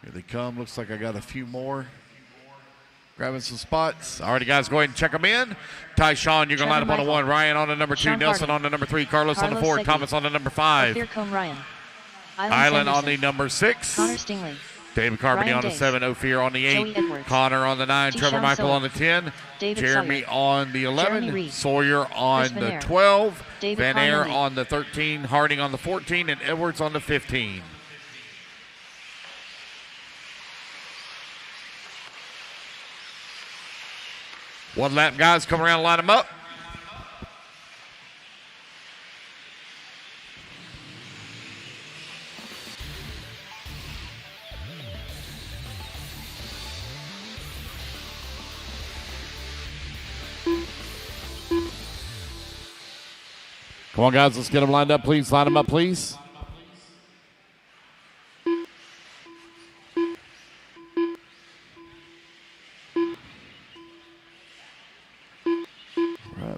Here they come. Looks like I got a few more. Grabbing some spots. All right, guys, go ahead and check them in. Tyshawn, you're going to line up on the 1. Ryan on the number 2. Nelson on the number 3. Carlos on the 4. Thomas on the number 5. Island on the number 6. Connor Stingley. David Carmody on the 7. Ophir on the 8. Connor on the 9. Trevor Michael on the 10. Jeremy on the 11. Sawyer on the 12. Van Air on the 13. Harding on the 14. And Edwards on the 15. One lap, guys. Come around and line them up. Come on, guys. Let's get them lined up, please. Line them up, please.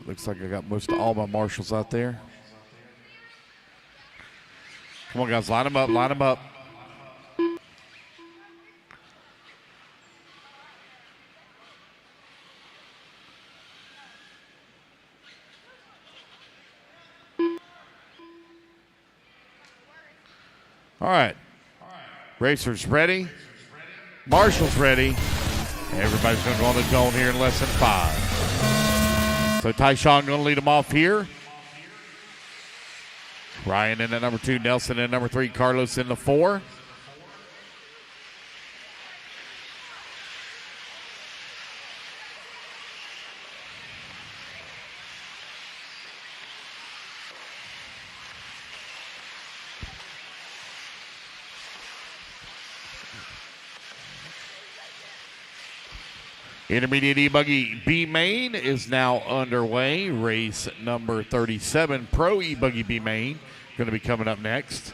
Looks like I got most of all my marshals out there. Come on, guys. Line them up. Line them up. All right. Racers ready. Marshals ready. Everybody's going to go on the dome here in less than 5. So Tyshawn going to lead them off here. Ryan in at number 2, Nelson in number 3, Carlos in the 4. Intermediate E-buggy B main is now underway. Race number 37, Pro E-buggy B main, going to be coming up next.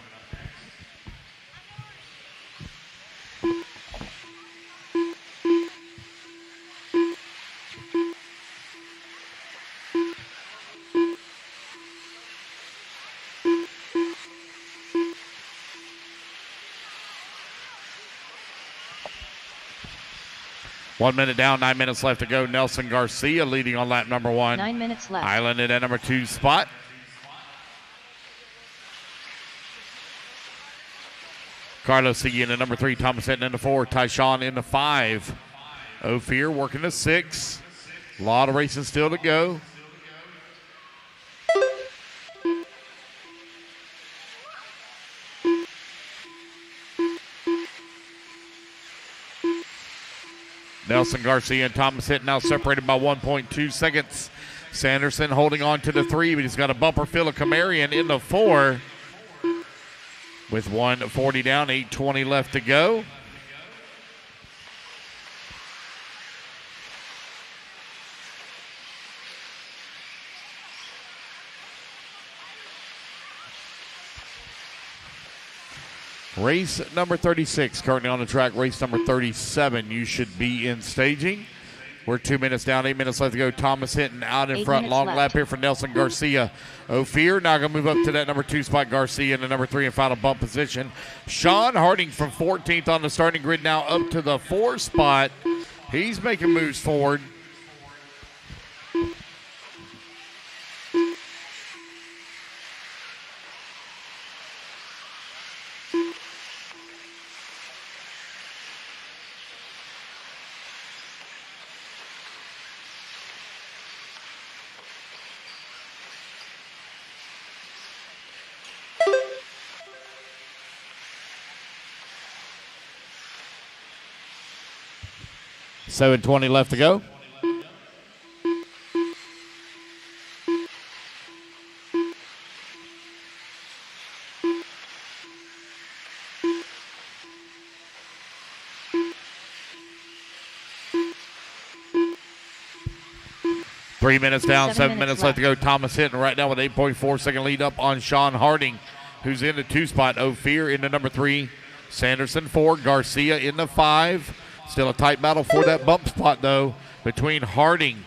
One minute down, 9 minutes left to go. Nelson Garcia leading on lap number 1. 9 minutes left. Island in at number 2 spot. Carlos Sigui in the number 3. Thomas Hinton in the 4. Tyshawn in the 5. Ophir working the 6. A lot of racing still to go. Nelson Garcia and Thomas Hinton now separated by 1.2 seconds. Sanderson holding on to the 3, but he's got a bumper fill of Camarian in the 4. With 1:40 down, 8:20 left to go. Race number 36, currently on the track. Race number 37, you should be in staging. We're 2 minutes down, 8 minutes left to go. Thomas Hinton out in front. Long lap here for Nelson Garcia. Ophir now going to move up to that number 2 spot. Garcia in the number 3 and final bump position. Sean Harding from 14th on the starting grid now up to the 4 spot. He's making moves forward. $7:20 left to go. Three minutes down, 7 minutes left to go. Thomas Hinton right now with 8.4 second lead up on Sean Harding, who's in the 2 spot. Ophir in the number 3. Sanderson 4. Garcia in the 5. Still a tight battle for that bump spot, though, between Harding,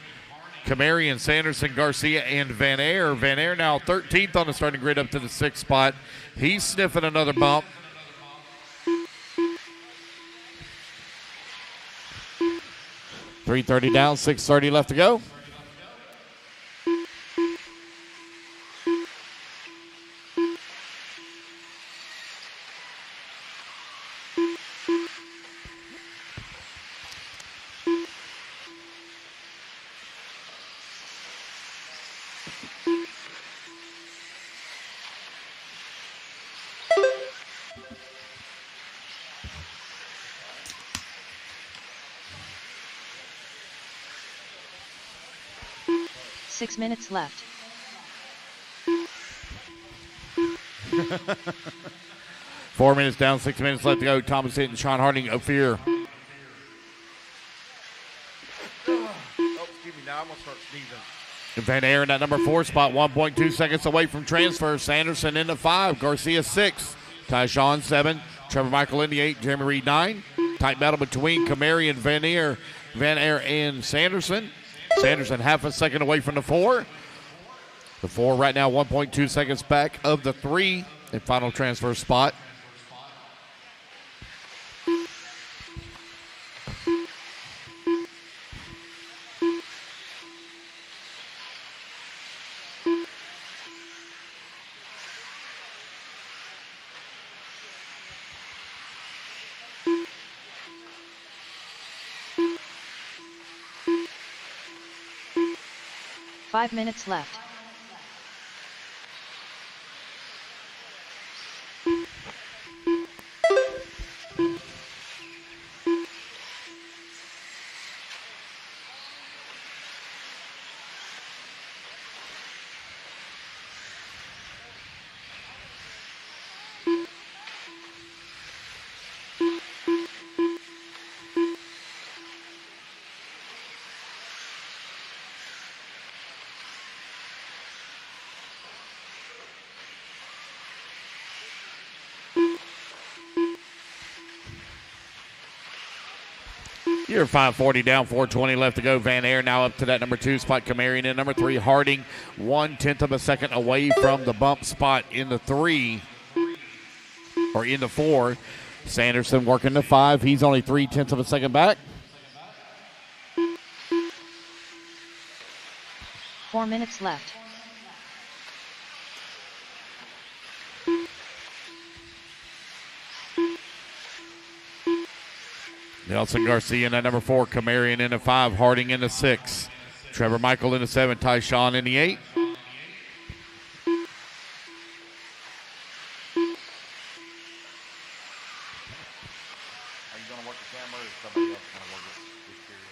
Camarian, Sanderson, Garcia, and Van Air. Van Air now 13th on the starting grid up to the 6th spot. He's sniffing another bump. 3:30 down, 6:30 left to go. Six minutes left. 4 minutes down, 6 minutes left to go. Thomas Hinton, Sean Harding, Ophir. Oh, excuse me, now I'm going to start sneezing. Van Aeren at number 4 spot, 1.2 seconds away from transfer. Sanderson into 5, Garcia 6, Tyshawn 7, Trevor Michael in the 8, Jeremy Reed 9. Tight battle between Kamari and Van Aer and Sanderson. Sanderson half a second away from the 4. The 4 right now 1.2 seconds back of the 3 in final transfer spot. Five minutes left. You're 5:40 down, 4:20 left to go. Van Aer now up to that number 2 spot. Kamarian in number 3. Harding 1/10 of a second away from the bump spot in the 3 or in the 4. Sanderson working the 5. He's only 3/10 of a second back. 4 minutes left. Nelson Garcia in at number 4, Kamarian in the 5, Harding in the 6, Trevor Michael in the 7, Tyshawn in the 8. Are you going to work the camera or is somebody else going to work it? Just curious.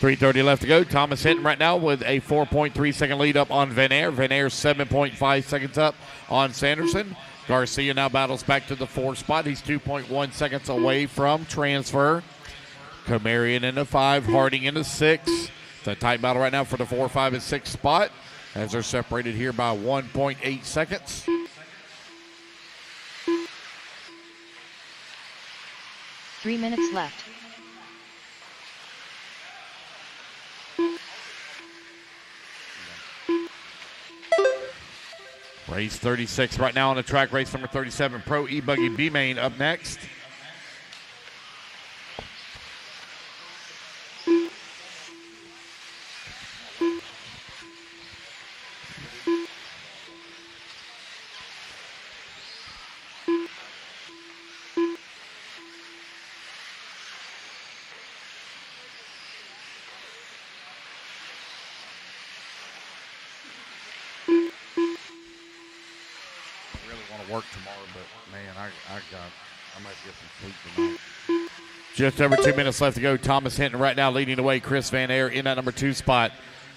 3:30 left to go. Thomas Hinton right now with a 4.3 second lead up on Van Aer. Van Aer 7.5 seconds up on Sanderson. Garcia now battles back to the 4 spot. He's 2.1 seconds away from transfer. Kamarian in the 5, Harding in the 6. It's a tight battle right now for the 4, 5, and 6 spot as they're separated here by 1.8 seconds. Three minutes left. Race 36 right now on the track. Race number 37, Pro E-buggy B-Main up next. Work tomorrow, but man, I might get some sleep tonight. Just over 2 minutes left to go. Thomas Hinton right now leading the way. Chris Van Aer in that number 2 spot.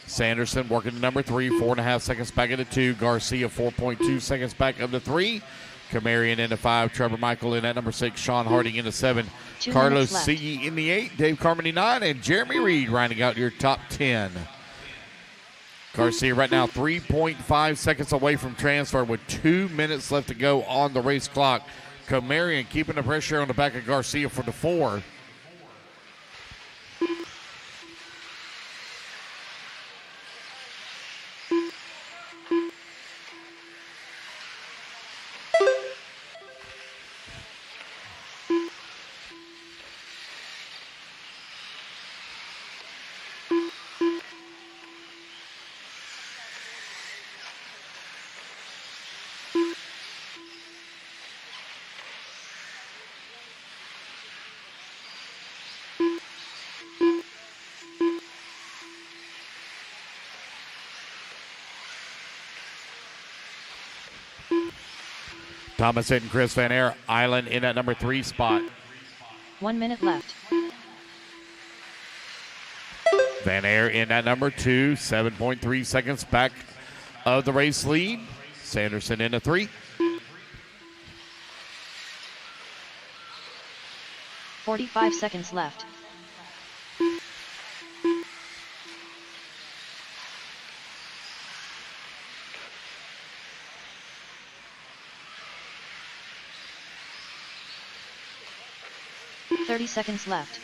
Sanderson working the number 3, 4.5 seconds back of the 2. Garcia 4.2 seconds back of the 3. Kamarian in the 5. Trevor Michael in that number 6. Sean Harding in the 7. Carlos Sigui in the 8. Dave Carmody 9. And Jeremy Reed rounding out your top 10. Garcia right now 3.5 seconds away from transfer with 2 minutes left to go on the race clock. Kamarian keeping the pressure on the back of Garcia for the 4. Thomas Hinton, Chris Van Air, Island in at number 3 spot. 1 minute left. Van Air in at number 2, 7.3 seconds back of the race lead. Sanderson in at 3. 45 seconds left. Seconds left.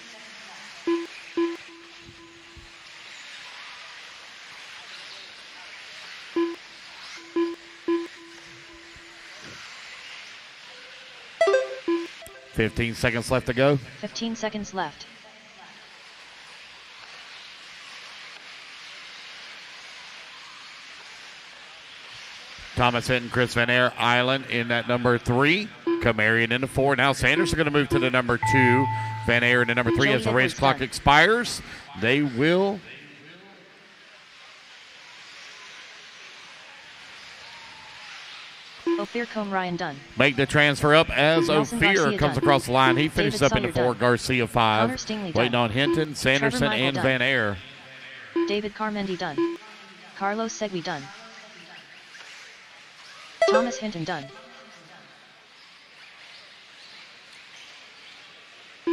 $15 seconds left to go. 15 seconds left. Thomas Hinton, Chris Van Air, Island in at number 3. Camarion into 4. Now Sanderson going to move to the number 2. Van Air into number 3 as the race clock expires. They will Ophir Combe Ryan Dunn. make the transfer up as Nelson Ophir Garcia comes Dunn. across the line. He finishes David up into Sawyer 4. Dunn. Garcia 5. Connor Stingley Waiting Dunn. on Hinton, Sanderson, Michael and Dunn. Van Air. David Carmendi Dunn. Carlos Segui Dunn. Thomas Hinton Dunn.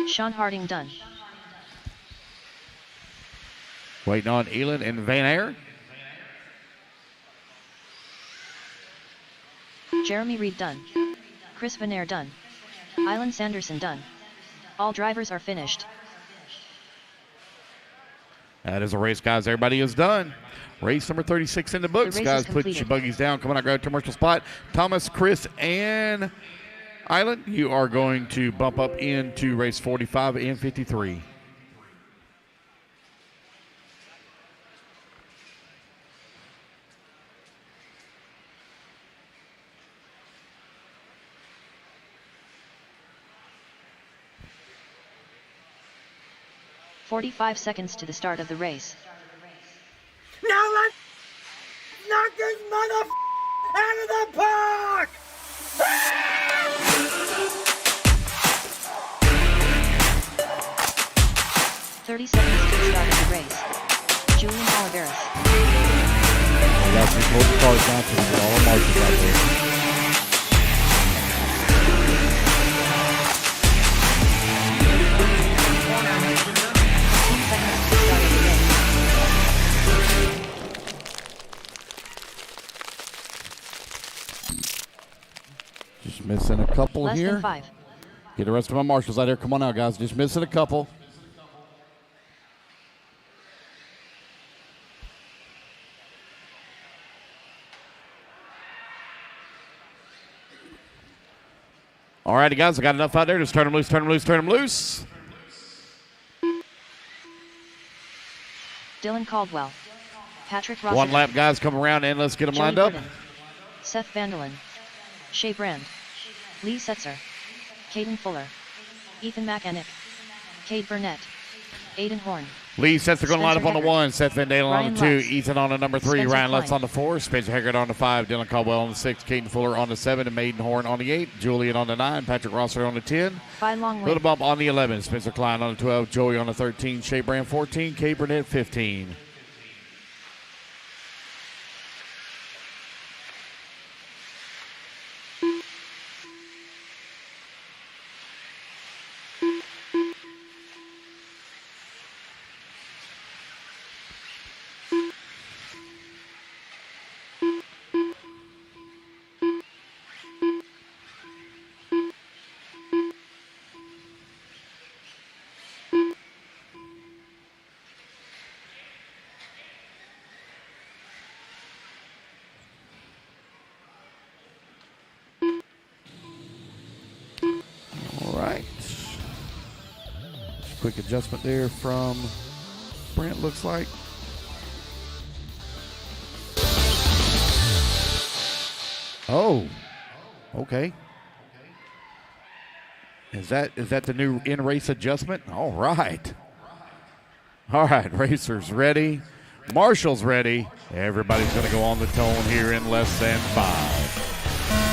Sean Harding Dunn. Waiting on Elin and Van Air. Jeremy Reed Dunn. Chris Van Air Dunn. Island Sanderson Dunn. All drivers are finished. That is a race, guys. Everybody is done. Race number 36 in the books, race guys. is Put completed. your buggies down. Come on out, grab a commercial spot. Thomas, Chris, and Island, you are going to bump up into race 45 and 53. "45 seconds to the start of the race. Now let's knock this mother out of the park! 30 seconds to the start of the race. Julian Oliveras. We got some important cars down to get all the marshals out there. Just missing a couple Less here. than 5. Get the rest of my marshals out here. Come on out, guys. Just missing a couple. All righty, guys. I got enough out there. Just turn them loose, turn them loose, turn them loose. Dylan Caldwell. Patrick Ross. One lap, guys. Come around and let's get them Joey lined up. Gordon. Seth Vanderlyn. Shea Brand. Lee Setzer. Caden Fuller. Ethan McAnick. Cade Burnett. Aiden Horn. Lee Seth are going to line up on the Spencer 1. Seth Van Dalen on Ryan the 2. Lutz. Ethan on the number 3. Spencer Ryan Lutz Klein. on the 4. Spencer Haggard on the 5. Dylan Caldwell on the 6. Caden Fuller on the 7. And Maiden Horn on the 8. Julian on the 9. Patrick Rosser on the 10. By Long Little Wing. bump on the 11. Spencer Klein on the 12. Joey on the 13. Shea Brand 14. Cade Burnett 15. All right. Quick adjustment there from Brent, looks like. Oh, okay. Is that the new in-race adjustment? All right. All right, racers ready. Marshall's ready. Everybody's going to go on the tone here in less than 5.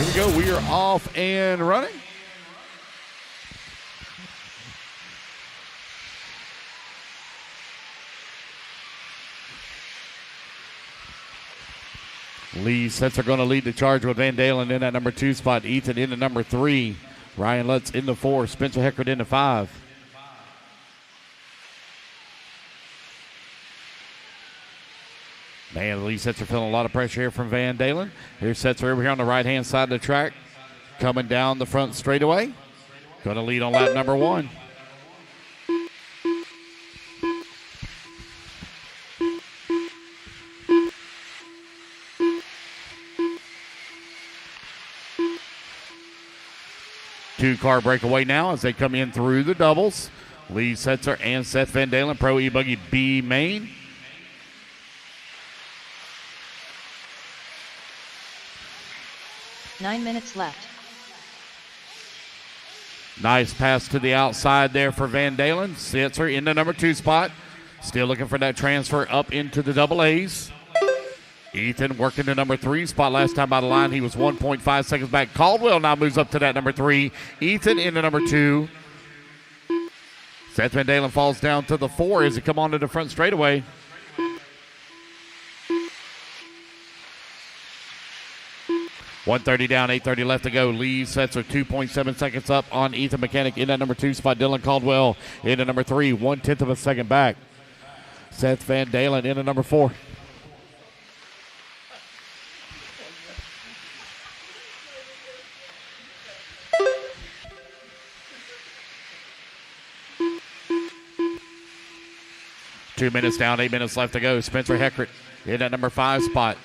we go. We are off and running. Lee Setzer going to lead the charge with Van Dalen in that number 2 spot. Ethan in the number 3. Ryan Lutz in the 4. Spencer Heckert in the 5. Man, Lee Setzer feeling a lot of pressure here from Van Dalen. Here's Setzer over here on the right-hand side of the track. Coming down the front straightaway. Going to lead on lap number 1. Two-car breakaway now as they come in through the doubles. Lee Setzer and Seth Van Dalen, Pro E-buggy B main. Nine minutes left. Nice pass to the outside there for Van Dalen. Setzer in the number 2 spot. Still looking for that transfer up into the double A's. Ethan working the number 3 spot. Last time out of line, he was 1.5 seconds back. Caldwell now moves up to that number 3. Ethan in the number 2. Seth Van Dalen falls down to the 4 as he come onto the front straightaway. .130 down, 8:30 left to go. Lee Setzer 2.7 seconds up on Ethan Mechanic in that number 2 spot. Dylan Caldwell in the number 3, 1/10 of a second back. Seth Van Dalen in the number 4. Two minutes down, 8 minutes left to go. Spencer Heckert in that number 5 spot.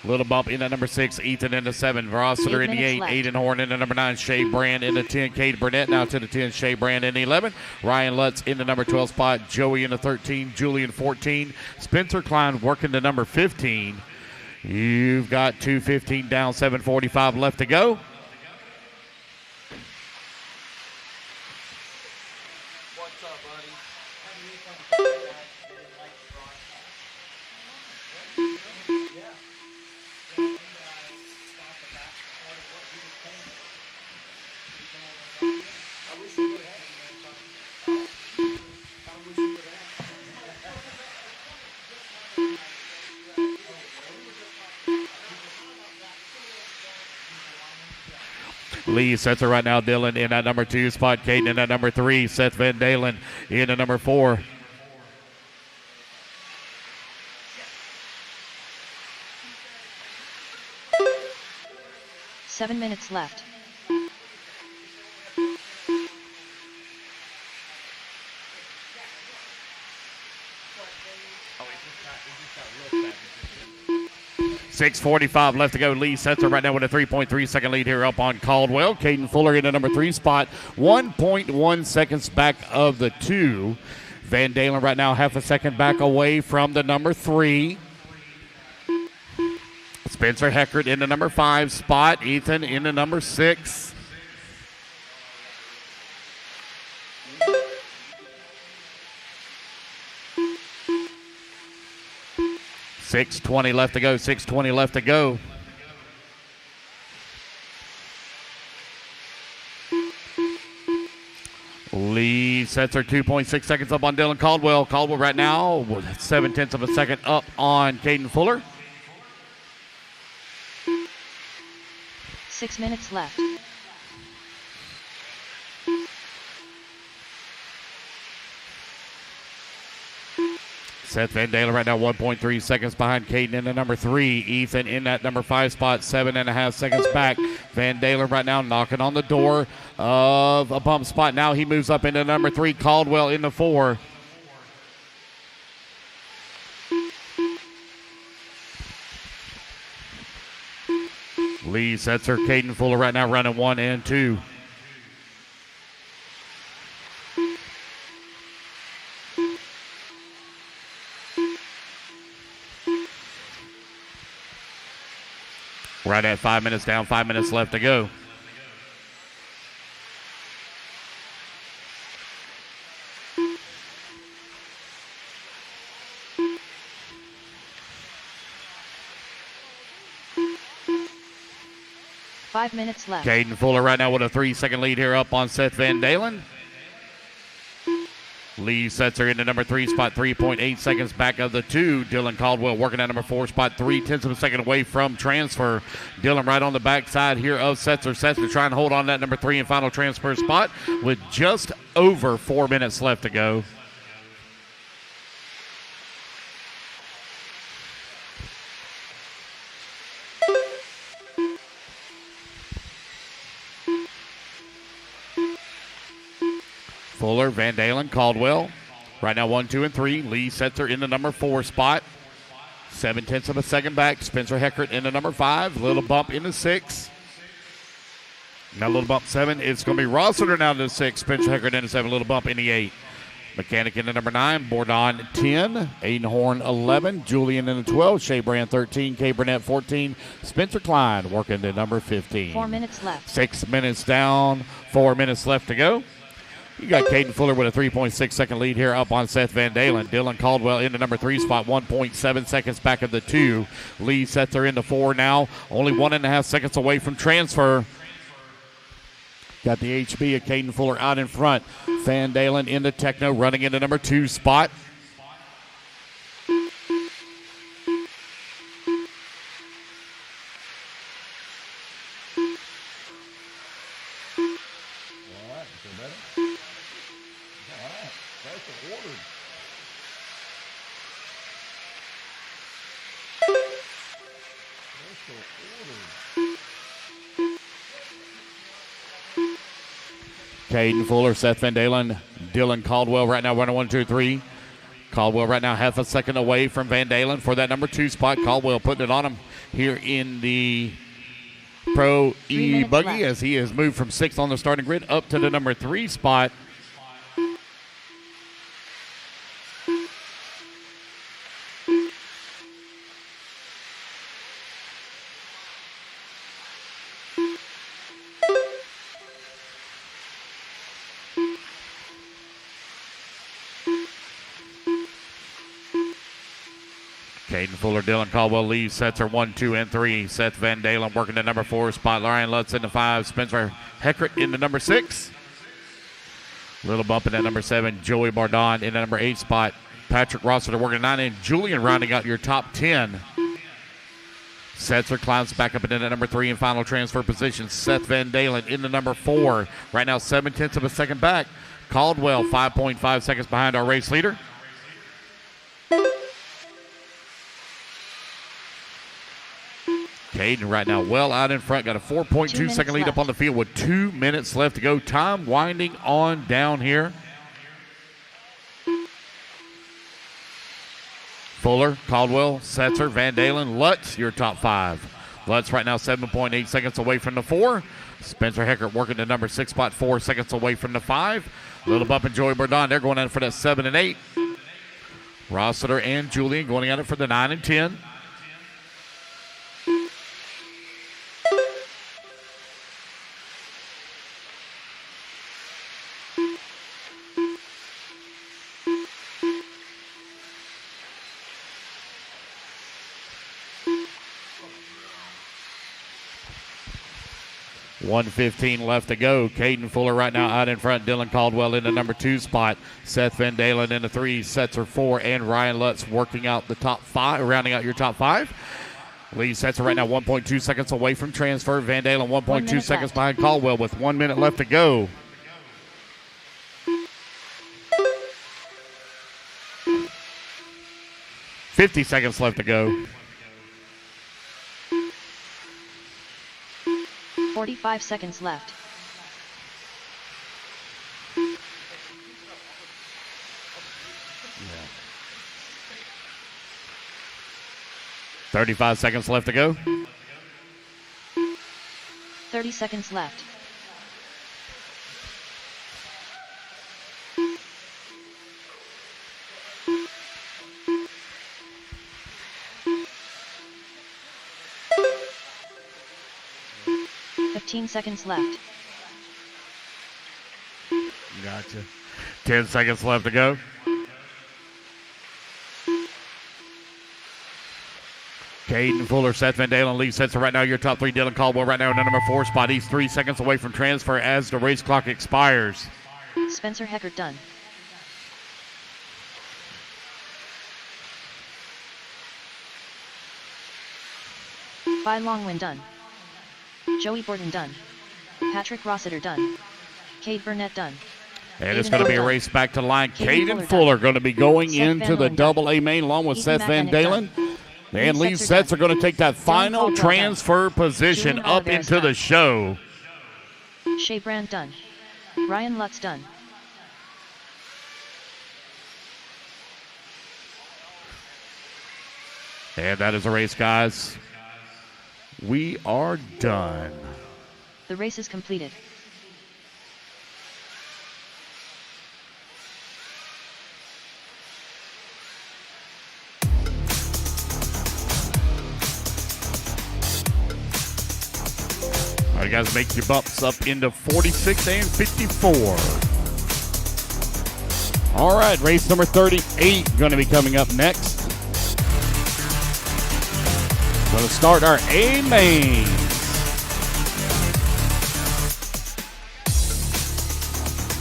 Little bump in the number 6, Ethan in the 7, Rossiter in the 8, Aiden Horn in the number 9, Shea Brand in the 10, Cade Burnett now to the 10, Shea Brand in the 11, Ryan Lutz in the number 12 spot, Joey in the 13, Julian 14, Spencer Klein working the number 15. You've got 2:15 down, 7:45 left to go. What's up, buddy? Lee Setzer right now, Dylan in that number 2 spot, Caden in that number 3, Seth Van Dalen in the number 4. Seven minutes left. .645 left to go. Lee Setzer right now with a 3.3 second lead here up on Caldwell. Caden Fuller in the number 3 spot, 1.1 seconds back of the 2. Van Dalen right now half a second back away from the number 3. Spencer Heckert in the number 5 spot. Ethan in the number 6. .620 left to go. 6:20 left to go. Lee Setzer 2.6 seconds up on Dylan Caldwell. Caldwell right now with 0.7 of a second up on Caden Fuller. 6 minutes left. Seth Van Dalen right now 1.3 seconds behind Caden in the number 3. Ethan in that number 5 spot, 7.5 seconds back. Van Dalen right now knocking on the door of a bump spot. Now he moves up into number 3. Caldwell in the 4. Lee Setzer, Caden Fuller right now running 1 and 2. Right at 5 minutes down, 5 minutes left to go. 5 minutes left. Caden Fuller right now with a 3-second lead here up on Seth Van Dalen. Lee sets her into number 3 spot, 3.8 seconds back of the 2. Dylan Caldwell working at number 4 spot, 0.3 of a second away from transfer. Dylan right on the backside here of Setzer. Setzer trying to hold on to that number 3 and final transfer spot with just over 4 minutes left to go. Fuller, Van Dalen, Caldwell. Right now 1, 2, and 3. Lee sets her in the number 4 spot. 0.7 of a second back. Spencer Heckert in the number 5. Little bump into 6. Now a little bump 7. It's going to be Rossiter now to 6. Spencer Heckert into 7. Little bump into 8. Mechanic in the number 9. Bordon 10. Aiden Horn 11. Julian in the 12. Shea Brand 13. Kay Burnett 14. Spencer Klein working the number 15. 4 minutes left. 6 minutes down. 4 minutes left to go. You got Caden Fuller with a 3.6 second lead here up on Seth Van Dalen. Dylan Caldwell into number 3 spot, 1.7 seconds back of the 2. Lee sets her into 4 now, only 1.5 seconds away from transfer. Got the HB of Caden Fuller out in front. Van Dalen into Techno, running into number 2 spot. Caden Fuller, Seth Van Dalen, Dylan Caldwell right now running 1, 2, 3. Caldwell right now half a second away from Van Dalen for that number 2 spot. Caldwell putting it on him here in the Pro E-buggy as he has moved from 6th on the starting grid up to the number 3 spot. Caden Fuller, Dylan Caldwell, Lee sets her 1, 2, and 3. Seth Van Dalen working the number 4 spot. Ryan Lutz in the 5. Spencer Heckert in the number 6. Little bump in that number 7. Joey Bardon in the number 8 spot. Patrick Rossiter working 9. And Julian rounding out your top 10. Setzer climbs back up into the number 3 in final transfer position. Seth Van Dalen in the number 4. Right now 0.7 of a second back. Caldwell 5.5 seconds behind our race leader. Caden right now well out in front. Got a 4.2 second lead up on the field with 2 minutes left to go. Time winding on down here. Fuller, Caldwell, Setzer, Van Dalen, Lutz, your top 5. Lutz right now 7.8 seconds away from the 4. Spencer Heckert working the number 6 spot, 4 seconds away from the 5. Little bump in Joey Bordon. They're going at it for that 7 and 8. Rossiter and Julian going at it for the 9 and 10. .115 left to go. Caden Fuller right now out in front. Dylan Caldwell in the number 2 spot. Seth Van Dalen in the 3. Setzer 4. And Ryan Lutz working out the top 5, rounding out your top 5. Lee Setzer right now 1.2 seconds away from transfer. Van Dalen 1.2 seconds behind Caldwell with 1 minute left to go. .50 seconds left to go. 45 seconds left. Yeah. 35 seconds left to go. 30 seconds left. Seconds left. Gotcha. 10 seconds left to go. Caden Fuller, Seth Van Dalen, Lee Setzer right now. Your top three. Dylan Caldwell right now in the number 4 spot. He's 3 seconds away from transfer as the race clock expires. Spencer Heckert done. By Longwin done. Joey Borden done. Patrick Rossiter done. Cade Burnett done. And it's going to be a race back to the line. Caden Fuller going to be going into the double A main along with Seth Van Dalen. And Lee Setzer are going to take that final transfer position up into the show. Shea Brand done. Ryan Lutz done. And that is a race, guys. We are done. The race is completed. All right, guys, make your bumps up into 46 and 54. All right, race number 38 going to be coming up next. Going to start our A mains.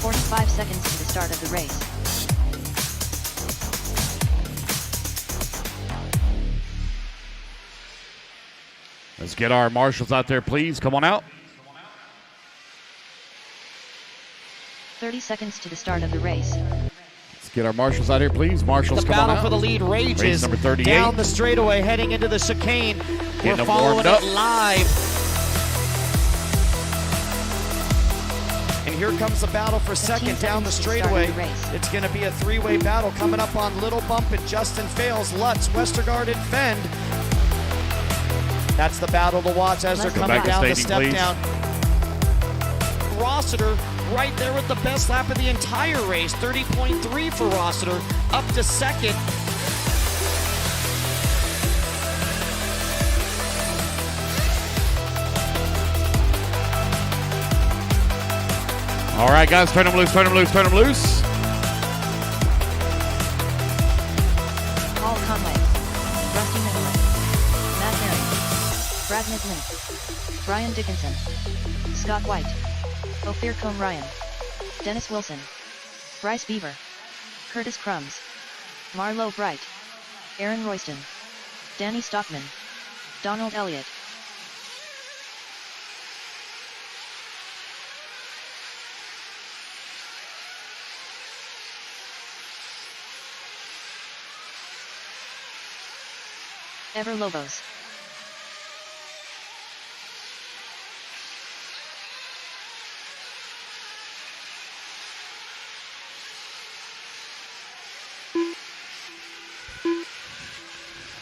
45 seconds to the start of the race. Let's get our marshals out there, please. Come on out. 30 seconds to the start of the race. Let's get our marshals out here, please. Marshals, the come on battle out. for the lead rages Race number 38. down the straightaway, heading into the chicane. Getting We're them following warmed up. it live. And here comes the battle for 15 second down the seconds to start straightaway. the race. It's going to be a three-way battle coming up on Little Bump and Justin Fales, Lutz, Westergaard, and Fend. That's the battle to watch as they're Go coming back to down the staging, step please. down. Rossiter right there with the best lap of the entire race, 30.3 for Rossiter, up to second. All right, guys, turn them loose, turn them loose, turn them loose. Paul Conway. Rusty Middleton. Matt Mary. Brad Midland. Brian Dickinson. Scott White. Ophir Cone Ryan. Dennis Wilson. Bryce Beaver. Curtis Crumbs. Marlo Bright. Aaron Royston. Danny Stockman. Donald Elliott. Ever Lobos.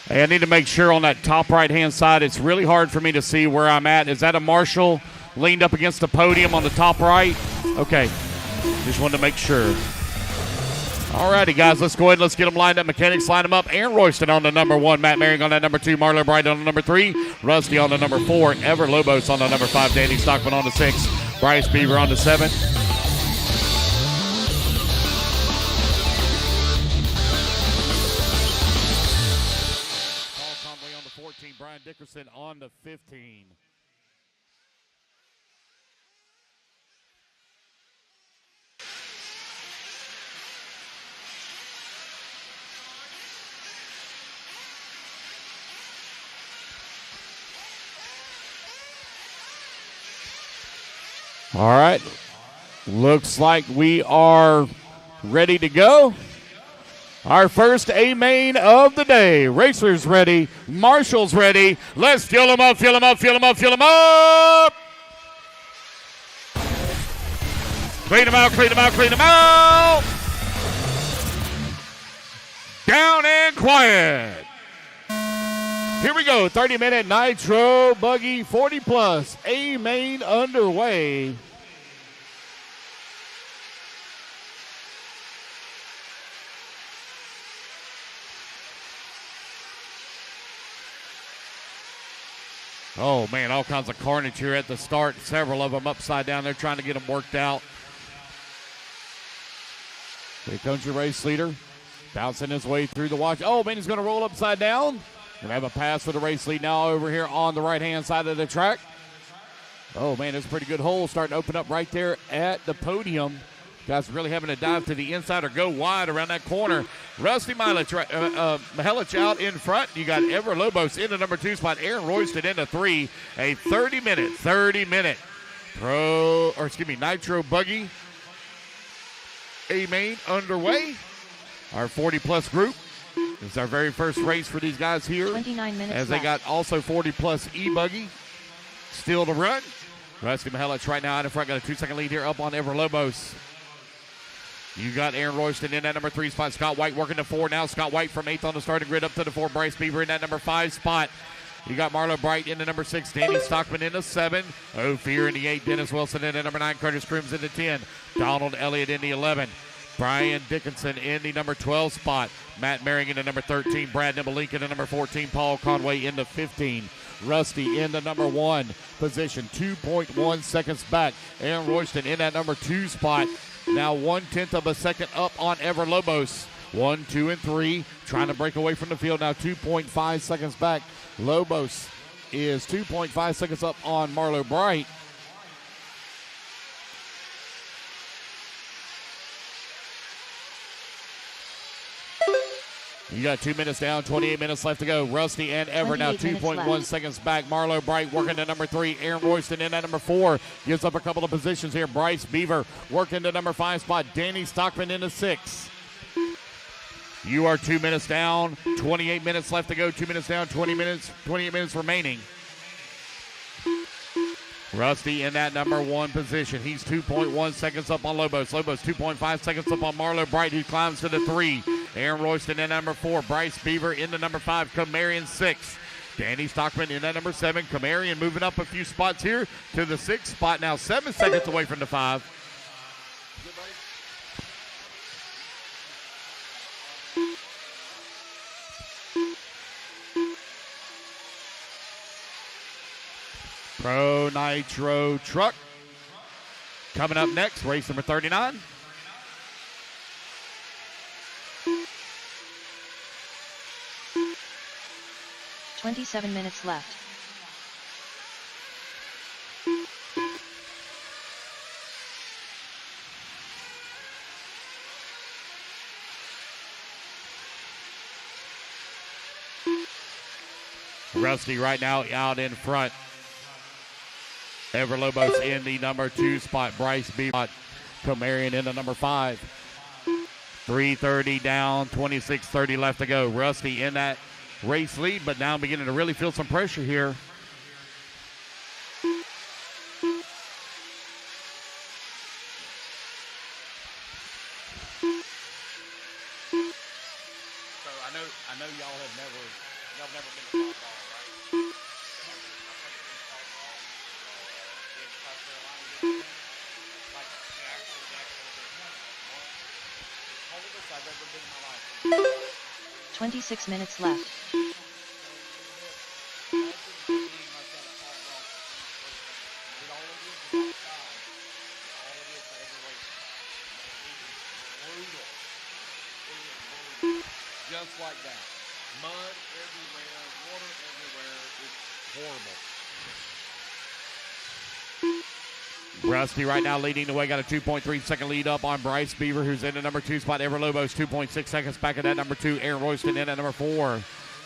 Hey, I need to make sure on that top right-hand side, it's really hard for me to see where I'm at. Is that a marshal leaned up against the podium on the top right? Okay, just wanted to make sure. All righty, guys, let's go ahead and let's get them lined up. Mechanics line them up. Aaron Royston on the number 1. Matt Merring on that number 2. Marlo Bright on the number 3. Rusty on the number 4. Ever Lobos on the number 5. Danny Stockman on the 6. Bryce Beaver on the 7. Paul Conway on the 14. Brian Dickerson on the 15. All right. Looks like we are ready to go. Our first A main of the day. Racers ready. Marshals ready. Let's fuel them up, fuel them up, fuel them up, fuel them up. Clean them out, clean them out, clean them out. Down and quiet. Here we go, 30-minute Nitro Buggy 40-plus A main underway. Oh, man, all kinds of carnage here at the start. Several of them upside down. They're trying to get them worked out. Here comes your race leader. Bouncing his way through the watch. Oh, man, he's going to roll upside down. Gonna have a pass for the race lead now over here on the right-hand side of the track. Oh, man, it's a pretty good hole starting to open up right there at the podium. Guys really having to dive to the inside or go wide around that corner. Rusty Mihelich out in front. You got Ever Lobos in the number 2 spot. Aaron Royston in the 3. A 30-minute Nitro Buggy A-Main underway. Our 40-plus group. This is our very first race for these guys here. 29 minutes as they got also 40-plus E-Buggy still to run. Rusty Mihelich right now out in front. Got a 2-second lead here up on Ever Lobos. You got Aaron Royston in that number 3 spot. Scott White working to 4 now. Scott White from 8th on the starting grid up to the 4. Bryce Beaver in that number 5 spot. You got Marlo Bright in the number 6. Danny Stockman in the 7. Ophir in the 8. Dennis Wilson in the number 9. Curtis Crooms in the 10. Donald Elliott in the 11. Brian Dickinson in the number 12 spot. Matt Merring in the number 13. Brad Nibelink in the number 14. Paul Conway in the 15. Rusty in the number 1 position. 2.1 seconds back. Aaron Royston in that number 2 spot. Now 1/10 of a second up on Ever Lobos. 1, 2, and 3. Trying to break away from the field now. 2.5 seconds back. Lobos is 2.5 seconds up on Marlo Bright. You got 2 minutes down, 28 minutes left to go. Rusty and Ever now 2.1 seconds back. Marlo Bright working to number 3. Aaron Royston in at number 4. Gives up a couple of positions here. Bryce Beaver working to number 5 spot. Danny Stockman in the 6. You are 2 minutes down, 28 minutes left to go. 2 minutes down, 28 minutes remaining. Rusty in that number 1 position. He's 2.1 seconds up on Lobos. Lobos 2.5 seconds up on Marlo Bright, who climbs to the 3. Aaron Royston in number 4. Bryce Beaver in the number 5. Camarian 6. Danny Stockman in that number 7. Camarian moving up a few spots here to the 6th spot. Now 7 seconds away from the 5. Pro Nitro Truck. Coming up next, race number 39. $27 minutes left. Rusty right now out in front. Ever Lobos in the number 2 spot. Bryce Beaver, Camarian in the number 5. 3:30 down, 26:30 left to go. Rusty in that race lead, but now beginning to really feel some pressure here. So I know y'all have never been to softball, right? I've ever been in my life. 26 minutes left. Just like that. Mud everywhere, water everywhere. It's horrible. Rusty right now leading the way. Got a 2.3 second lead up on Bryce Beaver, who's in the number 2 spot. Ever Lobos 2.6 seconds back at that number 2. Aaron Royston in at number 4.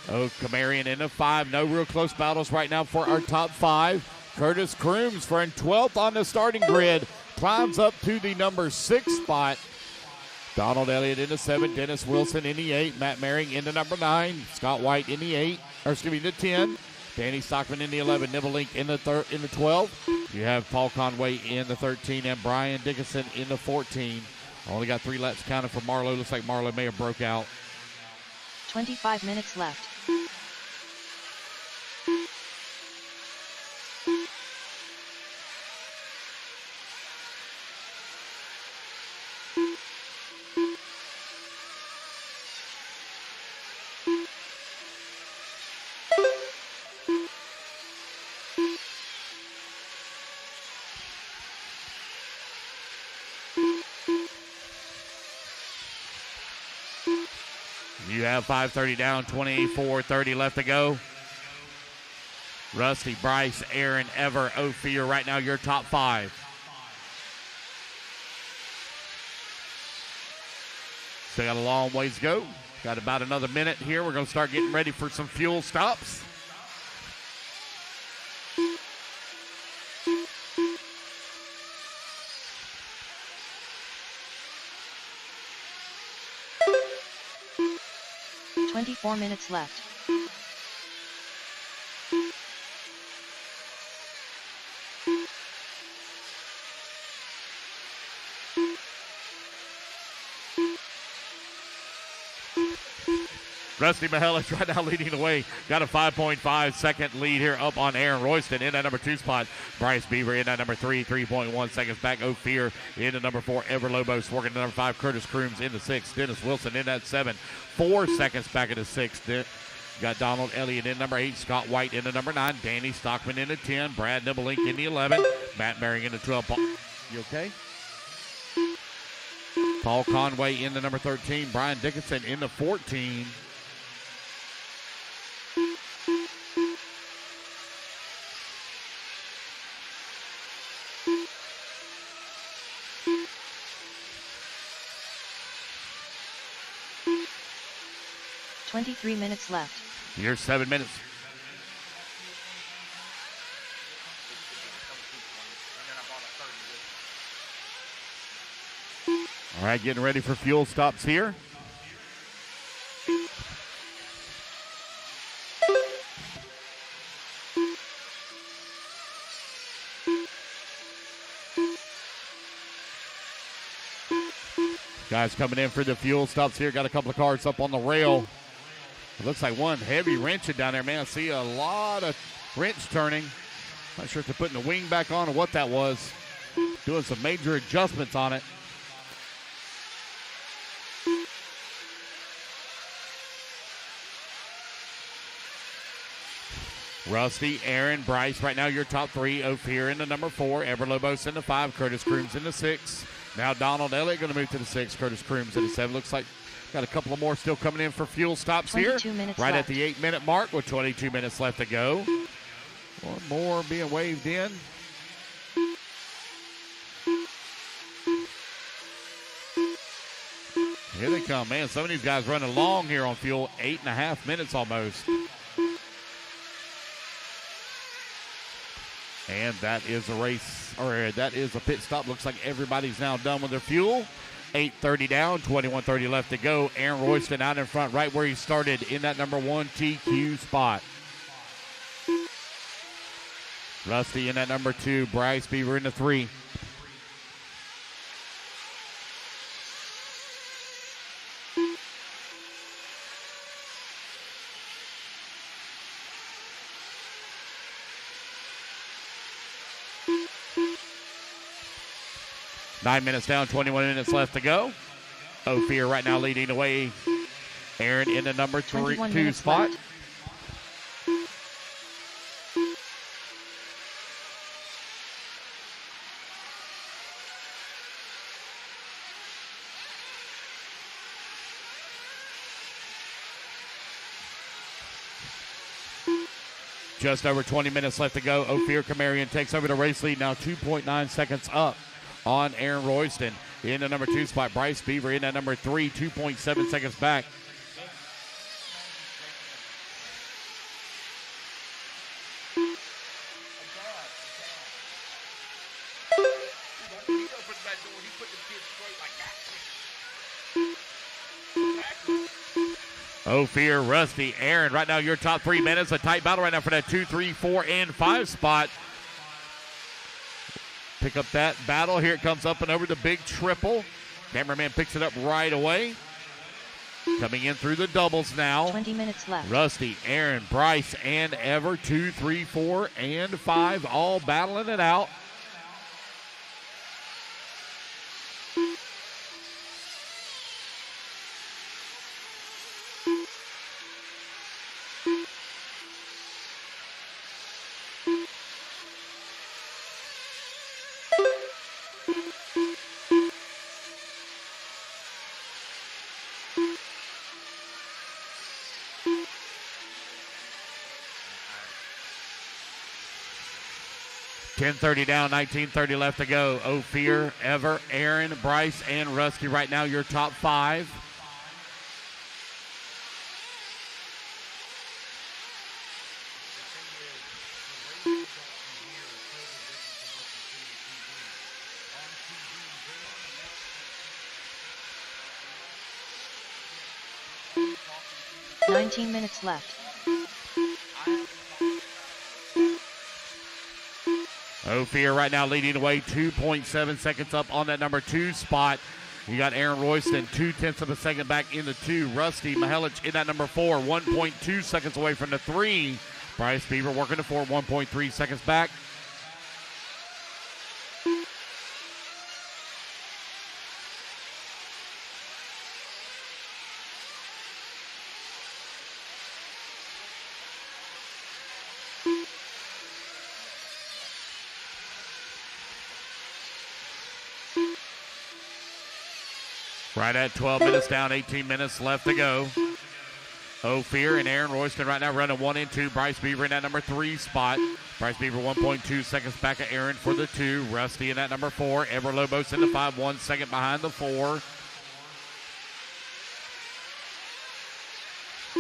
Oh, Camarian in at 5. No real close battles right now for our top 5. Curtis Crooms for in 12th on the starting grid. Climbs up to the number 6 spot. Donald Elliott in the 7. Dennis Wilson in the 8. Matt Merring in the number 9. Scott White in the 8. The 10. Danny Stockman in the 11. Nibelink in the 12. You have Paul Conway in the 13 and Brian Dickinson in the 14. Only got 3 laps counted for Marlo. Looks like Marlo may have broke out. 25 minutes left. You have 5:30 down, 24:30 left to go. Rusty, Bryce, Aaron, Ever, Ophir, right now your top 5. Still got a long ways to go. Got about another minute here. We're going to start getting ready for some fuel stops. "24 minutes left. Rusty Mihelich right now leading the way. Got a 5.5 second lead here up on Aaron Royston in that number 2 spot. Bryce Beaver in that number 3, 3.1 seconds back. Ophir in the number 4. Ever Lobos working the number 5. Curtis Crooms in the 6. Dennis Wilson in that 7. 4 seconds back in the 6. Got Donald Elliott in number 8. Scott White in the number 9. Danny Stockman in the 10. Brad Nibelink in the 11. Matt Baring in the 12. You okay? Paul Conway in the number 13. Brian Dickinson in the 14. "23 minutes left. Here's 7 minutes. All right, getting ready for fuel stops here. Guys coming in for the fuel stops here. Got a couple of cars up on the rail. It looks like one heavy wrenching down there, man. I see a lot of wrench turning. Not sure if they're putting the wing back on or what that was. Doing some major adjustments on it. Rusty, Aaron, Bryce, right now your top 3. Ophir in the number 4. Ever Lobos in the 5. Curtis Crooms in the 6. Now Donald Elliott going to move to the 6. Curtis Crooms in the 7. Looks like got a couple of more still coming in for fuel stops here. Right at the 8-minute mark with 22 minutes left to go. One more being waved in. Here they come, man. Some of these guys running long here on fuel. 8.5 minutes almost. And that is a race, or that is a pit stop. Looks like everybody's now done with their fuel. 8:30 down, 21:30 left to go. Aaron Royston out in front, right where he started in that number 1 TQ spot. Rusty in that number 2. Bryce Beaver in the 3. Nine minutes down, 21 minutes left to go. Ophir right now leading the way. Aaron in the number 2 spot. Left. Just over 20 minutes left to go. Ophir Kamarian takes over the race lead now, 2.9 seconds up on Aaron Royston in the number 2 spot. Bryce Beaver in that number 3, 2.7 seconds back. Ophir, Rusty, Aaron, right now your top 3 minutes. A tight battle right now for that 2, 3, 4, and 5 spot. Pick up that battle. Here it comes up and over the big triple. Cameraman picks it up right away. Coming in through the doubles now. 20 minutes left. Rusty, Aaron, Bryce, and Ever. 2, 3, 4, and 5 all battling it out. 10:30 down, 19:30 left to go. Ophir, Ever, Aaron, Bryce, and Rusty right now your top 5. $19 minutes left. Ophir right now leading away 2.7 seconds up on that number 2 spot. You got Aaron Royston 0.2 of a second back in the 2. Rusty Mihelic in that number 4, 1.2 seconds away from the 3. Bryce Beaver working the 4, 1.3 seconds back. Right at 12 minutes down, 18 minutes left to go. Ophir and Aaron Royston right now running 1 and 2. Bryce Beaver in that number 3 spot. Bryce Beaver 1.2 seconds back of Aaron for the 2. Rusty in that number 4. Ever Lobos in the 5, 1 second behind the 4.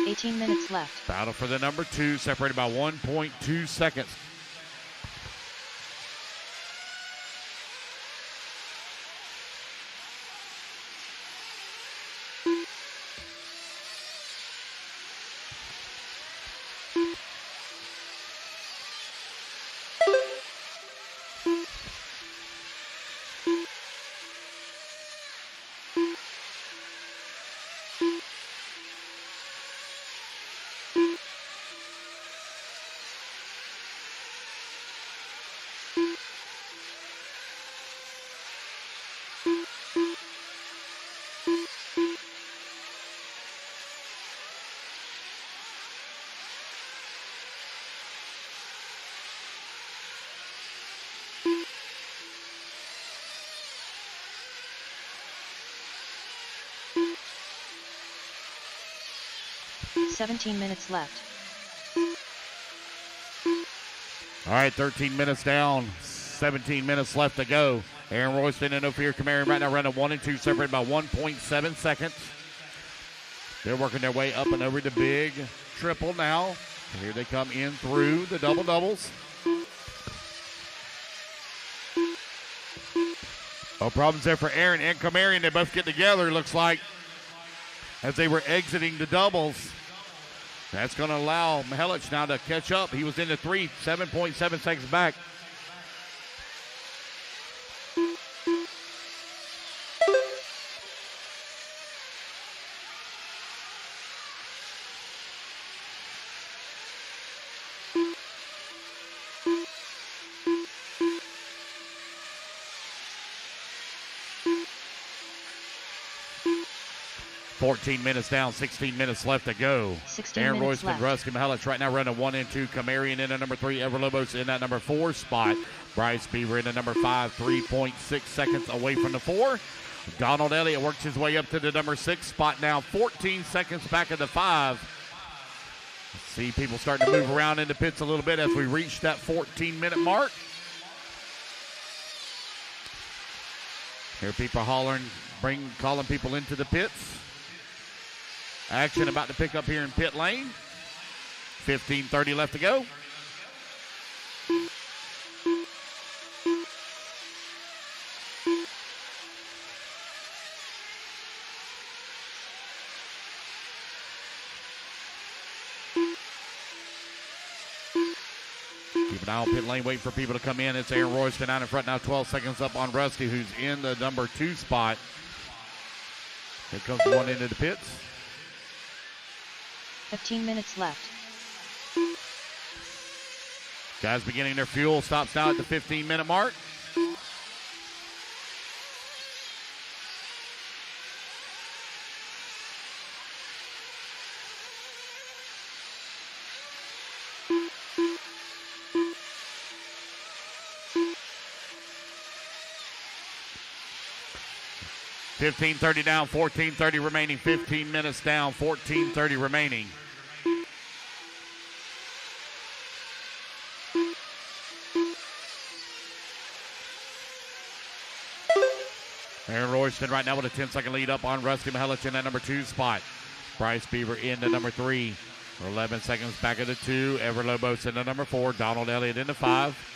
18 minutes left. Battle for the number 2, separated by 1.2 seconds. $17 minutes left. All right, 13 minutes down, 17 minutes left to go. Aaron Royston and Ophir Kamarian right now running 1 and 2, separated by 1.7 seconds. They're working their way up and over the big triple now. Here they come in through the double doubles. No problems there for Aaron and Kamarian. They both get together, looks like, as they were exiting the doubles. That's going to allow Mihelic now to catch up. He was in the 3, 7.7 seconds back. $14 minutes down, 16 minutes left to go. 16 Aaron minutes Royston, left. Rusty Mihelic right now running 1 and 2. Kamarian in the number 3. Ever Lobos in that number 4 spot. Bryce Beaver in the number 5, 3.6 seconds away from the 4. Donald Elliott works his way up to the number 6 spot now, 14 seconds back of the 5. See people starting to move around in the pits a little bit as we reach that 14-minute mark. Hear people hollering, calling people into the pits. Action about to pick up here in pit lane. 15:30 left to go. Keep an eye on pit lane, waiting for people to come in. It's Aaron Royston out in front now, 12 seconds up on Rusty, who's in the number 2 spot. Here comes one into the pits. 15 minutes left. Guys beginning their fuel stops now at the 15-minute mark. $15:30 down, 14:30 remaining, 15 minutes down, 14:30 remaining. Aaron Royston right now with a 10-second lead up on Rusty Mihelic in that number 2 spot. Bryce Beaver into number 3. 11 seconds back at the 2. Ever Lobos into number 4. Donald Elliott into 5.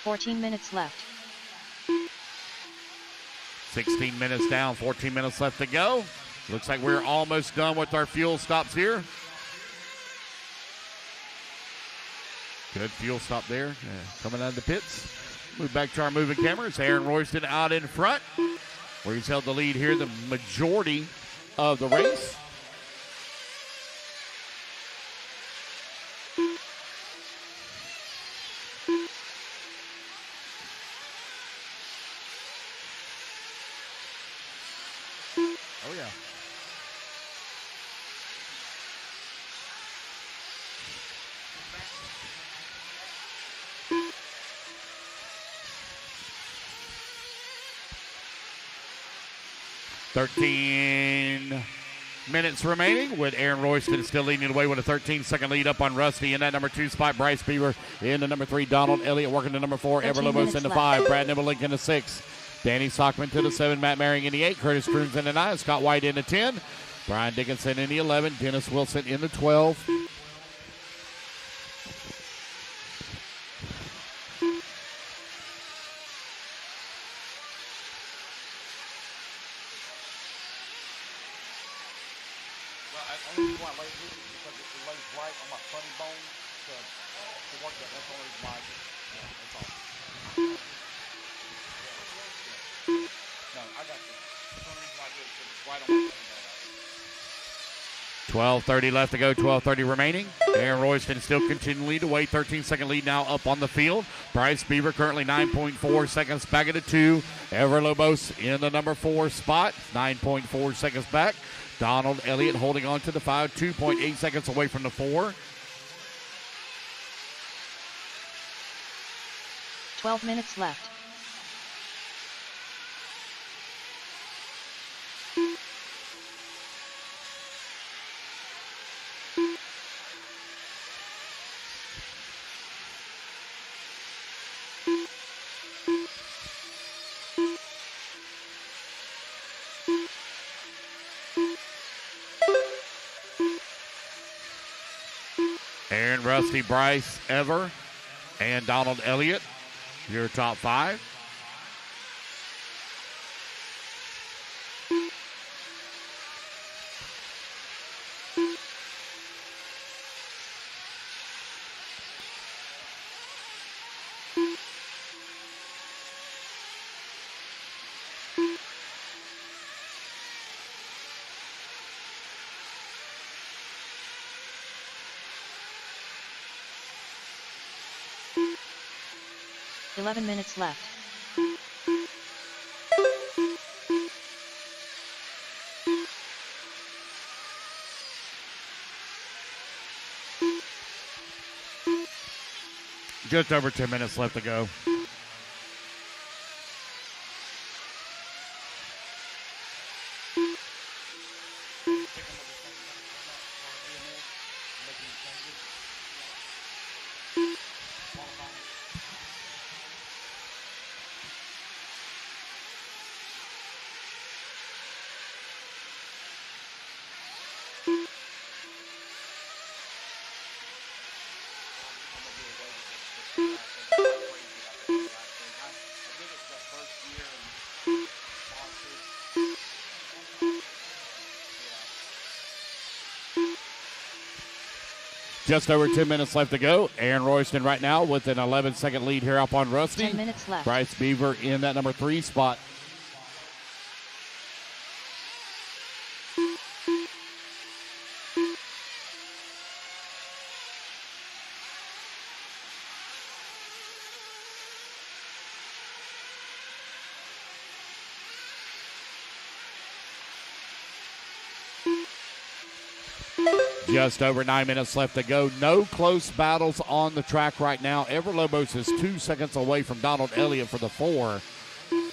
$14 left. 16 minutes down, 14 minutes left to go. Looks like we're almost done with our fuel stops here. Good fuel stop there. Coming out of the pits. Move back to our moving cameras. Aaron Royston out in front, where he's held the lead here the majority of the race. Oh, yeah. $13 minutes remaining with Aaron Royston still leading the way with a 13-second lead up on Rusty in that number 2 spot. Bryce Beaver in the number 3. Donald Elliott working to number 4. Ever Lobos in the 5. Brad Nibelink in the 6. Danny Stockman to the 7. Matt Maring in the 8. Curtis Cruz in the 9. Scott White in the 10. Brian Dickinson in the 11. Dennis Wilson in the 12. Well, I only reason why I laid here is because it lays right on my funny bone to work that. That's the only reason why I did it. Yeah, that's all. No, I got this. That's the only reason why I did it, because it's right on my funny bone. 12:30 left to go, 12:30 remaining. Aaron Royston still continually to wait. 13-second lead now up on the field. Bryce Beaver currently 9.4 seconds back at the 2. Ever Lobos in the number 4 spot, 9.4 seconds back. Donald Elliott holding on to the 5, 2.8 seconds away from the 4. 12 minutes left. Aaron, Rusty, Bryce, Ever, and Donald Elliott, your top 5. $11 minutes left. Just over 10 minutes left to go. Just over 10 minutes left to go. Aaron Royston right now with an 11-second lead here up on Rusty. 10 minutes left. Bryce Beaver in that number 3 spot. Just over 9 minutes left to go. No close battles on the track right now. Ever Lobos is 2 seconds away from Donald Elliott for the 4.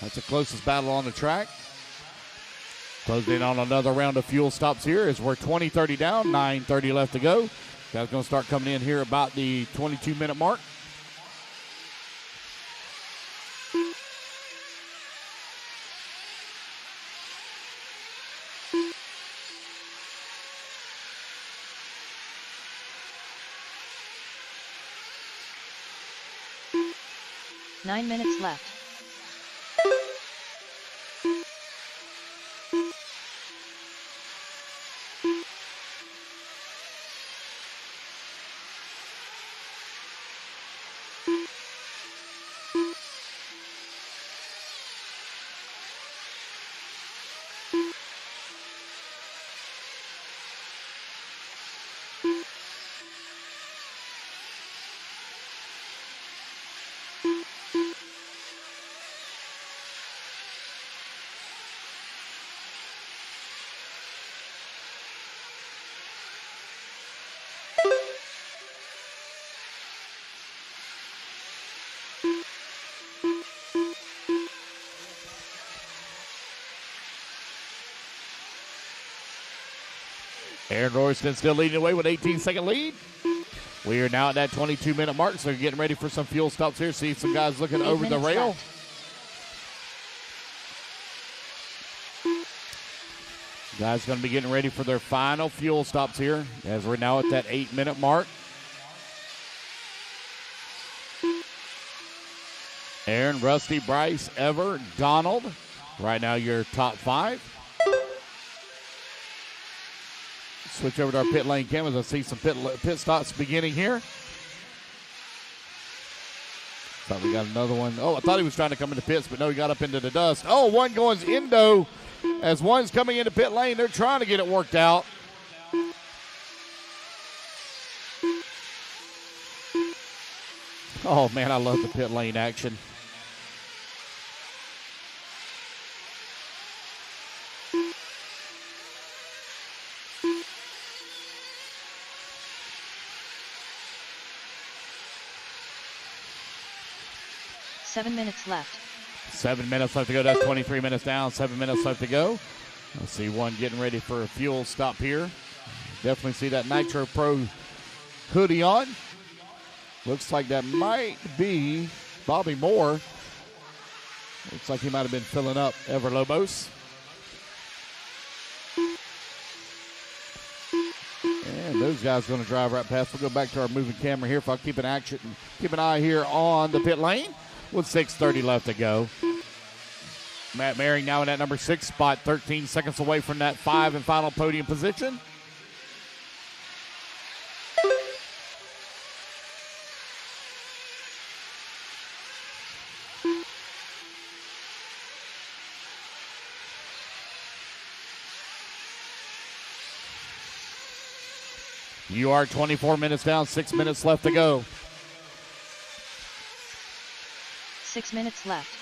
That's the closest battle on the track. Closing in on another round of fuel stops here as we're 20-30 down, 9:30 left to go. Guys going to start coming in here about the 22-minute mark. Nine minutes left. Aaron Royston still leading the way with 18-second lead. We are now at that 22-minute mark, so we're getting ready for some fuel stops here. See some guys looking over the rail. Left. Guys going to be getting ready for their final fuel stops here as we're now at that 8-minute mark. Aaron, Rusty, Bryce, Ever, Donald. Right now your top 5. Switch over to our pit lane cameras. I see some pit stops beginning here. Thought we got another one. Oh, I thought he was trying to come into pits, but no, he got up into the dust. Oh, one going Indo as one's coming into pit lane. They're trying to get it worked out. Oh, man, I love the pit lane action. Seven minutes left. 7 minutes left to go. That's 23 minutes down. 7 minutes left to go. Let's see one getting ready for a fuel stop here. Definitely see that Nitro Pro hoodie on. Looks like that might be Bobby Moore. Looks like he might have been filling up Ever Lobos. And those guys going to drive right past. We'll go back to our moving camera here. If I keep an eye here on the pit lane with 6:30 left to go. Matt Merring now in that number 6 spot, 13 seconds away from that 5 and final podium position. You are 24 minutes down, 6 minutes left to go. 6 minutes left.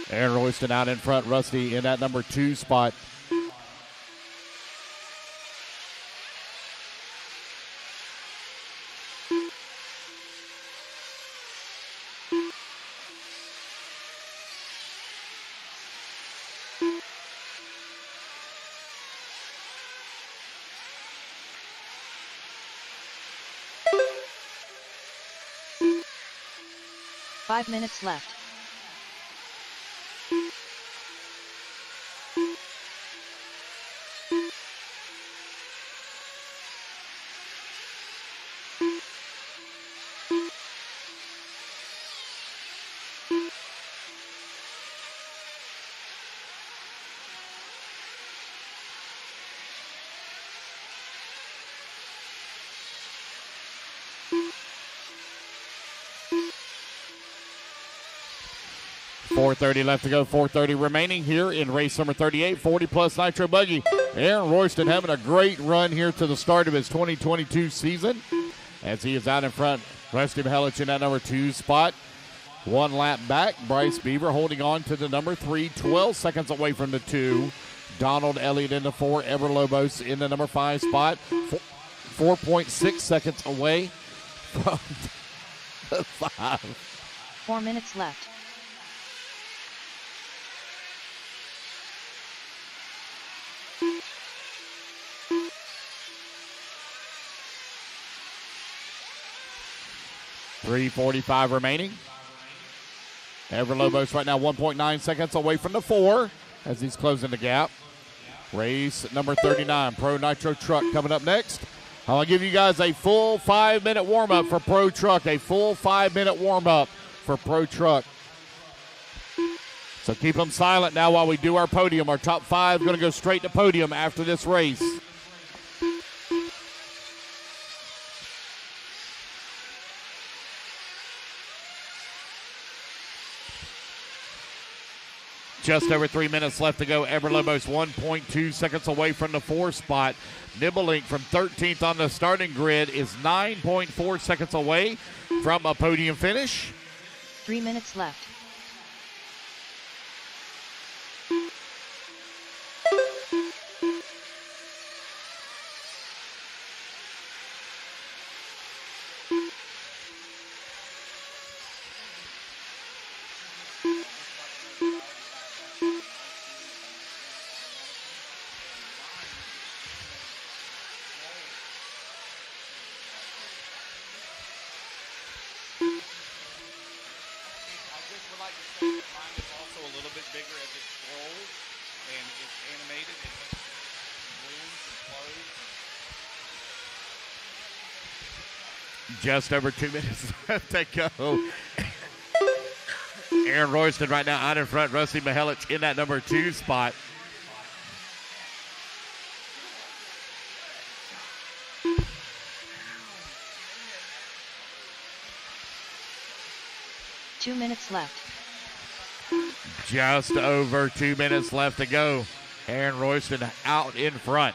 Aaron Royston out in front, Rusty in that number 2 spot. Five minutes left. 4:30 left to go, 4:30 remaining here in race number 38, 40-plus Nitro Buggy. Aaron Royston having a great run here to the start of his 2022 season as he is out in front. Rusty Mihelic in that number 2 spot. 1 lap back, Bryce Beaver holding on to the number 3, 12 seconds away from the 2. Donald Elliott in the 4, Ever Lobos in the number 5 spot. 4.6 seconds away from the 5. 4 minutes left. .345 remaining. Ever Lobos right now 1.9 seconds away from the 4 as he's closing the gap. Race number 39, Pro Nitro Truck coming up next. I'll give you guys a full 5-minute warm-up for Pro Truck. A full 5-minute warm-up for Pro Truck. So keep them silent now while we do our podium. Our top 5 going to go straight to podium after this race. Just over 3 minutes left to go. Ever Lobos 1.2 seconds away from the 4 spot. Nibblink from 13th on the starting grid is 9.4 seconds away from a podium finish. 3 minutes left. Just over 2 minutes left to go. Aaron Royston right now out in front. Rusty Mihelic in that number 2 spot. Two minutes left. Just over 2 minutes left to go. Aaron Royston out in front.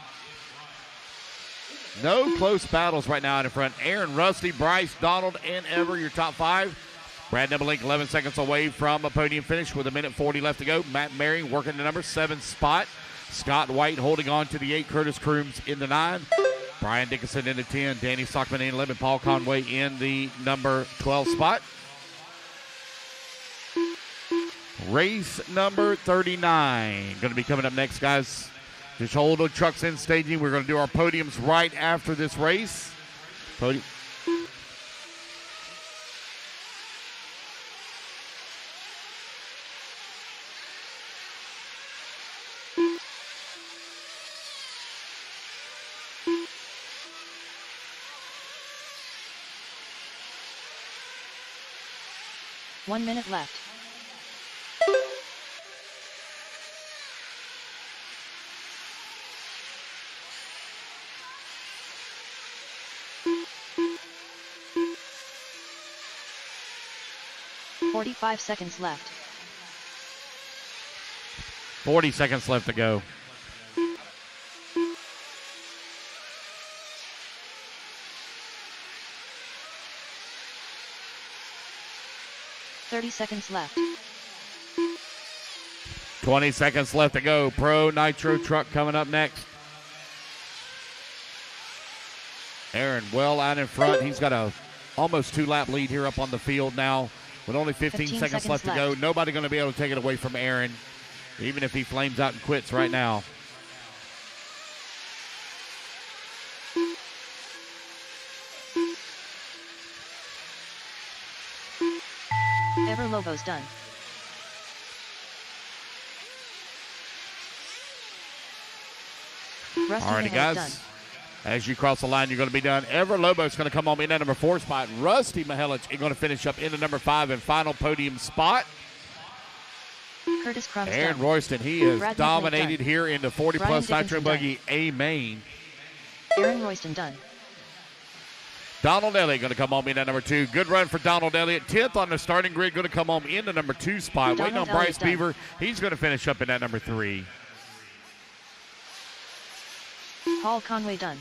No close battles right now out in front. Aaron, Rusty, Bryce, Donald, and Ever, your top 5. Brad Nibblink 11 seconds away from a podium finish with 1:40 left to go. Matt Mary working the number 7 spot. Scott White holding on to the 8. Curtis Crooms in the 9. Brian Dickinson in the 10. Danny Stockman in the 11. Paul Conway in the number 12 spot. Race number 39. Going to be coming up next, guys. Just hold the trucks in staging. We're going to do our podiums right after this race. Podium. One minute left. .45 seconds left. 40 seconds left to go. .30 left. 20 seconds left to go. Pro Nitro Truck coming up next. Aaron well out in front. He's got a almost 2-lap lead here up on the field now with only 15 seconds left to go. Nobody going to be able to take it away from Aaron, even if he flames out and quits right now. Ever Lobos done. Rusty All righty, Mihelic guys. done. As you cross the line, you're going to be done. Ever Lobo's going to come on in at number 4 spot. Rusty Mihelic is going to finish up in the number 5 and final podium spot. Curtis Crum's Aaron done. Royston, he has Brad dominated done. here in the 40-plus Brian Nitro Dickinson Buggy A main. Aaron Royston done. Donald Elliott going to come home in at number 2. Good run for Donald Elliott. 10th on the starting grid, going to come home in the number 2 spot. Waiting on Bryce Beaver. He's going to finish up in that number 3. Paul Conway done.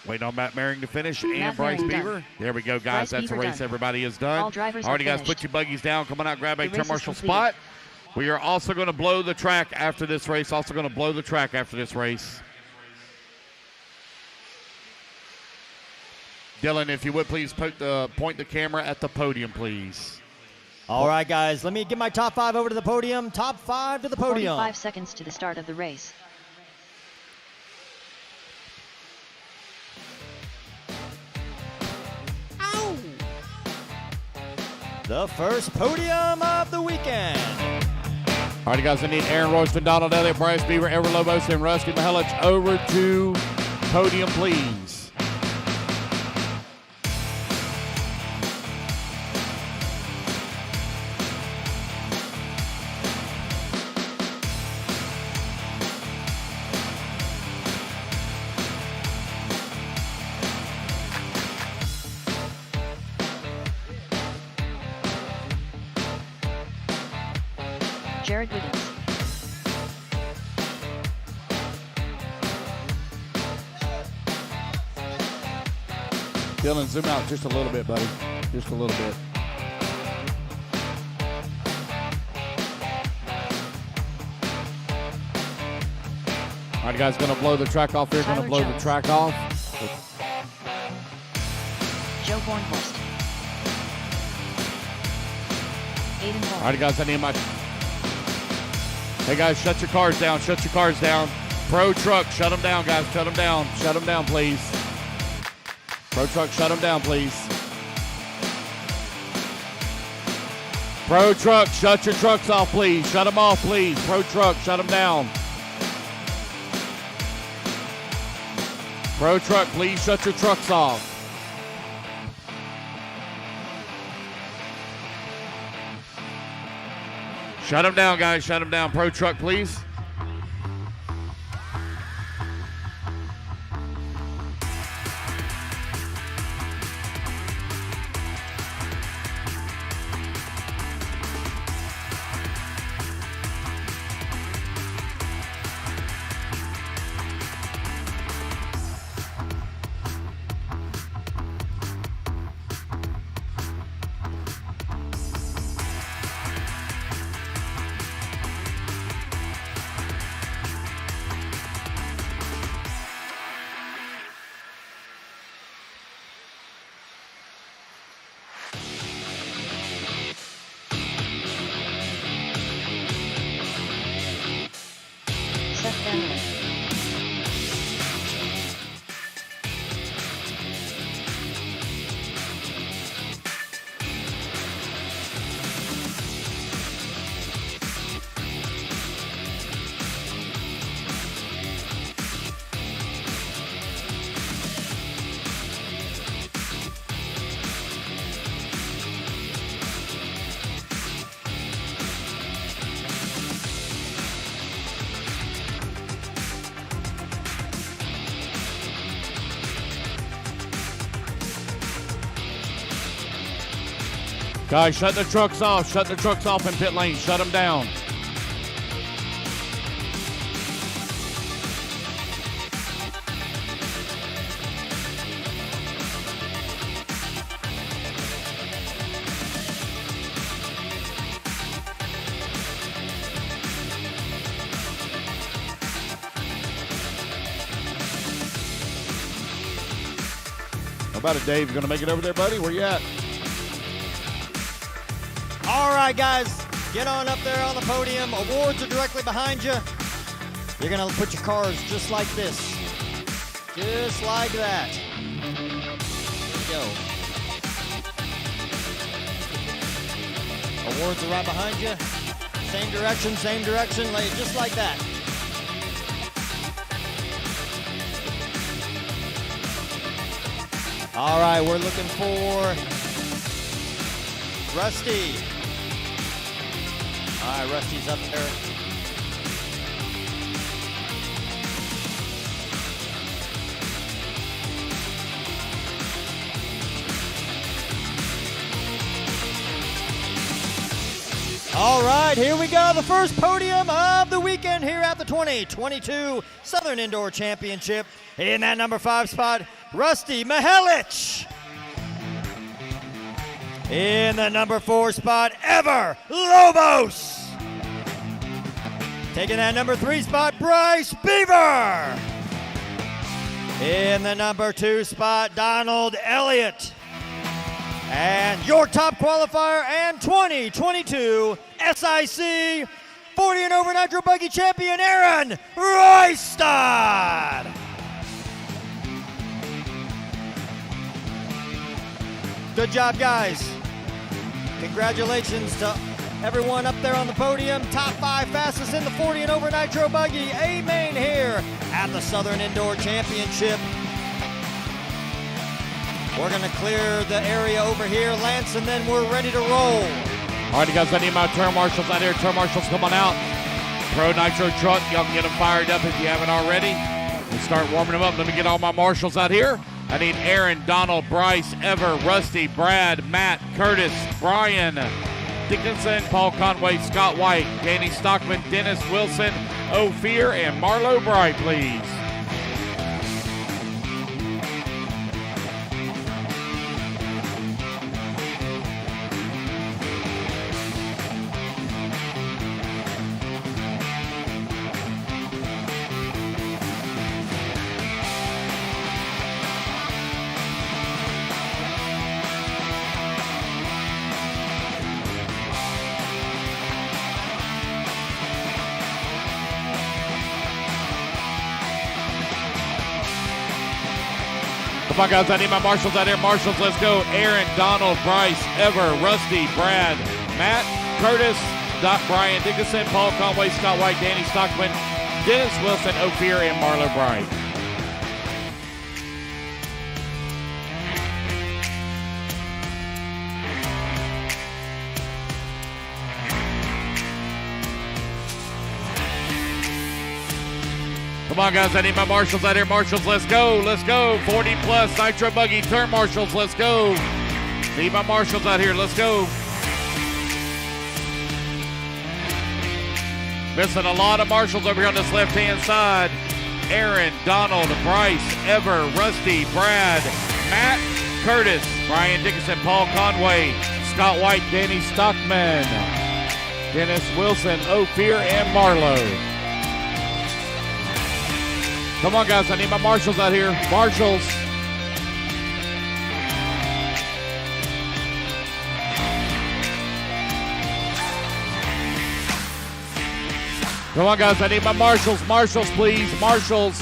Waiting on Matt Merring to finish and Matt Bryce Merring Beaver. done. There we go, guys. Bryce That's Beaver a race done. everybody is done. All drivers Alrighty, guys, finished. put your buggies down. Come on out, grab a The race is commercial completed. spot. We are also going to blow the track after this race. Dylan, if you would please point the camera at the podium, please. All right, guys, let me get my top 5 over to the podium. Top 5 to the podium. 45 seconds to the start of the race. The first podium of the weekend. All right, guys, I need Aaron Royston, Donald Elliott, Bryce Beaver, Everett Lobos, and Rusty Mihelich over to podium, please. Jared Wiggins. Dylan, zoom out just a little bit, buddy. Just a little bit. All right, guys, going to blow the track off here. Going to Tyler blow Jones. the track off. Joe Bornhorst. Aiden All Hall. right, guys, I need my... Hey, guys, shut your cars down. Shut your cars down. Pro Truck, shut them down, guys. Shut them down. Shut them down, please. Pro Truck, shut them down, please. Pro Truck, shut your trucks off, please. Shut them off, please. Pro Truck, shut them down. Pro Truck, please shut your trucks off. Shut them down, guys. Shut them down. Pro Truck, please. Seth Van. Guys, shut the trucks off. Shut the trucks off in pit lane. Shut them down. How about it, Dave? You going to make it over there, buddy? Where you at? All right, guys, get on up there on the podium. Awards are directly behind you. You're going to put your cars just like this. Just like that. There we go. Awards are right behind you. Same direction. Lay it just like that. All right, we're looking for Rusty. All right, Rusty's up there. right, here we go. The first podium of the weekend here at the 2022 Southern Indoor Championship. In that number 5 spot, Rusty Mihelic. In the number 4 spot, Ever Lobos. Taking that number 3 spot, Bryce Beaver. In the number 2 spot, Donald Elliott. And your top qualifier and 2022 SIC 40 and over Nitro Buggy champion, Aaron Roystad. Good job, guys. Congratulations to everyone up there on the podium. Top 5 fastest in the 40 and over Nitro Buggy. A main here at the Southern Indoor Championship. We're going to clear the area over here, Lance, and then we're ready to roll. All right, guys, I need my turn marshals out here. Turn marshals, come on out. Pro Nitro truck, y'all can get them fired up if you haven't already. We'll start warming them up. Let me get all my marshals out here. I need Aaron, Donald, Bryce, Ever, Rusty, Brad, Matt, Curtis, Brian, Dickinson, Paul Conway, Scott White, Danny Stockman, Dennis Wilson, Ophir, and Marlo Bright, please. Come on, guys, I need my marshals out here. Marshals, let's go. Aaron, Donald, Bryce, Ever, Rusty, Brad, Matt, Curtis, Brian Dickinson, Paul Conway, Scott White, Danny Stockman, Dennis Wilson, Ophir, and Marlo Bright. Come on, guys, I need my marshals out here. Marshals, let's go. Let's go. 40 plus Nitro Buggy turn marshals, let's go. Need my marshals out here. Let's go. Missing a lot of marshals over here on this left-hand side. Aaron, Donald, Bryce, Ever, Rusty, Brad, Matt, Curtis, Brian Dickinson, Paul Conway, Scott White, Danny Stockman, Dennis Wilson, Ophir, and Marlo. Come on, guys, I need my marshals out here. Marshals. Come on, guys, I need my marshals. Marshals, please. Marshals.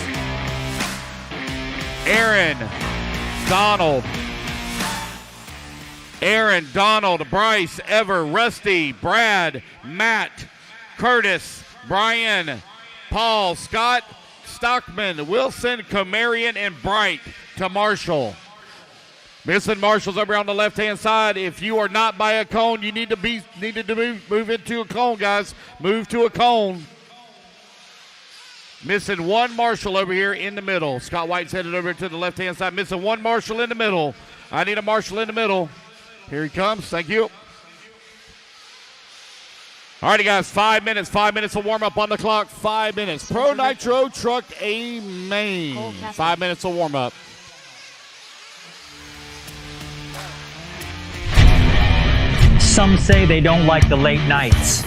Aaron, Donald, Bryce, Ever, Rusty, Brad, Matt, Curtis, Brian, Paul, Scott, Stockman, Wilson, Comarian, and Bright to Marshall. Missing marshals over on the left-hand side. If you are not by a cone, you need to move into a cone, guys. Move to a cone. Missing one marshal over here in the middle. Scott White's headed over to the left-hand side. Missing one marshal in the middle. I need a marshal in the middle. Here he comes. Thank you. All righty, guys, 5 minutes. 5 minutes of warm-up on the clock. 5 minutes. Pro Nitro Truck A main. 5 minutes of warm-up. Some say they don't like the late nights.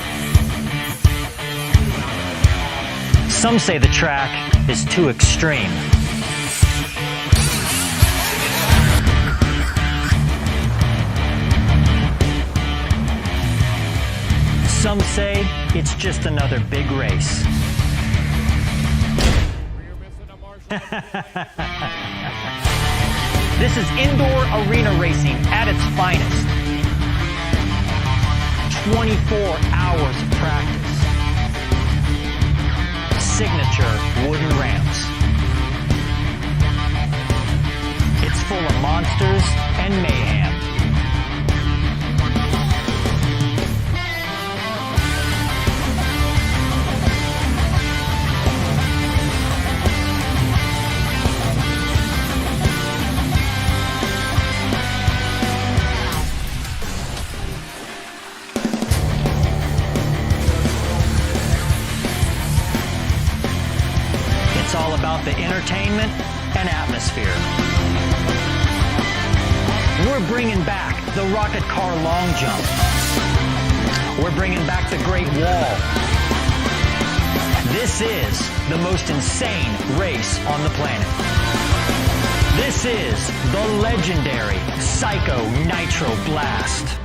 Some say the track is too extreme. Some say it's just another big race. This is indoor arena racing at its finest. 24 hours of practice. Signature wooden ramps. It's full of monsters and mayhem. It's all about the entertainment and atmosphere. We're bringing back the rocket car long jump. We're bringing back the Great Wall. This is the most insane race on the planet. This is the legendary Psycho Nitro Blast.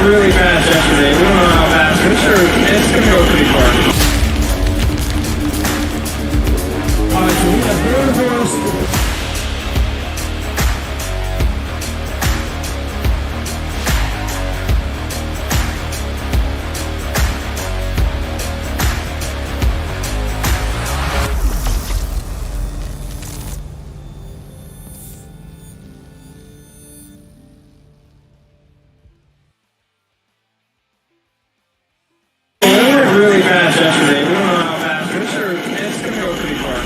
Really fast yesterday. We don't know how fast. I'm sure it's going to go pretty far. Alright, so we have third horse. Really fast yesterday. We don't know how fast. I'm sure it's going to go pretty far.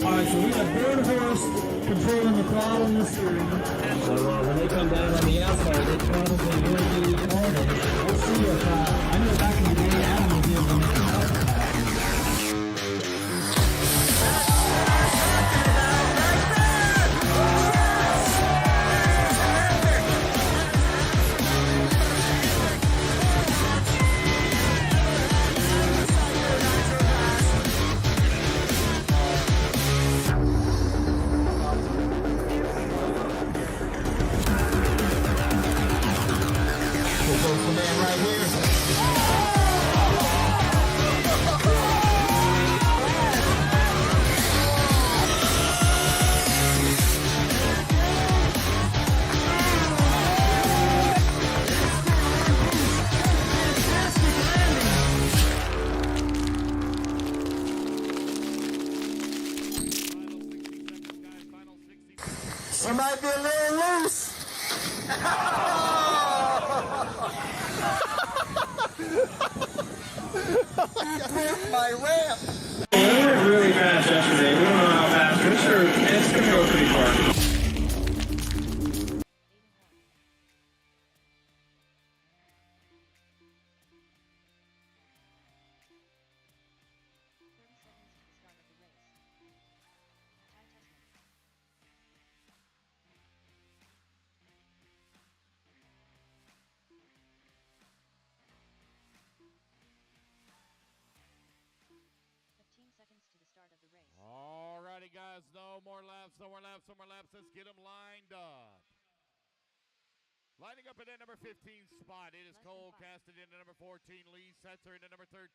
Alright, so we have third horse controlling the throttle and the steering. So when they come down on the outside, they probably will be harder. We'll see if, I know back in the day, Adam was able to It might be a little loose. My ramp. We went really fast yesterday. We don't know how fast. I'm sure it's going to go pretty far. Alrighty, guys, no more laps, no more laps, no more laps. Let's get them lined up. Lining up in that number 15 spot, it is Cole Casted in the number 14, Lee Setzer in the number 13,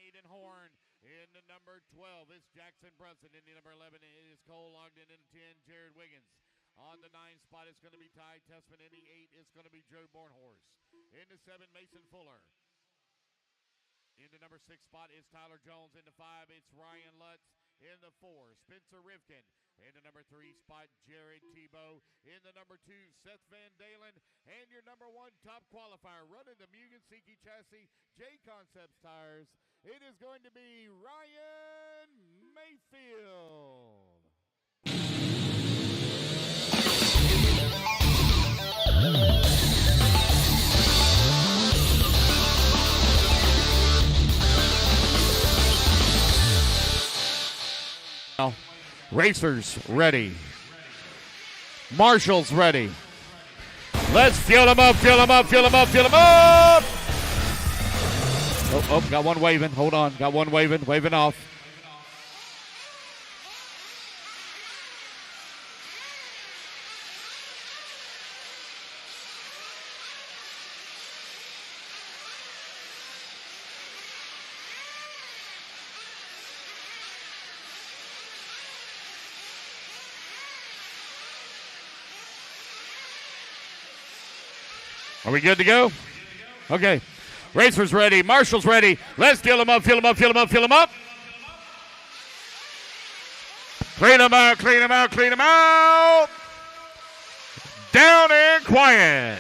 Aiden Horn in the number 12. It's Jackson Brunson in the number 11. It is Cole Ogden in the 10, Jared Wiggins. On the 9 spot, it's going to be Ty Tessman. In the 8, it's going to be Joe Bornhorst. In the 7, Mason Fuller. In the number 6 spot is Tyler Jones. In the 5, it's Ryan Lutz. In the 4, Spencer Rivkin. In the number 3 spot, Jared Tebow. In the number 2, Seth Van Dalen. And your number 1 top qualifier running the Mugen Seiki chassis, J Concepts tires. It is going to be Ryan Mayfield. Racers ready. Marshall's ready. Let's fuel them up, fuel them up, fuel them up, fuel them up. Oh, got one waving. Hold on. Got one waving off. Are we good to go? Okay. Racers ready. Marshall's ready. Let's fill them up, fill them up, fill them up, fill them up. Clean them out, clean them out, clean them out. Down and quiet.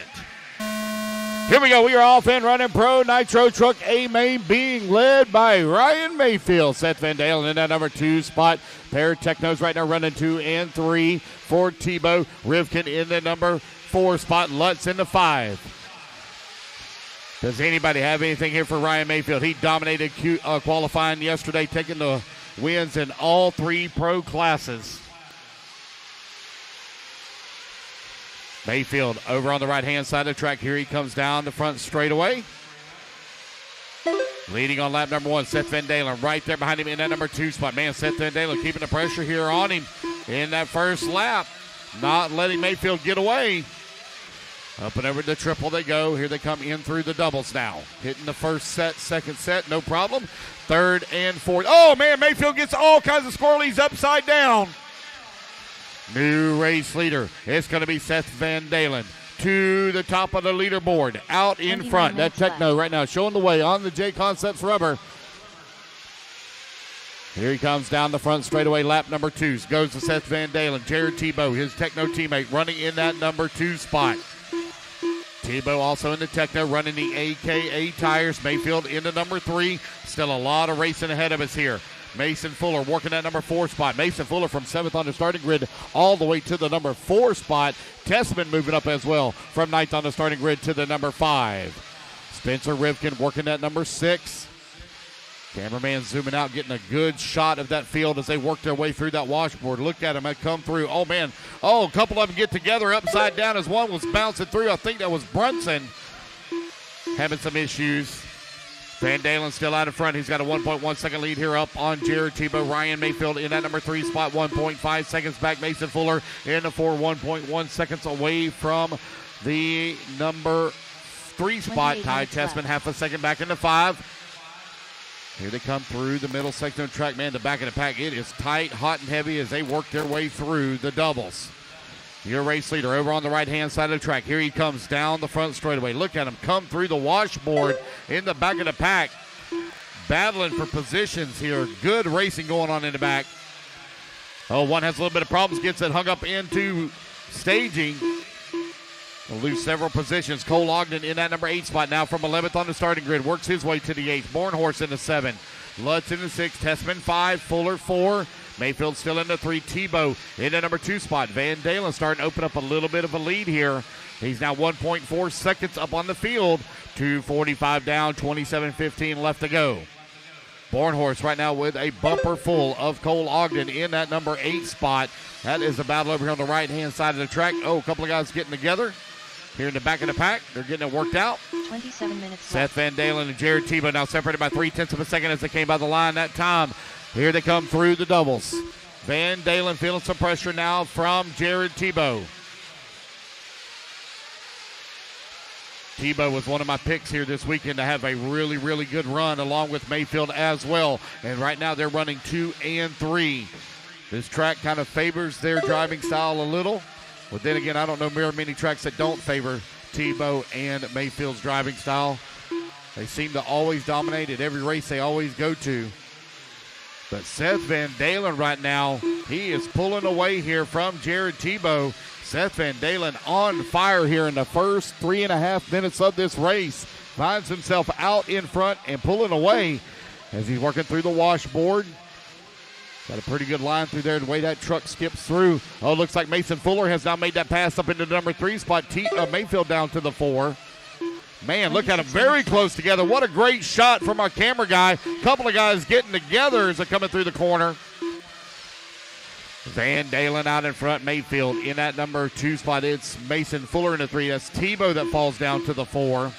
Here we go. We are off and running. Pro Nitro Truck A main being led by Ryan Mayfield. Seth Van Dalen in that number 2 spot. Pair of Technos right now running 2 and 3 for Tebow. Rivkin in the number 4 spot. Lutz in the 5. Does anybody have anything here for Ryan Mayfield? He dominated qualifying yesterday, taking the wins in all 3 pro classes. Mayfield over on the right-hand side of the track. Here he comes down the front straightaway. Leading on lap number 1, Seth Van Dalen right there behind him in that number 2 spot. Man, Seth Van Dalen keeping the pressure here on him in that first lap. Not letting Mayfield get away. Up and over the triple they go. Here they come in through the doubles now. Hitting the first set, second set, no problem. Third and fourth. Oh, man, Mayfield gets all kinds of squirrelies upside down. New race leader. It's going to be Seth Van Dalen to the top of the leaderboard. Out in front. That Techno right now showing the way on the J Concepts rubber. Here he comes down the front straightaway. Lap number 2 goes to Seth Van Dalen. Jared Tebow, his Techno teammate, running in that number 2 spot. Tebow also in the Techno running the AKA tires. Mayfield into number 3. Still a lot of racing ahead of us here. Mason Fuller working that number 4 spot. Mason Fuller from 7th on the starting grid all the way to the number 4 spot. Tessman moving up as well from 9th on the starting grid to the number 5. Spencer Rivkin working that number 6. Cameraman zooming out, getting a good shot of that field as they work their way through that washboard. Look at them, they come through. Oh, man. Oh, a couple of them get together upside down as one was bouncing through. I think that was Brunson having some issues. Van Dalen still out in front. He's got a 1.1 second lead here up on Jared Tebow. Ryan Mayfield in that number 3 spot, 1.5 seconds back. Mason Fuller in the 4, 1.1 seconds away from the number 3 spot. Ty Tessman half a second back in the 5. Here they come through the middle section of the track. Man, the back of the pack, it is tight, hot, and heavy as they work their way through the doubles. Your race leader over on the right-hand side of the track. Here he comes down the front straightaway. Look at him come through the washboard in the back of the pack. Battling for positions here. Good racing going on in the back. Oh, one has a little bit of problems. Gets it hung up into staging. Will lose several positions. Cole Ogden in that number 8 spot now from 11th on the starting grid. Works his way to the 8th. Bornhorst in the 7. Lutz in the 6. Tessman 5. Fuller 4. Mayfield still in the 3. Tebow in the number 2 spot. Van Dalen starting to open up a little bit of a lead here. He's now 1.4 seconds up on the field. 2:45 down, 27:15 left to go. Bornhorst right now with a bumper full of Cole Ogden in that number 8 spot. That is a battle over here on the right-hand side of the track. Oh, a couple of guys getting together here in the back of the pack. They're getting it worked out. 27 minutes Seth left. Van Dalen and Jared Tebow now separated by 0.3 of a second as they came by the line that time. Here they come through the doubles. Van Dalen feeling some pressure now from Jared Tebow. Tebow was one of my picks here this weekend to have a really, really good run along with Mayfield as well. And right now they're running 2 and 3. This track kind of favors their driving style a little. But then again, I don't know very many tracks that don't favor Tebow and Mayfield's driving style. They seem to always dominate at every race they always go to. But Seth Van Dalen right now, he is pulling away here from Jared Tebow. Seth Van Dalen on fire here in the first 3.5 minutes of this race. Finds himself out in front and pulling away as he's working through the washboard. Got a pretty good line through there the way that truck skips through. Oh, looks like Mason Fuller has now made that pass up into the number 3 spot. Mayfield down to the 4. Man, look at them very close together. What a great shot from our camera guy. A couple of guys getting together as they're coming through the corner. Van Dalen out in front. Mayfield in that number 2 spot. It's Mason Fuller in the 3. That's Tebow that falls down to the 4.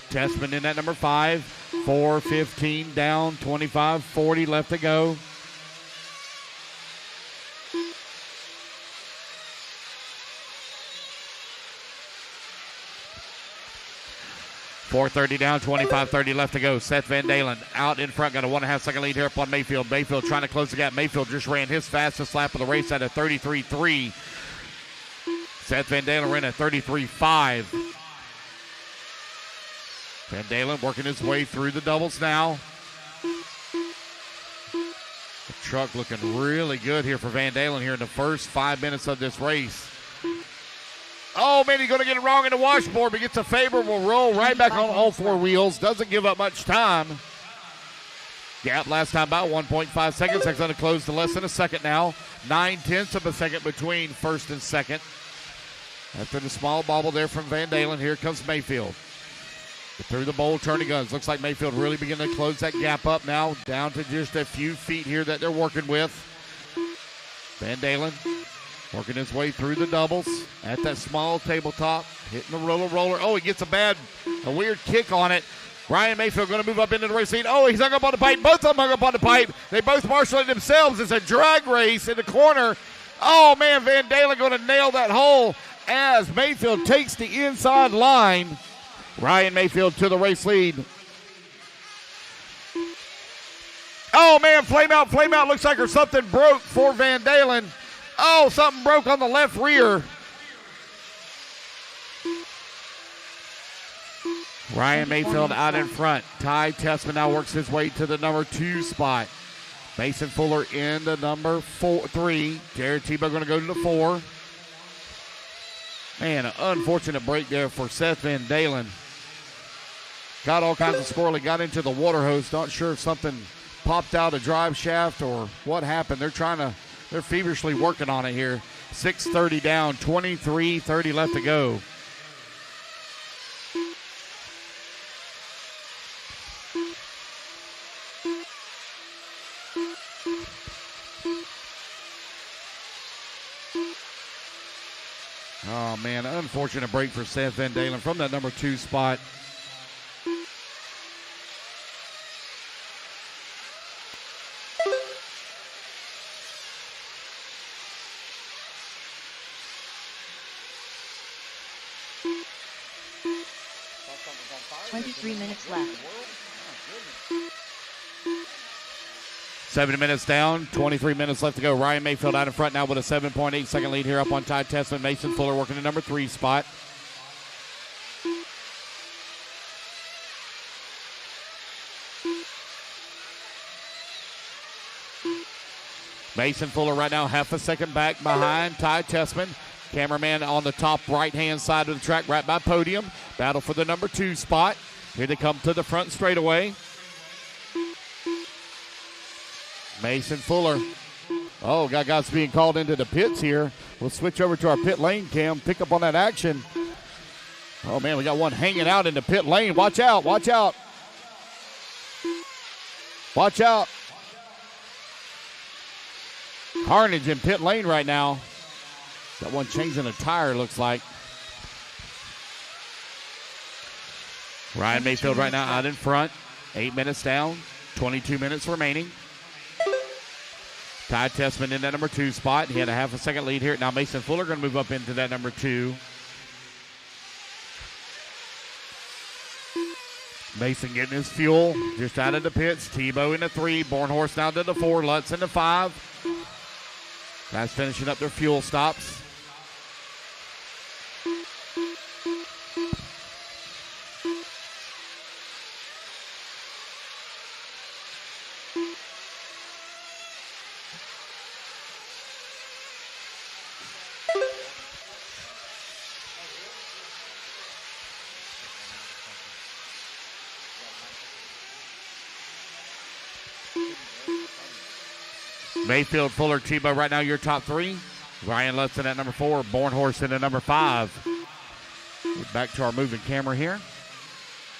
Tessman in that number 5. 4:15 down, 25:40 left to go. .430 down, 25:30 left to go. Seth Van Dalen out in front, got a 1.5 second lead here up on Mayfield. Mayfield trying to close the gap. Mayfield just ran his fastest lap of the race at a 33.3. Seth Van Dalen ran a 33.5. Van Dalen working his way through the doubles now. The truck looking really good here for Van Dalen here in the first 5 minutes of this race. Oh, man, he's going to get it wrong in the washboard, but gets a favorable roll right back on all four wheels. Doesn't give up much time. Gap last time about 1.5 seconds. That's going to close to less than a second now. 9/10 of a second between first and second. After the small bobble there from Van Dalen, here comes Mayfield. Through the bowl, turning guns. Looks like Mayfield really beginning to close that gap up now. Down to just a few feet here that they're working with. Van Dalen working his way through the doubles at that small tabletop. Hitting the roller. Oh, he gets a weird kick on it. Ryan Mayfield going to move up into the race lead. Oh, he's hung up on the pipe. Both of them hung up on the pipe. They both marshaled themselves. It's a drag race in the corner. Oh, man, Van Dalen going to nail that hole as Mayfield takes the inside line. Ryan Mayfield to the race lead. Oh, man, flame out. Looks like something broke for Van Dalen. Oh, something broke on the left rear. Ryan Mayfield out in front. Ty Tessman now works his way to the number 2 spot. Mason Fuller in the number 3. Jared Tebow going to go to the 4. Man, an unfortunate break there for Seth Van Dalen. Got all kinds of squirrely, got into the water hose. Not sure if something popped out a drive shaft or what happened. They're feverishly working on it here. 6:30 down, 23:30 left to go. Oh, man, unfortunate break for Seth Van Dalen from that number 2 spot. Minutes left. 7 minutes down, 23 minutes left to go. Ryan Mayfield out in front now with a 7.8 second lead here up on Ty Tessman. Mason Fuller working the number 3 spot. Mason Fuller right now half a second back behind Ty Tessman. Cameraman on the top right-hand side of the track right by podium. Battle for the number 2 spot. Here they come to the front straightaway. Mason Fuller. Oh, got guys being called into the pits here. We'll switch over to our pit lane cam, pick up on that action. Oh, man, we got one hanging out in the pit lane. Watch out. Watch out. Carnage in pit lane right now. Got one changing a tire, looks like. Ryan Mayfield right now out in front. 8 minutes down, 22 minutes remaining. Ty Tessman in that number 2 spot. He had a half a second lead here. Now Mason Fuller going to move up into that number 2. Mason getting his fuel just out of the pits. Tebow in the 3. Bornhorst down to the 4. Lutz in the 5. Guys finishing up their fuel stops. Mayfield, Fuller, Tebow right now your top 3. Ryan Lutz in at number 4. Bornhorst in at number 5. Back to our moving camera here.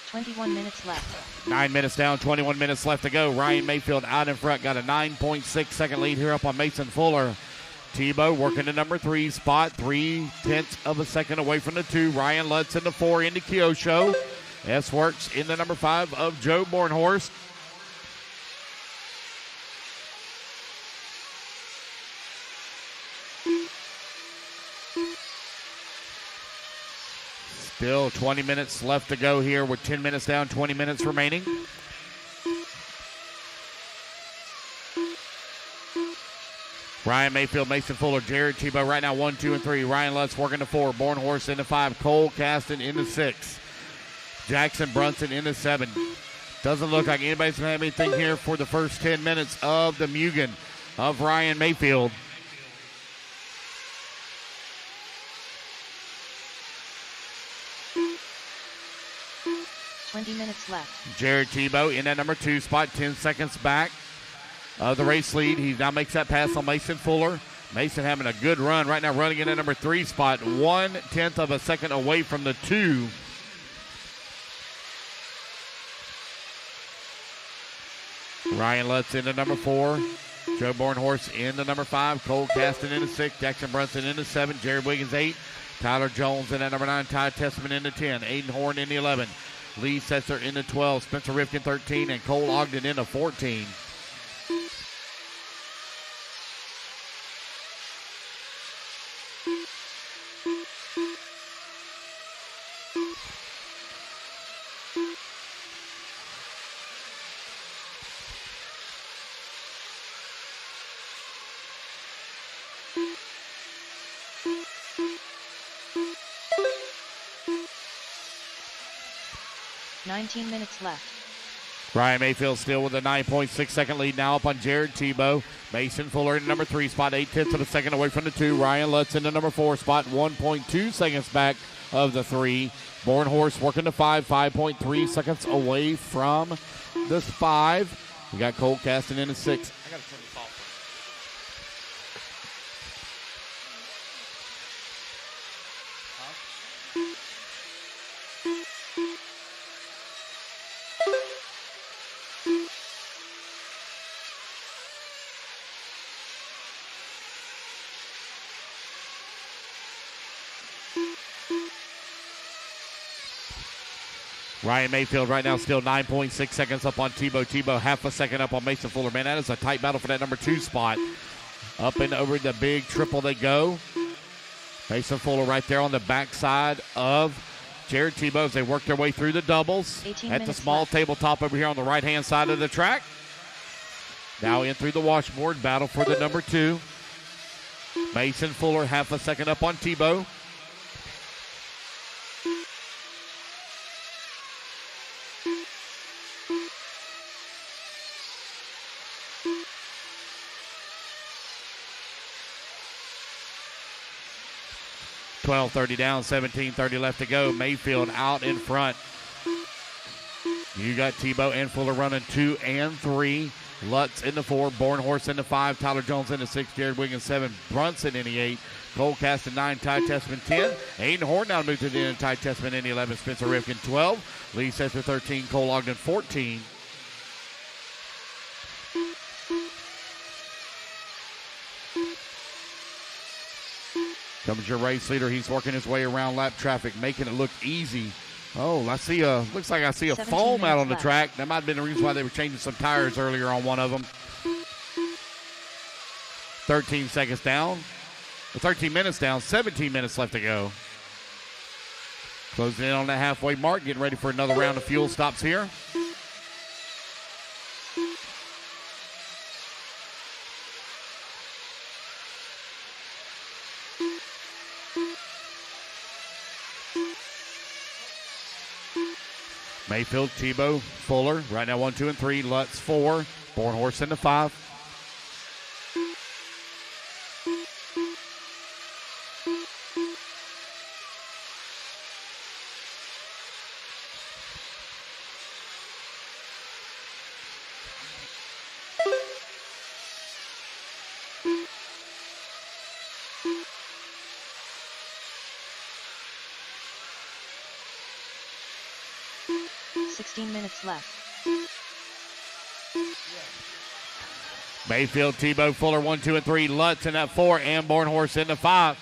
21 minutes left. 9 minutes down, 21 minutes left to go. Ryan Mayfield out in front. Got a 9.6 second lead here up on Mason Fuller. Tebow working the number 3 spot. 0.3 of a second away from the 2. Ryan Lutz in the 4 into Kyosho. S-Works in the number 5 of Joe Bornhorst. Still 20 minutes left to go here with 10 minutes down, 20 minutes remaining. Ryan Mayfield, Mason Fuller, Jared Tebow right now 1, 2, and 3. Ryan Lutz working the 4. Bornhorst in the 5. Cole Caston in the 6. Jackson Brunson into 7. Doesn't look like anybody's going to have anything here for the first 10 minutes of the Mugen of Ryan Mayfield. Minutes left. Jared Tebow in that number 2 spot, 10 seconds back of the race lead. He now makes that pass on Mason Fuller. Mason having a good run right now, running in that number 3 spot, 1/10 of a second away from the 2. Ryan Lutz into number 4. Joe Bornhorst into number 5. Cole Caston into 6. Jackson Brunson into 7. Jared Wiggins 8. Tyler Jones in at number 9. Ty Testament into 10. Aiden Horn into 11. Lee Setzer into 12. Spencer Rifkin 13. And Cole Ogden into 14. Minutes left. Ryan Mayfield still with a 9.6 second lead now up on Jared Tebow. Mason Fuller in number 3 spot, 8/10 of a second away from the 2. Ryan Lutz in the number 4 spot, 1.2 seconds back of the 3. Bornhorst working to 5, 5.3 seconds away from the 5. We got Cole Caston in the 6. I gotta turn this off. 5. Ryan Mayfield right now still 9.6 seconds up on Tebow. Tebow half a second up on Mason Fuller. Man, that is a tight battle for that number 2 spot. Up and over the big triple they go. Mason Fuller right there on the backside of Jared Tebow as they work their way through the doubles. At the small tabletop over here on the right-hand side of the track. Now in through the washboard. Battle for the number 2. Mason Fuller half a second up on Tebow. .30 down, 17:30 left to go. Mayfield out in front. You got Tebow and Fuller running 2 and 3. Lutz in the 4, Bornhorst in the 5, Tyler Jones in the 6, Jared Wiggins 7, Brunson in the 8, Cole Caston 9, Ty Testament 10, Aiden Horn now moved to the end, Ty Testament in the 11, Spencer Rifkin 12, Lee Setzer 13, Cole Ogden 14. Comes your race leader. He's working his way around lap traffic, making it look easy. Oh, I see looks like I see a foam out on the track. That might have been the reason why they were changing some tires earlier on one of them. 13 seconds down. 13 minutes down, 17 minutes left to go. Closing in on the halfway mark, getting ready for another round of fuel stops here. Mayfield, Tebow, Fuller, right now 1, 2, and 3. Lutz 4, Bornhorst in the 5. Minutes left. Mayfield, Tebow, Fuller, 1, 2, and 3. Lutz in that 4, and Bornhorst in the 5.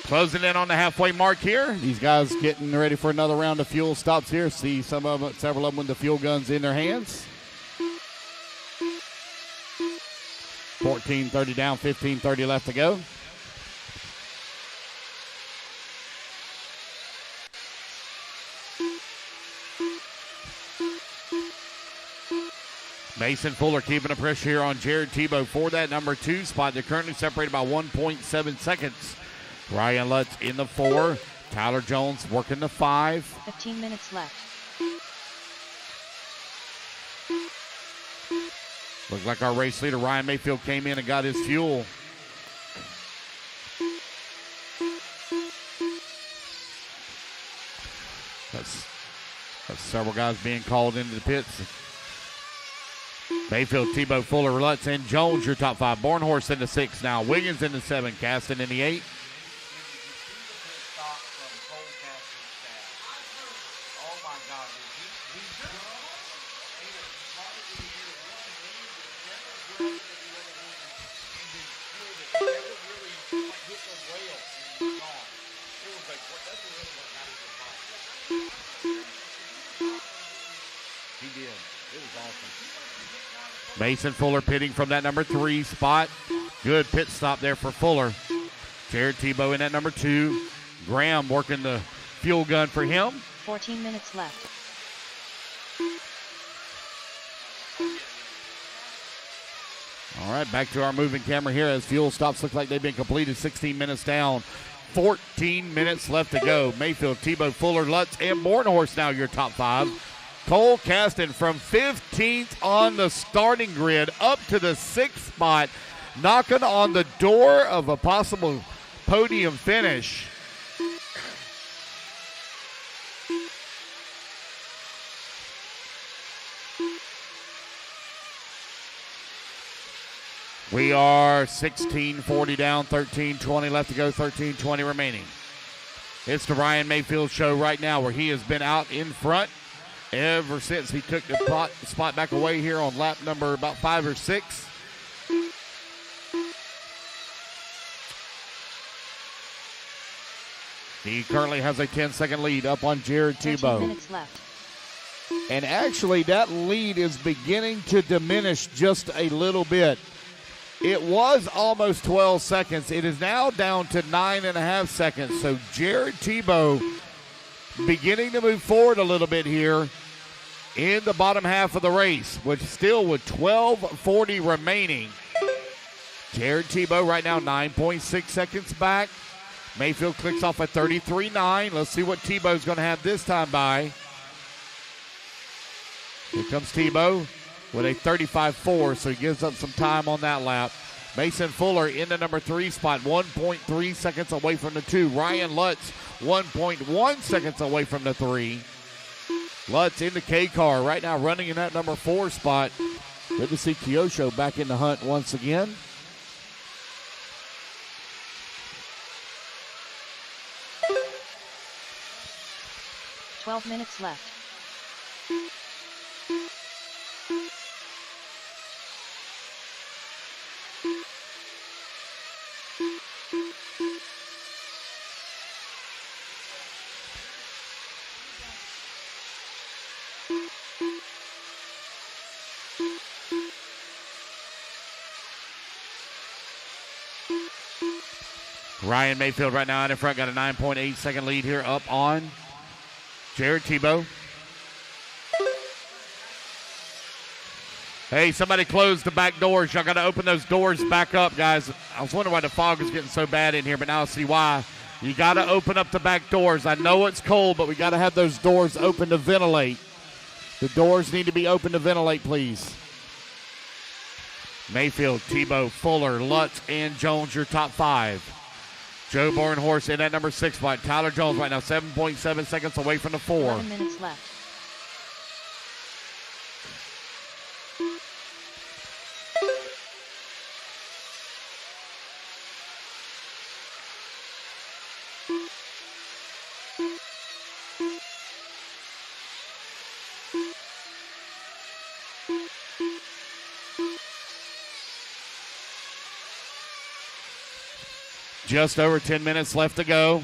Closing in on the halfway mark here. These guys getting ready for another round of fuel stops here. See several of them with the fuel guns in their hands. 14:30 down, 15:30 left to go. Mason Fuller keeping the pressure here on Jared Tebow for that number 2 spot. They're currently separated by 1.7 seconds. Ryan Lutz in the 4. Tyler Jones working the 5. 15 minutes left. Looks like our race leader Ryan Mayfield came in and got his fuel. That's several guys being called into the pits. Mayfield, Tebow, Fuller, Lutz, and Jones, your top 5. Bornhorst in the 6 now. Wiggins in the 7. Caston in the 8. Mason Fuller pitting from that number 3 spot. Good pit stop there for Fuller. Jared Tebow in that number 2. Graham working the fuel gun for him. 14 minutes left. All right, back to our moving camera here as fuel stops look like they've been completed. 16 minutes down. 14 minutes left to go. Mayfield, Tebow, Fuller, Lutz, and Bornhorst now your top 5. Cole Caston from 15th on the starting grid up to the 6th spot, knocking on the door of a possible podium finish. We are 16:40 down, 13:20 left to go, 13:20 remaining. It's the Ryan Mayfield show right now where he has been out in front ever since he took the spot back away here on lap number about 5 or 6. He currently has a 10-second lead up on Jared Tebow. 13 minutes left. And actually that lead is beginning to diminish just a little bit. It was almost 12 seconds. It is now down to 9.5 seconds. So Jared Tebow beginning to move forward a little bit here in the bottom half of the race, which still with 12:40 remaining. Jared Tebow right now 9.6 seconds back. Mayfield clicks off at 33.9. Let's see what Tebow's going to have this time by. Here comes Tebow with a 35.4, so he gives up some time on that lap. Mason Fuller in the number 3 spot, 1.3 seconds away from the 2. Ryan Lutz, 1.1 seconds away from the 3. Lutz in the K car right now running in that number 4 spot. Good to see Kyosho back in the hunt once again. Twelve minutes left. Ryan Mayfield right now in front, got a 9.8 second lead here up on Jared Tebow. Hey, somebody close the back doors. Y'all got to open those doors back up, guys. I was wondering why the fog is getting so bad in here, but now I see why. You got to open up the back doors. I know it's cold, but we got to have those doors open to ventilate. The doors need to be open to ventilate, please. Mayfield, Tebow, Fuller, Lutz, and Jones, your top 5. Joe Bornhorst in at number 6 spot. Tyler Jones right now 7.7 seconds away from the 4. 11 minutes left. Just over 10 minutes left to go.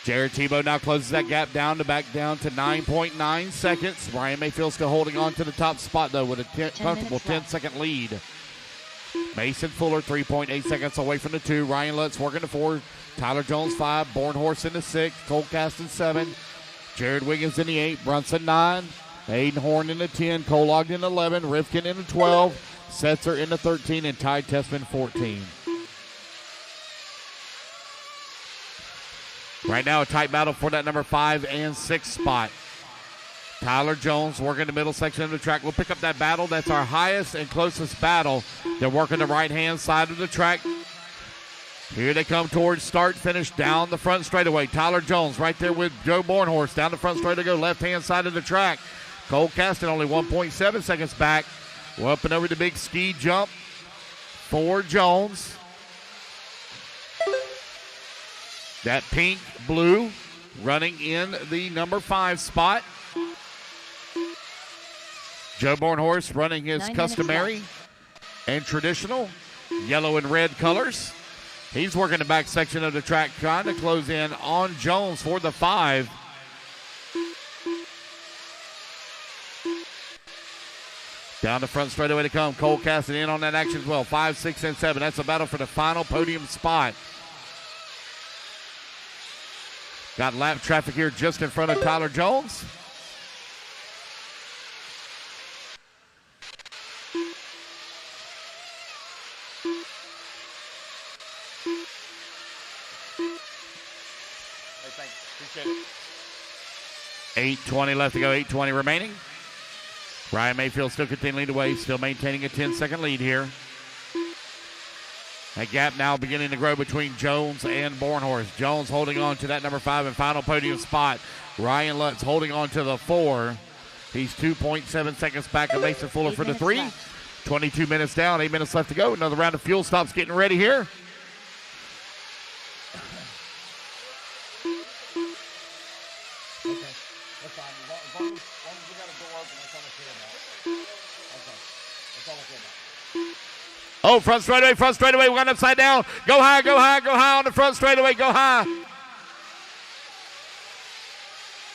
Jared Tebow now closes that gap down to 9.9 seconds. Ryan Mayfield still holding on to the top spot, though, with a comfortable 10-second lead. Mason Fuller, 3.8 seconds away from the 2. Ryan Lutz working the 4. Tyler Jones, 5. Bornhorst in the 6. Cole Caston, 7. Jared Wiggins in the 8. Brunson, 9. Aiden Horn in the 10. Cole Ogden, 11. Rifkin in the 12. Setzer in the 13. And Ty Tessman, 14. Right now, a tight battle for that number 5 and 6 spot. Tyler Jones working the middle section of the track. We'll pick up that battle. That's our highest and closest battle. They're working the right-hand side of the track. Here they come towards start, finish down the front straightaway. Tyler Jones right there with Joe Bornhorst down the front straightaway, go left-hand side of the track. Cole Caston only 1.7 seconds back. We're up and over the big ski jump for Jones. That pink, blue, running in the number 5 spot. Joe Bornhorst running his customary and traditional yellow and red colors. He's working the back section of the track, trying to close in on Jones for the 5. Down the front straightaway to come. Cole Caston in on that action as well. 5, 6, and 7. That's a battle for the final podium spot. Got lap traffic here just in front of Tyler Jones. Hey, thanks. Appreciate it. 8:20 left to go, 8:20 remaining. Ryan Mayfield still continuing to wait, still maintaining a 10-second lead here. That gap now beginning to grow between Jones and Bornhorst. Jones holding on to that number 5 and final podium spot. Ryan Lutz holding on to the 4. He's 2.7 seconds back of Mason Fuller for the 3. 22 minutes down, 8 minutes left to go. Another round of fuel stops getting ready here. Okay, that's fine. As long as we got a door open, that's all I care about. Okay, that's all I care about. Oh, front straightaway, one upside down. Go high, go high, go high on the front straightaway, go high.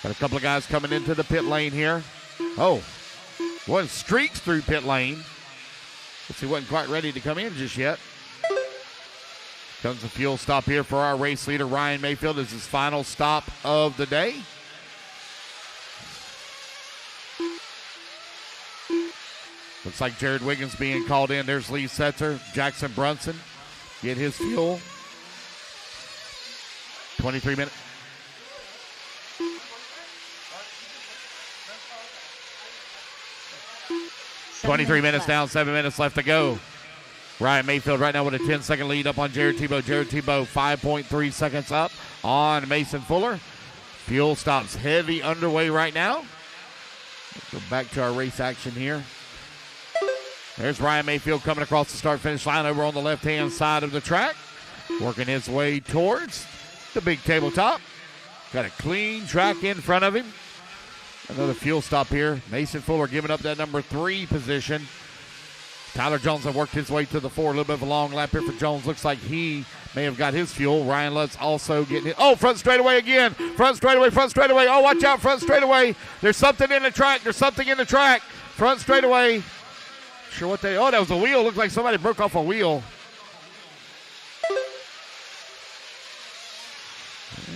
Got a couple of guys coming into the pit lane here. Oh, one streaks through pit lane. He wasn't quite ready to come in just yet. Comes a fuel stop here for our race leader, Ryan Mayfield. This is his final stop of the day. Looks like Jared Wiggins being called in. There's Lee Setzer, Jackson Brunson. Get his fuel. 23 minutes. Down, 7 minutes left to go. Ryan Mayfield right now with a 10-second lead up on Jared Tebow. Jared Tebow 5.3 seconds up on Mason Fuller. Fuel stops heavy underway right now. Let's go back to our race action here. There's Ryan Mayfield coming across the start-finish line over on the left-hand side of the track. Working his way towards the big tabletop. Got a clean track in front of him. Another fuel stop here. Mason Fuller giving up that number 3 position. Tyler Jones has worked his way to the 4. A little bit of a long lap here for Jones. Looks like he may have got his fuel. Ryan Lutz also getting it. Oh, front straightaway again. Front straightaway. Oh, watch out, front straightaway. There's something in the track. Front straightaway. Sure what they, oh, that was a wheel. Looks like somebody broke off a wheel.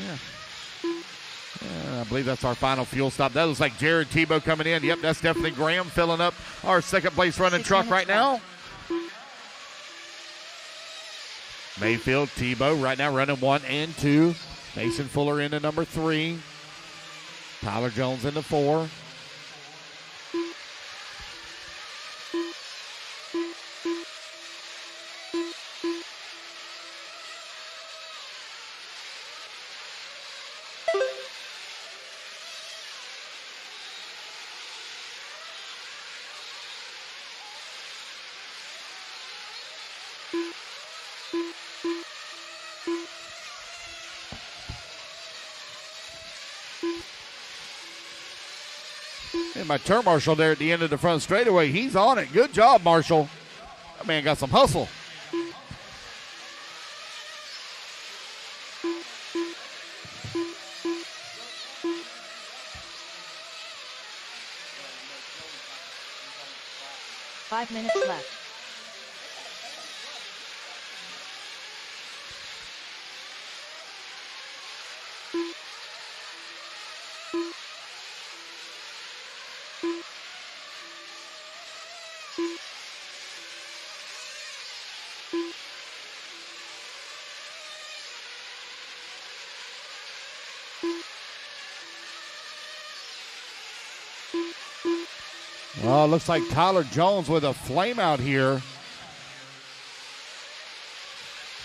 Yeah. I believe that's our final fuel stop. That looks like Jared Tebow coming in. Yep, that's definitely Graham filling up our second place running truck right now. Mayfield, Tebow right now running 1 and 2. Mason Fuller into number 3. Tyler Jones into 4. And my turn marshal there at the end of the front straightaway, he's on it. Good job, Marshall. That man got some hustle. 5 minutes left. Well, it looks like Tyler Jones with a flame out here.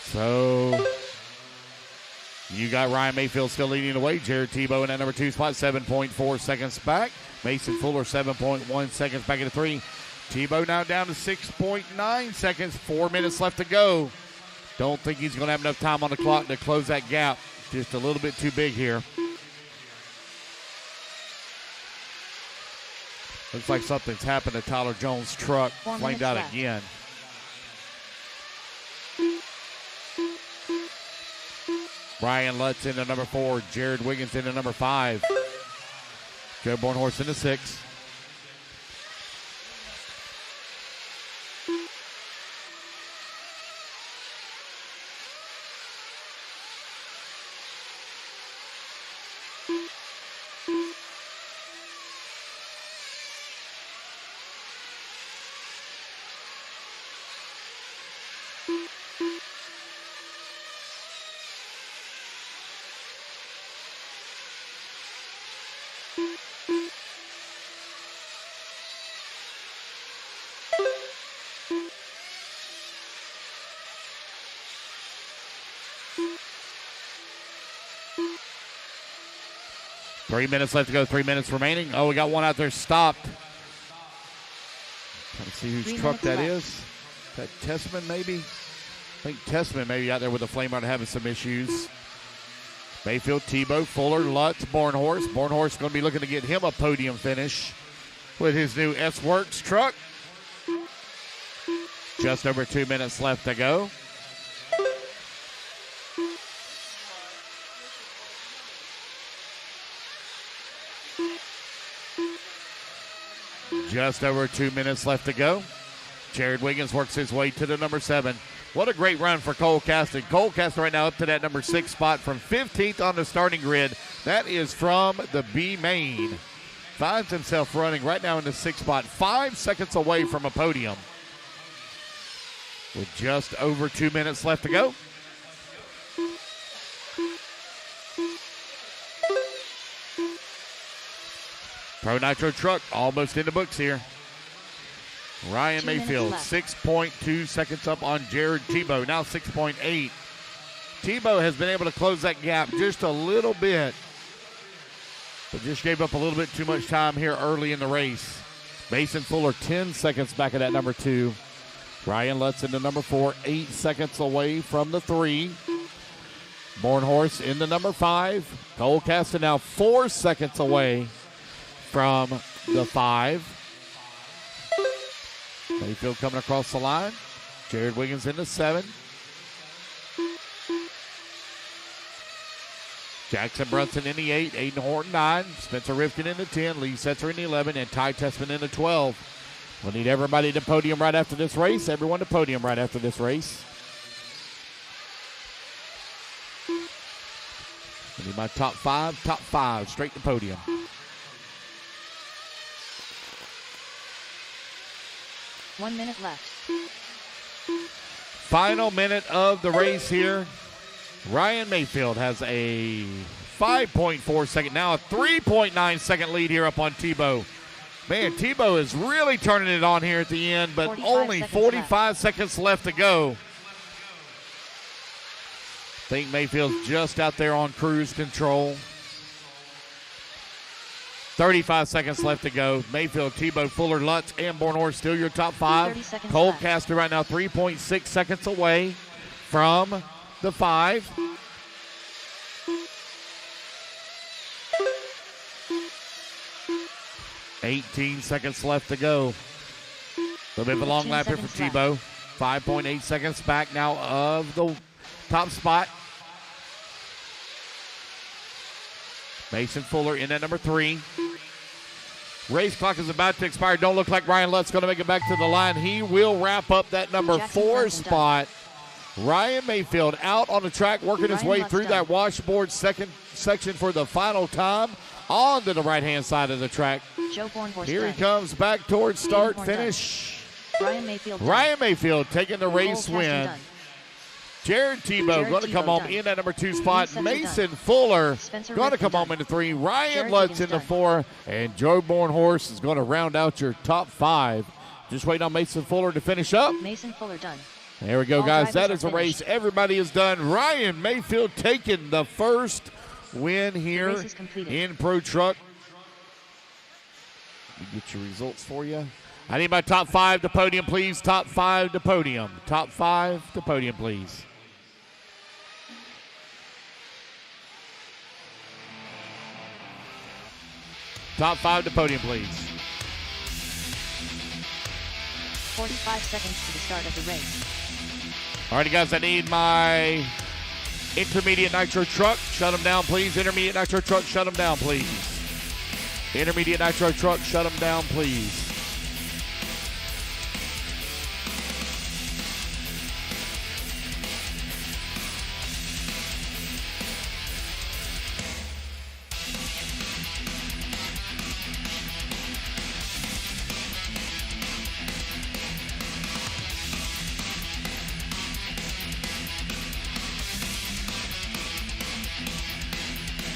So you got Ryan Mayfield still leading the way. Jared Tebow in that number 2 spot, 7.4 seconds back. Mason Fuller, 7.1 seconds back into 3. Tebow now down to 6.9 seconds. 4 minutes left to go. Don't think he's going to have enough time on the clock to close that gap. Just a little bit too big here. Looks like something's happened to Tyler Jones' truck. Flamed out again. Brian Lutz into number 4. Jared Wiggins into number 5. Joe Bornhorst into 6. Three minutes left to go. 3 minutes remaining. Oh, we got one out there stopped. Trying to see whose truck that is. Is that Tessman maybe? I think Tessman maybe out there with the flame out having some issues. Mayfield, Tebow, Fuller, Lutz, Bornhorst. Bornhorst going to be looking to get him a podium finish with his new S-Works truck. Just over 2 minutes left to go. Just over 2 minutes left to go. Jared Wiggins works his way to the number 7. What a great run for Cole Caston. Cole Caston right now up to that number 6 spot from 15th on the starting grid. That is from the B main. Finds himself running right now in the 6th spot, 5 seconds away from a podium. With just over 2 minutes left to go. Pro Nitro truck almost in the books here. Ryan Mayfield, 6.2 seconds up on Jared Tebow, now 6.8. Tebow has been able to close that gap just a little bit, but just gave up a little bit too much time here early in the race. Mason Fuller, 10 seconds back of that number 2. Ryan Lutz into number 4, 8 seconds away from the 3. Bornhorst in the number 5. Cole Caston now 4 seconds away from the 5. Mayfield coming across the line. Jared Wiggins into 7. Jackson Brunson in the 8. Aiden Horton 9. Spencer Rifkin in the 10. Lee Setzer in the 11. And Ty Tessman in the 12. We'll need everybody to podium right after this race. Everyone to podium right after this race. I need my top 5 straight to podium. One minute left. Final minute of the race here. Ryan Mayfield has a 5.4 second, now a 3.9 second lead here up on Tebow. Man, Tebow is really turning it on here at the end, but only 45 seconds left to go. I think Mayfield's just out there on cruise control. 35 seconds left to go. Mayfield, Tebow, Fuller, Lutz, and Bornhorst still your top 5. Cole Caston right now 3.6 seconds away from the 5. $18 seconds left to go. A little bit of a long lap here for Tebow. 5.8 seconds back now of the top spot. Mason Fuller in at number 3. Race clock is about to expire. Don't look like Ryan Lutt's going to make it back to the line. He will wrap up that number Jackson 4 Johnson spot. Ryan Mayfield out on the track, working his Ryan way Lutt's through done. that washboard second section for the final time onto the right-hand side of the track. Joe Bornhorst Here he done. comes back towards start, Born done. finish. Ryan Mayfield done. Ryan Mayfield taking the Cole race Caston win. done. Jared Tebow Jared going to come Tebow home done. in at number 2 spot. Setzer Mason done. Fuller Spencer going to Rickman come home done. into 3. Ryan Jared Lutz Higgins into done. 4. And Joe Bornhorst is going to round out your top 5. Just waiting on Mason Fuller to finish up. Mason Fuller done. There we go, All guys. That drivers is a are race. finished. Everybody is done. Ryan Mayfield taking the first win The here race is completed. in Pro Truck. Let me get your results for you. I need my top 5 to podium, please. Top 5 to podium. Top 5 to podium, please. Top 5 to podium, please. 45 seconds to the start of the race. All right, guys, I need my intermediate nitro truck. Shut them down, please. Intermediate nitro truck, shut them down, please. Intermediate nitro truck, shut them down, please.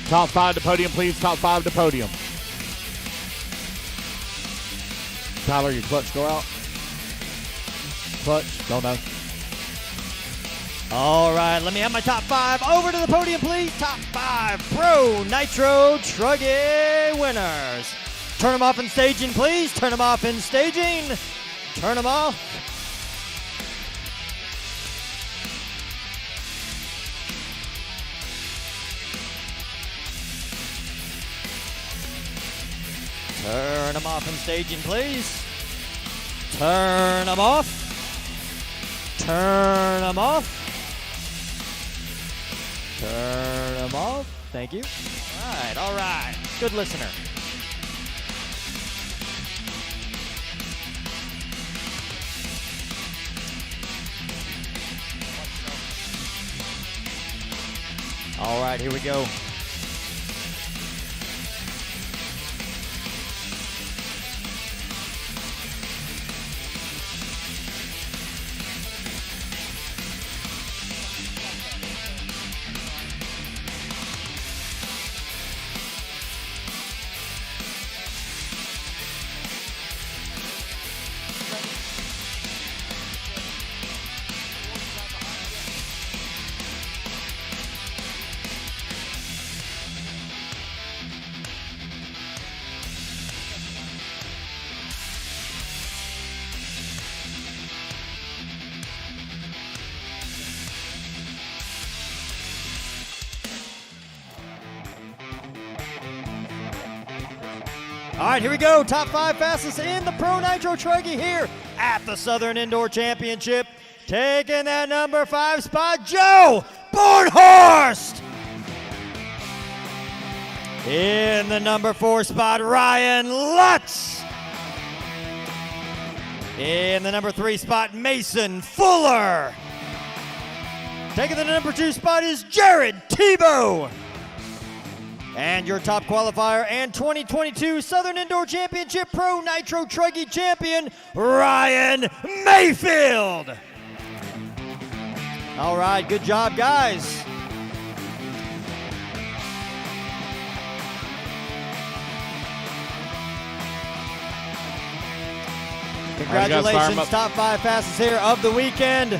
Top 5 to podium, please. Top 5 to podium. Tyler, your clutch go out. Clutch, don't know. All right, let me have my top 5 over to the podium, please. Top 5 Pro Nitro Truggy winners. Turn them off in staging, please. Turn them off in staging. Turn them off. Turn them off in staging, please. Turn them off. Turn them off. Turn them off. Thank you. All right. Good listener. All right, here we go. All right, here we go. Top 5 fastest in the Pro Nitro Truggy here at the Southern Indoor Championship. Taking that number 5 spot, Joe Bornhorst. In the number 4 spot, Ryan Lutz. In the number 3 spot, Mason Fuller. Taking the number 2 spot is Jared Tebow. And your top qualifier and 2022 Southern Indoor Championship Pro Nitro Truggy champion, Ryan Mayfield. All right, good job, guys. Congratulations, top 5 fastest here of the weekend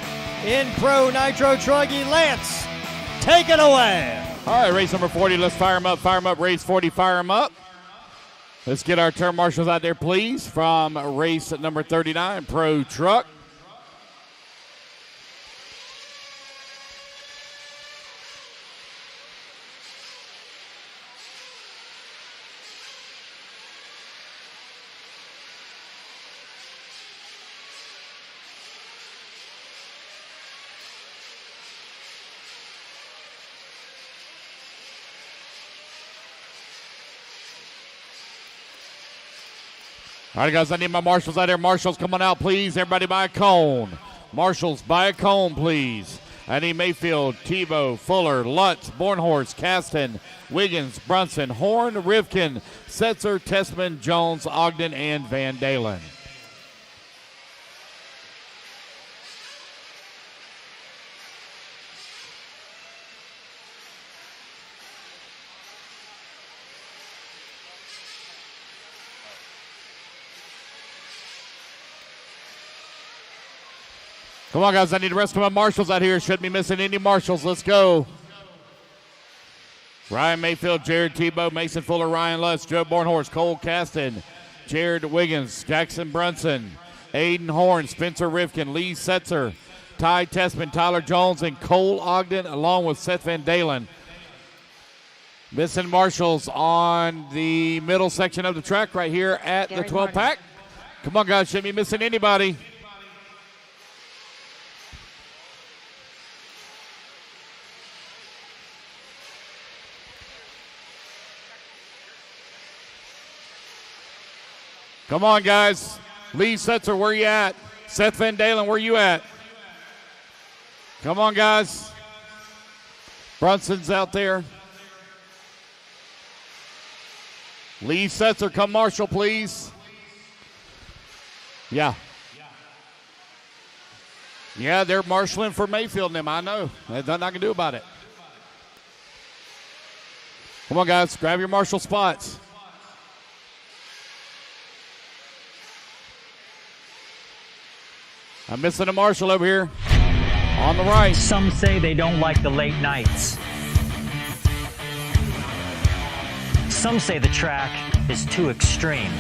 in Pro Nitro Truggy. Lance, take it away. All right, race number 40. Let's fire them up. Fire them up. Race 40, fire them up. Let's get our turn marshals out there, please, from race number 39, Pro Truck. All right, guys, I need my marshals out there. Marshals, come on out, please. Everybody by a cone. Marshals, by a cone, please. I need Mayfield, Tebow, Fuller, Lutz, Bornhorst, Caston, Wiggins, Brunson, Horn, Rivkin, Setzer, Tessman, Jones, Ogden, and Van Dalen. Come on, guys. I need the rest of my marshals out here. Shouldn't be missing any marshals. Let's go. Ryan Mayfield, Jared Tebow, Mason Fuller, Ryan Lutz, Joe Bornhorst, Cole Caston, Jared Wiggins, Jackson Brunson, Aiden Horn, Spencer Rifkin, Lee Setzer, Ty Tessman, Tyler Jones, and Cole Ogden, along with Seth Van Dalen. Missing marshals on the middle section of the track right here at the 12-pack. Come on, guys. Shouldn't be missing anybody. Come on, guys. Lee Setzer, where you at? Seth Van Dalen, where you at? Come on, guys. Brunson's out there. Lee Setzer, come marshal, please. Yeah. Yeah, they're marshaling for Mayfield and them. I know. There's nothing I can do about it. Come on, guys. Grab your marshal spots. I'm missing a marshal over here on the right. Some say they don't like the late nights. Some say the track is too extreme.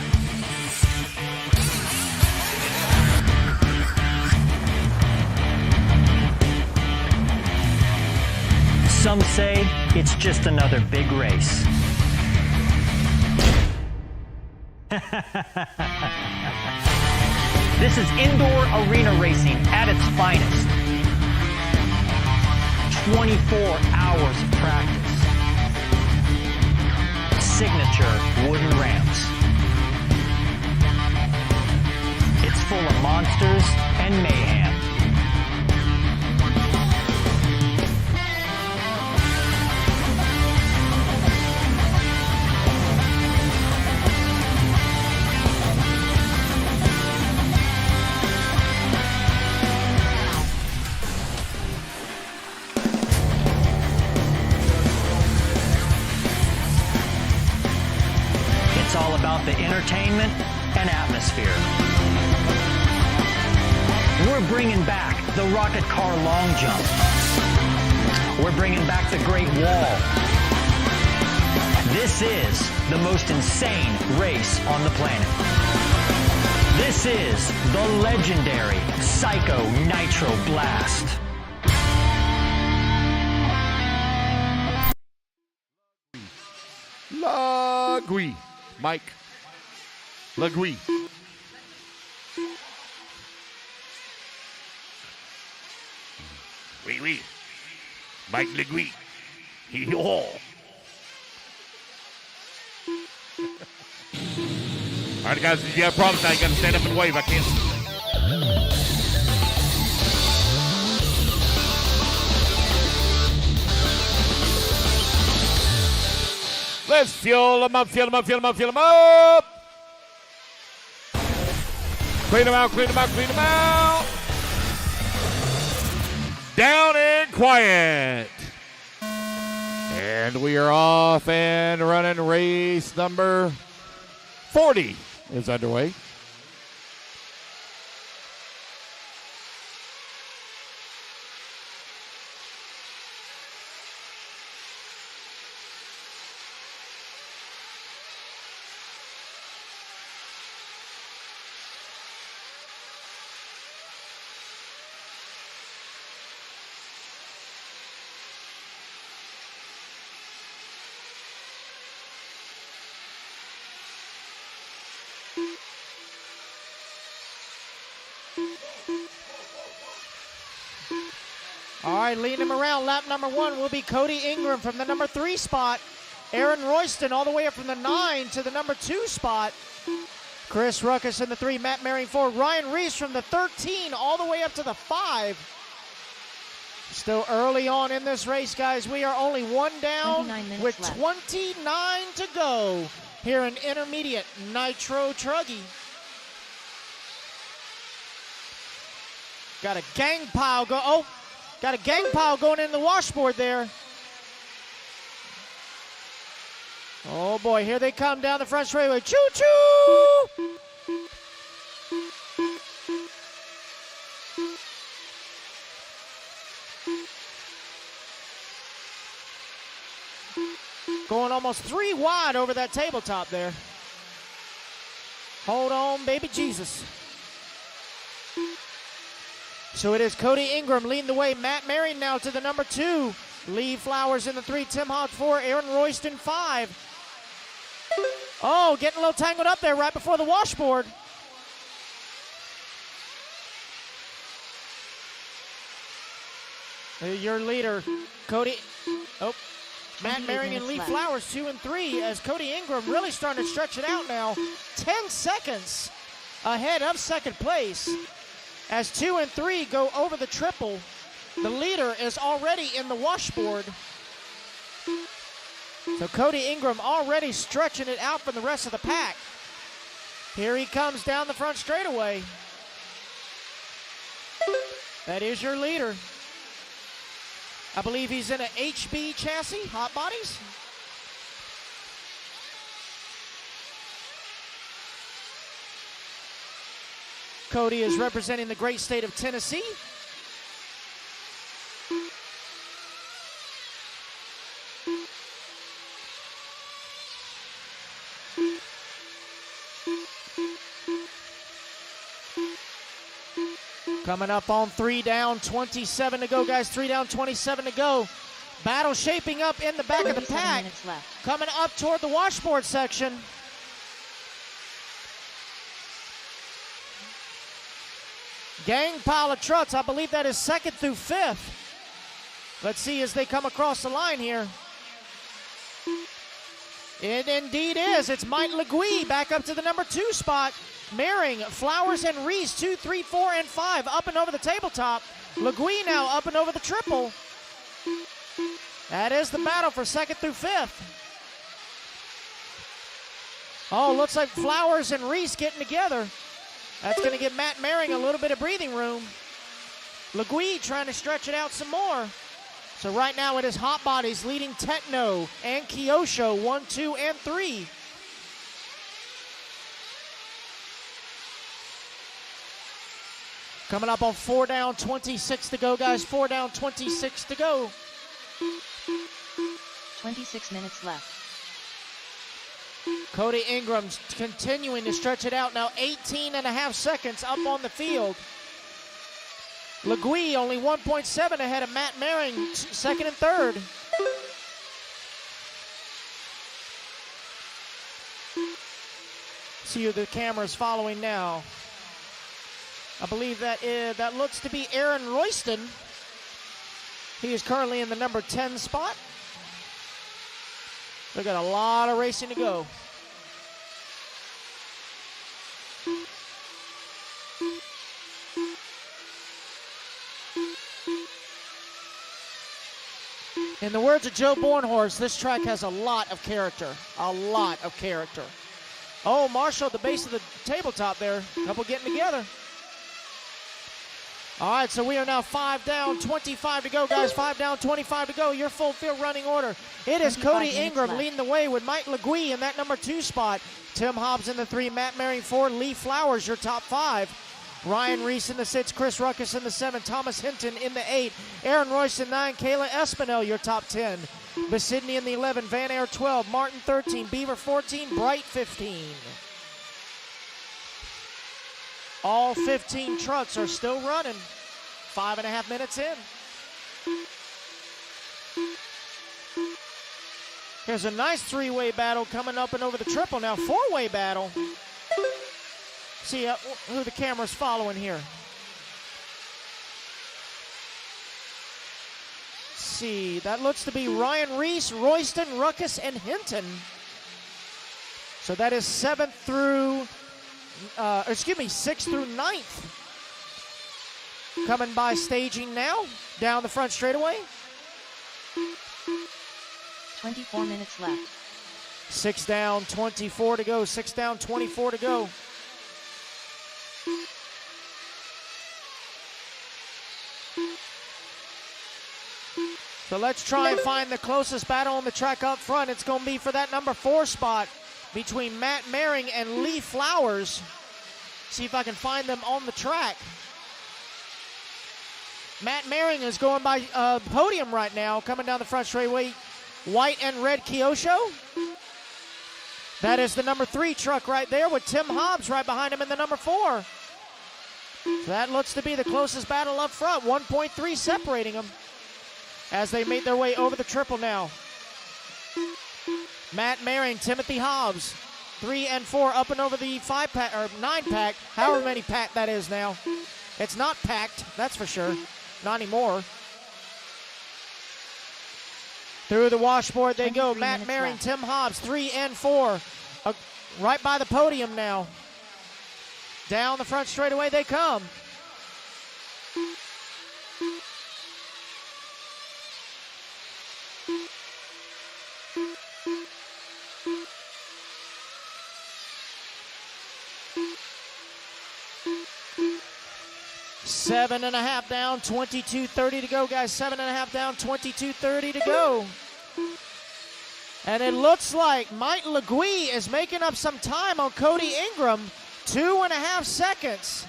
Some say it's just another big race. This is indoor arena racing at its finest. 24 hours of practice. Signature wooden ramps. It's full of monsters and mayhem. It's all about the entertainment and atmosphere. We're bringing back the rocket car long jump. We're bringing back the Great Wall. This is the most insane race on the planet. This is the legendary Psycho Nitro Blast. Lagui. Mike Lagui. Oui. Mike Lagui. Hee-haw. All right, guys, if you have problems now, you got to stand up and wave. I can't. Let's fuel them up. Clean them out. Down and quiet. And we are off and running. Race number 40 is underway. All right, leading him around. Lap number 1 will be Cody Ingram from the number 3 spot. Aaron Royston all the way up from the 9 to the number 2 spot. Chris Ruckus in the 3, Matt Maring 4, Ryan Reese from the 13 all the way up to the 5. Still early on in this race, guys. We are only one down with 29 to go here in intermediate Nitro Truggy. Got a gang pile got a gang pile going in the washboard there. Oh boy, here they come down the front straightaway. Choo-choo! Going almost 3 wide over that tabletop there. Hold on, baby Jesus. So it is Cody Ingram leading the way. Matt Maring now to the number 2. Lee Flowers in the 3. Tim Hobbs 4. Aaron Royston 5. Oh, getting a little tangled up there right before the washboard. Your leader, Cody. Oh, Matt Maring and Lee Flowers 2 and 3 as Cody Ingram really starting to stretch it out now. 10 seconds ahead of second place. As 2 and 3 go over the triple, the leader is already in the washboard. So Cody Ingram already stretching it out from the rest of the pack. Here he comes down the front straightaway. That is your leader. I believe he's in an HB chassis, hot bodies. Cody is representing the great state of Tennessee. Coming up on 3 down, 27 to go, guys. 3 down, 27 to go. Battle shaping up in the back of the pack. Coming up toward the washboard section. Gang pile of trucks. I believe that is 2nd through 5th. Let's see as they come across the line here. It indeed is. It's Mike Legui back up to the number 2 spot. Maring, Flowers, and Reese, 2, 3, 4, and 5 up and over the tabletop. Legui now up and over the triple. That is the battle for 2nd through 5th. Oh, looks like Flowers and Reese getting together. That's going to give Matt Maring a little bit of breathing room. Legui trying to stretch it out some more. So right now it is Hot Bodies leading Techno and Kyosho 1, 2, and 3. Coming up on 4 down, 26 to go, guys. 4 down, 26 to go. 26 minutes left. Cody Ingram's continuing to stretch it out now. 18 and a half seconds up on the field. Legui only 1.7 ahead of Matt Maring, 2nd and 3rd. See who the camera's following now. I believe that looks to be Aaron Royston. He is currently in the number 10 spot. They've got a lot of racing to go. In the words of Joe Bornhorst, this track has a lot of character. A lot of character. Oh, Marshall at the base of the tabletop there. Couple getting together. All right, so we are now 5 down, 25 to go, guys. 5 down, 25 to go. Your full field running order. It is Cody Ingram leading the way with Mike Legui in that number 2 spot. Tim Hobbs in the 3, Matt Maring 4, Lee Flowers, your top 5. Ryan Reese in the 6, Chris Ruckus in the 7, Thomas Hinton in the 8, Aaron Royston 9, Kayla Espinel, your top 10. Basidney in the 11, Van Air 12, Martin 13, Beaver 14, Bright 15. All 15 trucks are still running. 5.5 minutes in. Here's a nice 3-way battle coming up and over the triple. Now 4-way battle. See who the camera's following here. See, that looks to be Ryan Reese, Royston, Ruckus, and Hinton. So that is 7th through 6th through 9th. Coming by staging now, down the front straightaway. 24 minutes left. 6 down, 24 to go. 6 down, 24 to go. So let's try and find the closest battle on the track up front. It's going to be for that number 4 spot between Matt Maring and Lee Flowers. See if I can find them on the track. Matt Maring is going by podium right now, coming down the front straightaway. White and red Kyosho. That is the number 3 truck right there with Tim Hobbs right behind him in the number 4. So that looks to be the closest battle up front. 1.3 separating them as they make their way over the triple now. Matt Maring, Timothy Hobbs, 3 and 4 up and over the 5-pack or 9-pack, however many pack that is now. It's not packed, that's for sure. Not anymore. Through the washboard they go. Matt Maring, left. Tim Hobbs, 3 and 4. Right by the podium now. Down the front straightaway they come. Seven and a half down, 22:30 to go, guys. 7.5 down, 22:30 to go. And it looks like Mike Legui is making up some time on Cody Ingram. 2.5 seconds.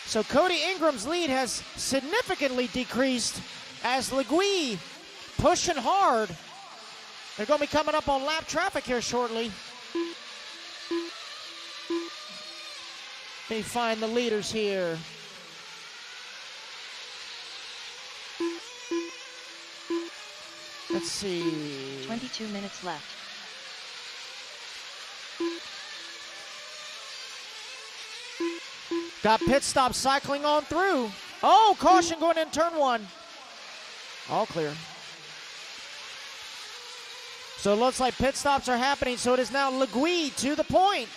So Cody Ingram's lead has significantly decreased as Legui pushing hard. They're going to be coming up on lap traffic here shortly. Let me find the leaders here. Let's see. 22 minutes left. Got pit stop cycling on through. Oh, caution going in turn 1. All clear. So it looks like pit stops are happening. So it is now Legui to the point.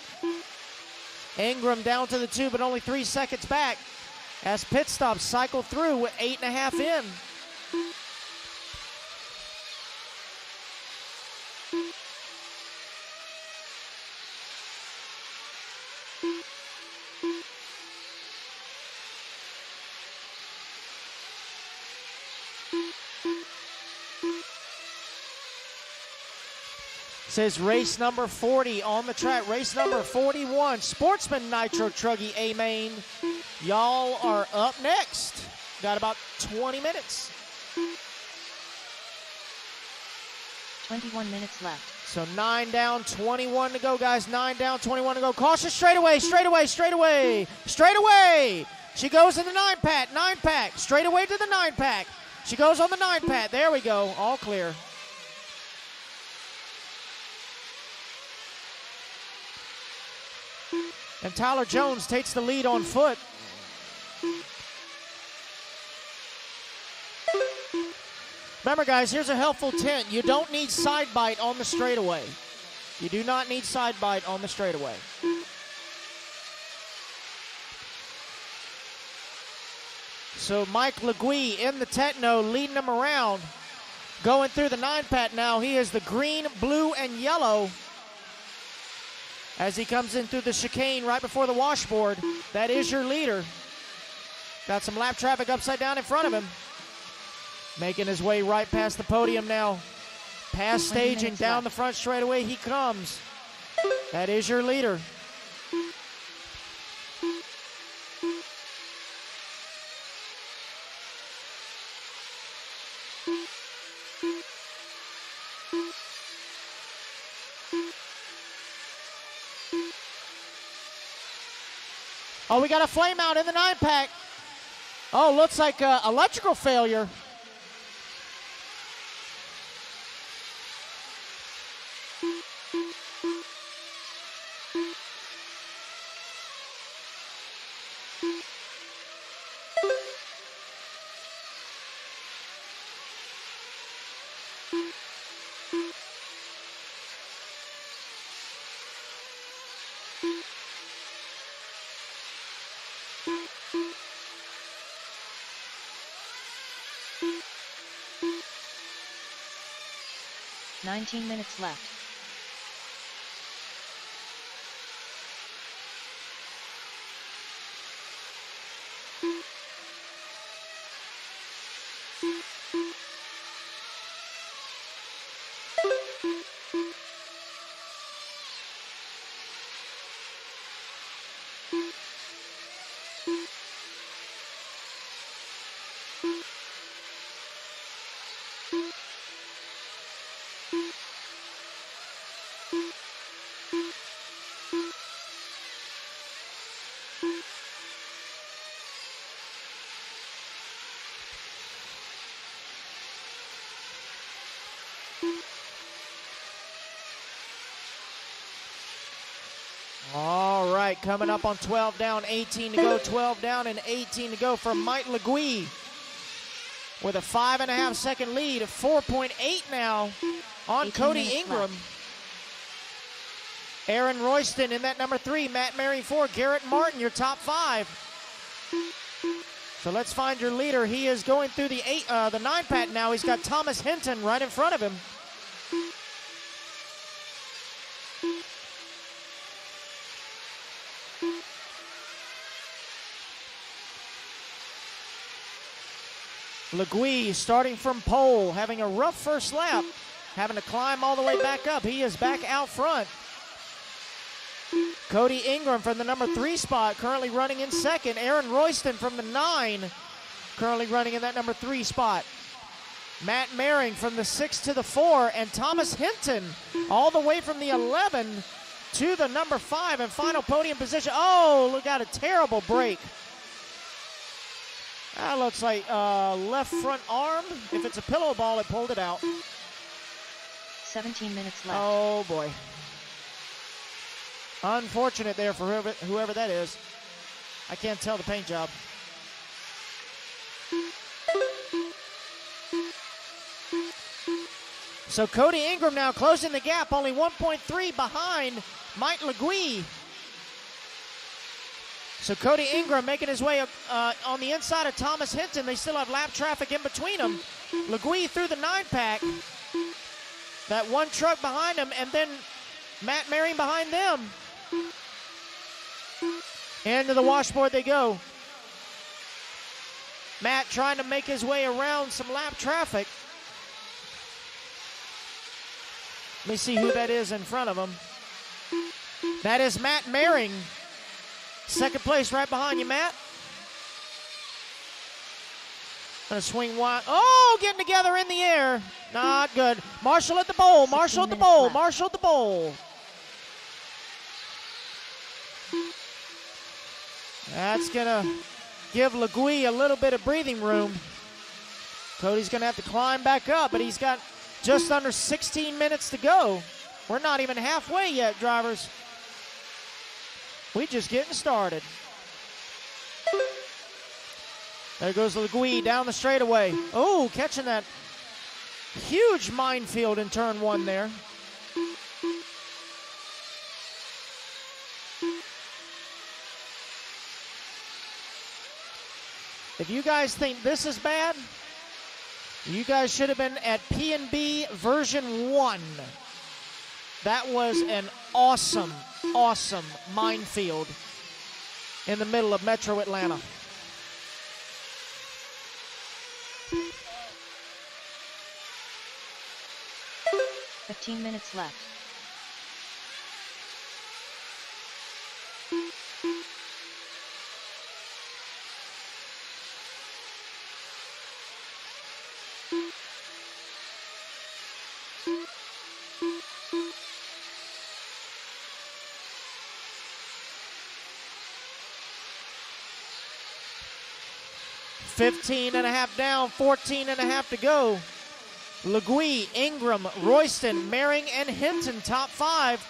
Ingram down to the 2, but only 3 seconds back as pit stops cycle through with 8.5 in. Says race number 40 on the track. Race number 41, Sportsman Nitro Truggy A-Main. Y'all are up next. Got about 20 minutes. 21 minutes left. So 9 down, 21 to go, guys. 9 down, 21 to go. Caution straightaway, straightaway, straightaway, straightaway. She goes in the 9-pack, 9-pack. Straightaway to the 9-pack. She goes on the 9-pack. There we go. All clear. And Tyler Jones takes the lead on foot. Remember, guys, here's a helpful tip. You don't need side bite on the straightaway. You do not need side bite on the straightaway. So Mike Legui in the Techno leading him around. Going through the 9-pack now. He is the green, blue, and yellow. As he comes in through the chicane right before the washboard. That is your leader. Got some lap traffic upside down in front of him. Making his way right past the podium now. Past staging, down the front straightaway he comes. That is your leader. Oh, we got a flame out in the 9-pack. Oh, looks like electrical failure. 19 minutes left. All right, coming up on 12 down, 18 to go, 12 down and 18 to go for Mike Legui with a 5.5 second lead, 4.8 now on Cody Ingram. Left. Aaron Royston in that number 3, Matt Mary 4, Garrett Martin, your top 5. So let's find your leader. He is going through the 9-pack now. He's got Thomas Hinton right in front of him. Legui starting from pole, having a rough first lap, having to climb all the way back up. He is back out front. Cody Ingram from the number 3 spot, currently running in second. Aaron Royston from the 9, currently running in that number 3 spot. Matt Maring from the 6 to the 4, and Thomas Hinton all the way from the 11 to the number 5 and final podium position. Oh, look at a terrible break. That looks like left front arm. If it's a pillow ball, it pulled it out. 17 minutes left. Oh, boy. Unfortunate there for whoever that is. I can't tell the paint job. So Cody Ingram now closing the gap, only 1.3 behind Mike Legui. So Cody Ingram making his way up on the inside of Thomas Hinton. They still have lap traffic in between them. Legui through the 9-pack. That one truck behind him, and then Matt Maring behind them. Into the washboard they go. Matt trying to make his way around some lap traffic. Let me see who that is in front of him. That is Matt Maring. Second place right behind you, Matt. Gonna swing wide. Oh, getting together in the air. Not good. Marshall at the bowl. Marshall at the bowl. Marshall at the bowl. That's gonna give Legui a little bit of breathing room. Cody's gonna have to climb back up, but he's got just under 16 minutes to go. We're not even halfway yet, drivers. We're just getting started. There goes Legui down the straightaway. Oh, catching that huge minefield in turn 1 there. If you guys think this is bad, you guys should have been at P&B version 1. That was an awesome, awesome minefield in the middle of Metro Atlanta. $15 minutes left. $15 and a half down, 14 and a half to go. Legui, Ingram, Royston, Maring, and Hinton, top 5.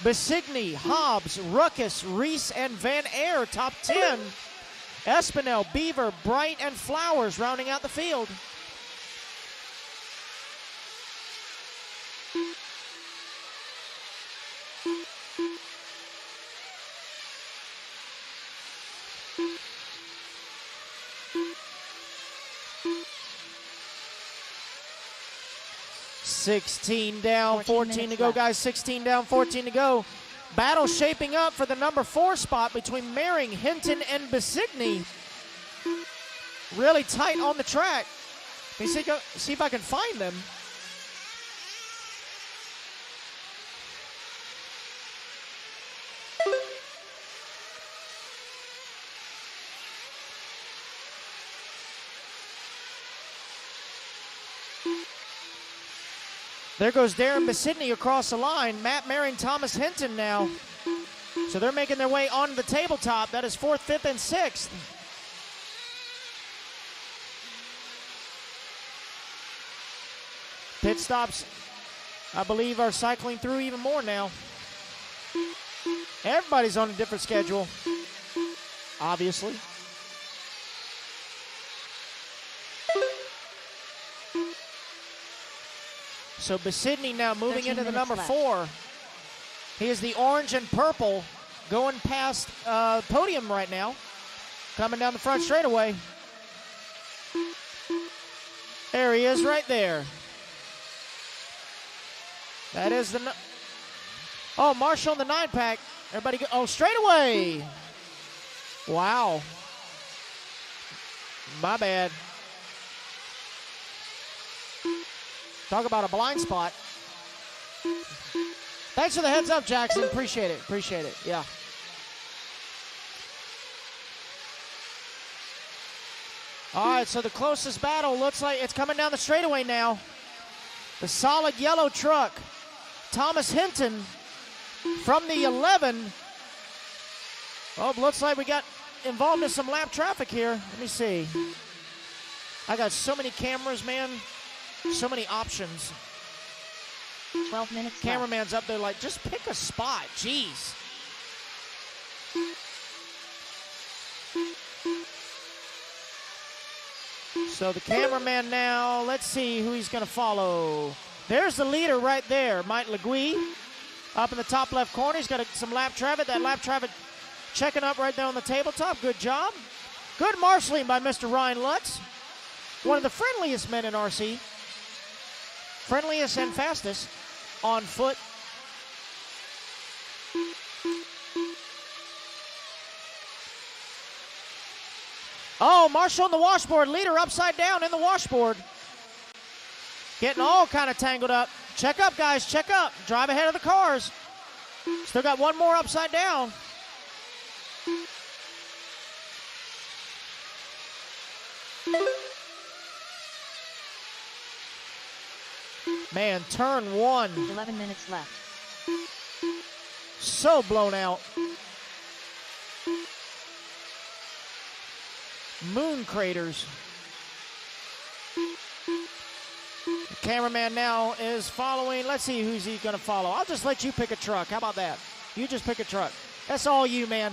Besigny, Hobbs, Ruckus, Reese, and Van Air, top 10. Espinel, Beaver, Bright, and Flowers rounding out the field. 16 down, 14 to minutes go, left. guys. 16 down, 14 to go. Battle shaping up for the number 4 spot between Mering, Hinton, and Besigny. Really tight on the track. Let me see if I can find them. There goes Darren Besigny across the line. Matt Mering, Thomas Hinton now. So they're making their way onto the tabletop. That is 4th, 5th, and 6th. Pit stops, I believe, are cycling through even more now. Everybody's on a different schedule, obviously. So Besigny now moving into the number 4. He is the orange and purple going past podium right now. Coming down the front straightaway. There he is right there. That is the... Oh, Marshall in the 9-pack. Everybody go... Oh, straightaway. Wow. My bad. Talk about a blind spot. Thanks for the heads up, Jackson. Appreciate it. Appreciate it. Yeah. All right, so the closest battle looks like it's coming down the straightaway now. The solid yellow truck. Thomas Hinton from the 11. Oh, looks like we got involved in some lap traffic here. Let me see. I got so many cameras, man. So many options. 12 minutes Cameraman's up there like, just pick a spot. Jeez. So the cameraman now, let's see who he's going to follow. There's the leader right there, Mike Legui. Up in the top left corner. He's got some lap traffic. That lap traffic checking up right there on the tabletop. Good job. Good marshaling by Mr. Ryan Lutz. One of the friendliest men in RC. Friendliest and fastest on foot. Oh, Marshall on the washboard. Leader upside down in the washboard. Getting all kind of tangled up. Check up, guys. Check up. Drive ahead of the cars. Still got one more upside down. Man, turn 1. 11 minutes left. So blown out. Moon craters. The cameraman now is following. Let's see who's he going to follow. I'll just let you pick a truck. How about that? You just pick a truck. That's all you, man.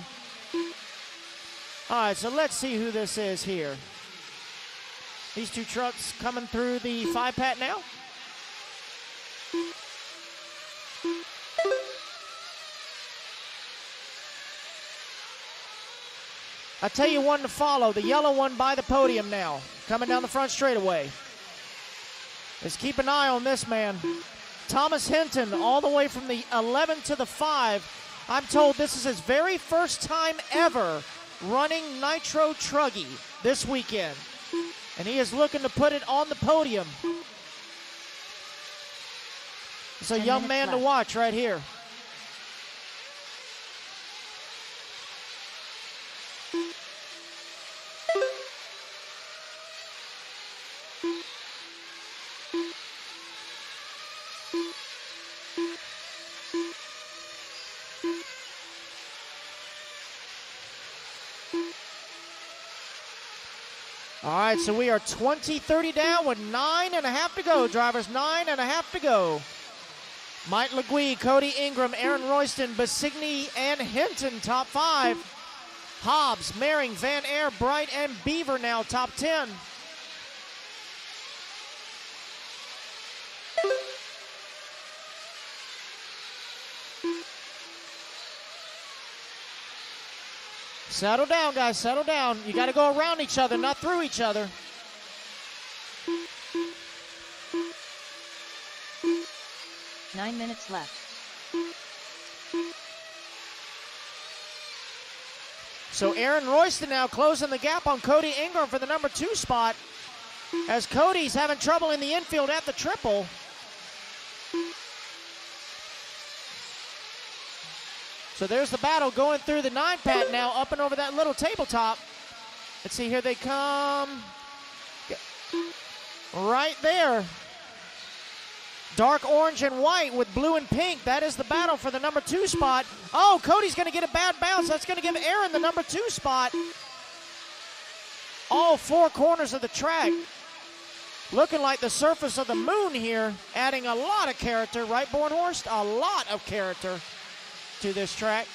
All right, so let's see who this is here. These two trucks coming through the 5-pack now. I tell you one to follow, the yellow one by the podium now, coming down the front straightaway. Let's keep an eye on this man. Thomas Hinton, all the way from the 11 to the 5. I'm told this is his very first time ever running Nitro Truggy this weekend. And he is looking to put it on the podium. It's a young man to watch right here. All right, so we are 20-30 down with 9.5 to go. Drivers, 9.5 to go. Mike Legui, Cody Ingram, Aaron Royston, Besigny, and Hinton, top 5. Hobbs, Mering, Van Air, Bright, and Beaver now top 10. Settle down, guys, settle down. You got to go around each other, not through each other. 9 minutes left. So Aaron Royston now closing the gap on Cody Ingram for the number 2 spot, as Cody's having trouble in the infield at the triple. So there's the battle going through the 9-pat now, up and over that little tabletop. Let's see, here they come. Right there. Dark orange and white with blue and pink. That is the battle for the number 2 spot. Oh, Cody's going to get a bad bounce. That's going to give Aaron the number 2 spot. All 4 corners of the track. Looking like the surface of the moon here. Adding a lot of character, right, Bornhorst? A lot of character to this track.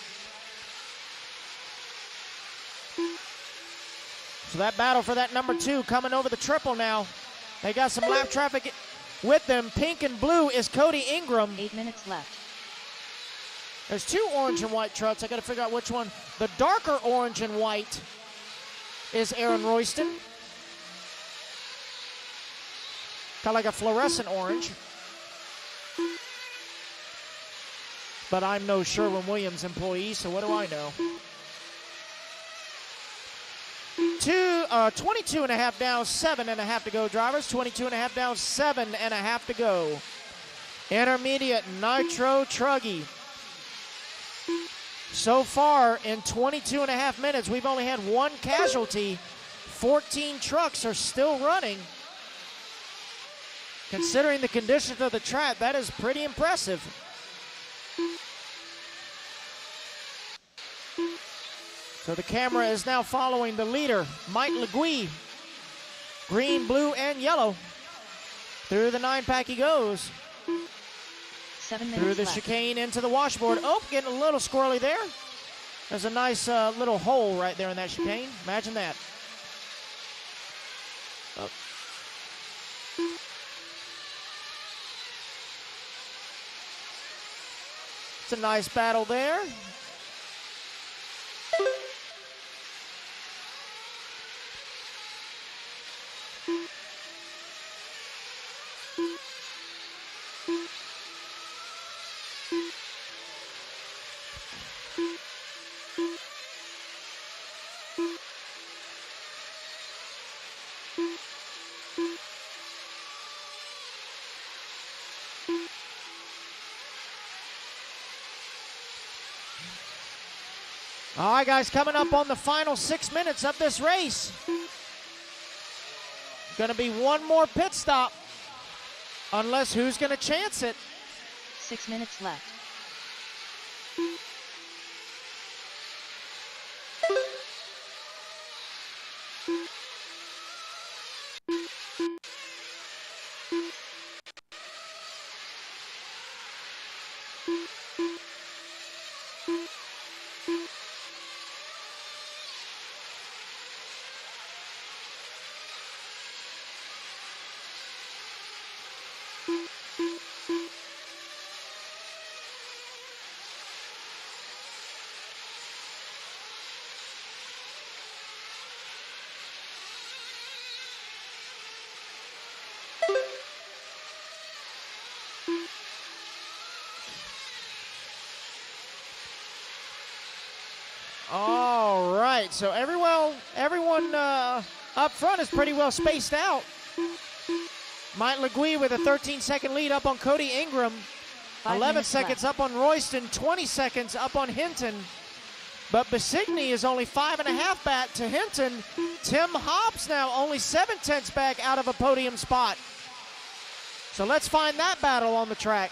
So that battle for that number 2 coming over the triple now. They got some lap traffic with them. Pink and blue is Cody Ingram. 8 minutes left. There's 2 orange and white trucks. I got to figure out which one. The darker orange and white is Aaron Royston. Kind of like a fluorescent orange. But I'm no Sherwin-Williams employee, so what do I know? 22 and a half down, 7 and a half to go, drivers. 22 and a half down, 7 and a half to go. Intermediate Nitro Truggy. So far in 22 and a half minutes, we've only had 1 casualty. 14 trucks are still running. Considering the conditions of the track, that is pretty impressive. So the camera is now following the leader, Mike Legui. Green, blue, and yellow. Through the 9-pack he goes. 7 minutes Through the left. chicane into the washboard. Oh, getting a little squirrely there. There's a nice little hole right there in that chicane. Imagine that. Oh. It's a nice battle there. All right, guys, coming up on the final 6 minutes of this race. Going to be one more pit stop, unless who's going to chance it? 6 minutes left. All right, so everyone up front is pretty well spaced out. Mike Legui with a 13-second lead up on Cody Ingram. 5 11 minutes seconds left. up on Royston, 20 seconds up on Hinton. But Besigny is only 5.5 back to Hinton. Tim Hobbs now only 7/10 back out of a podium spot. So let's find that battle on the track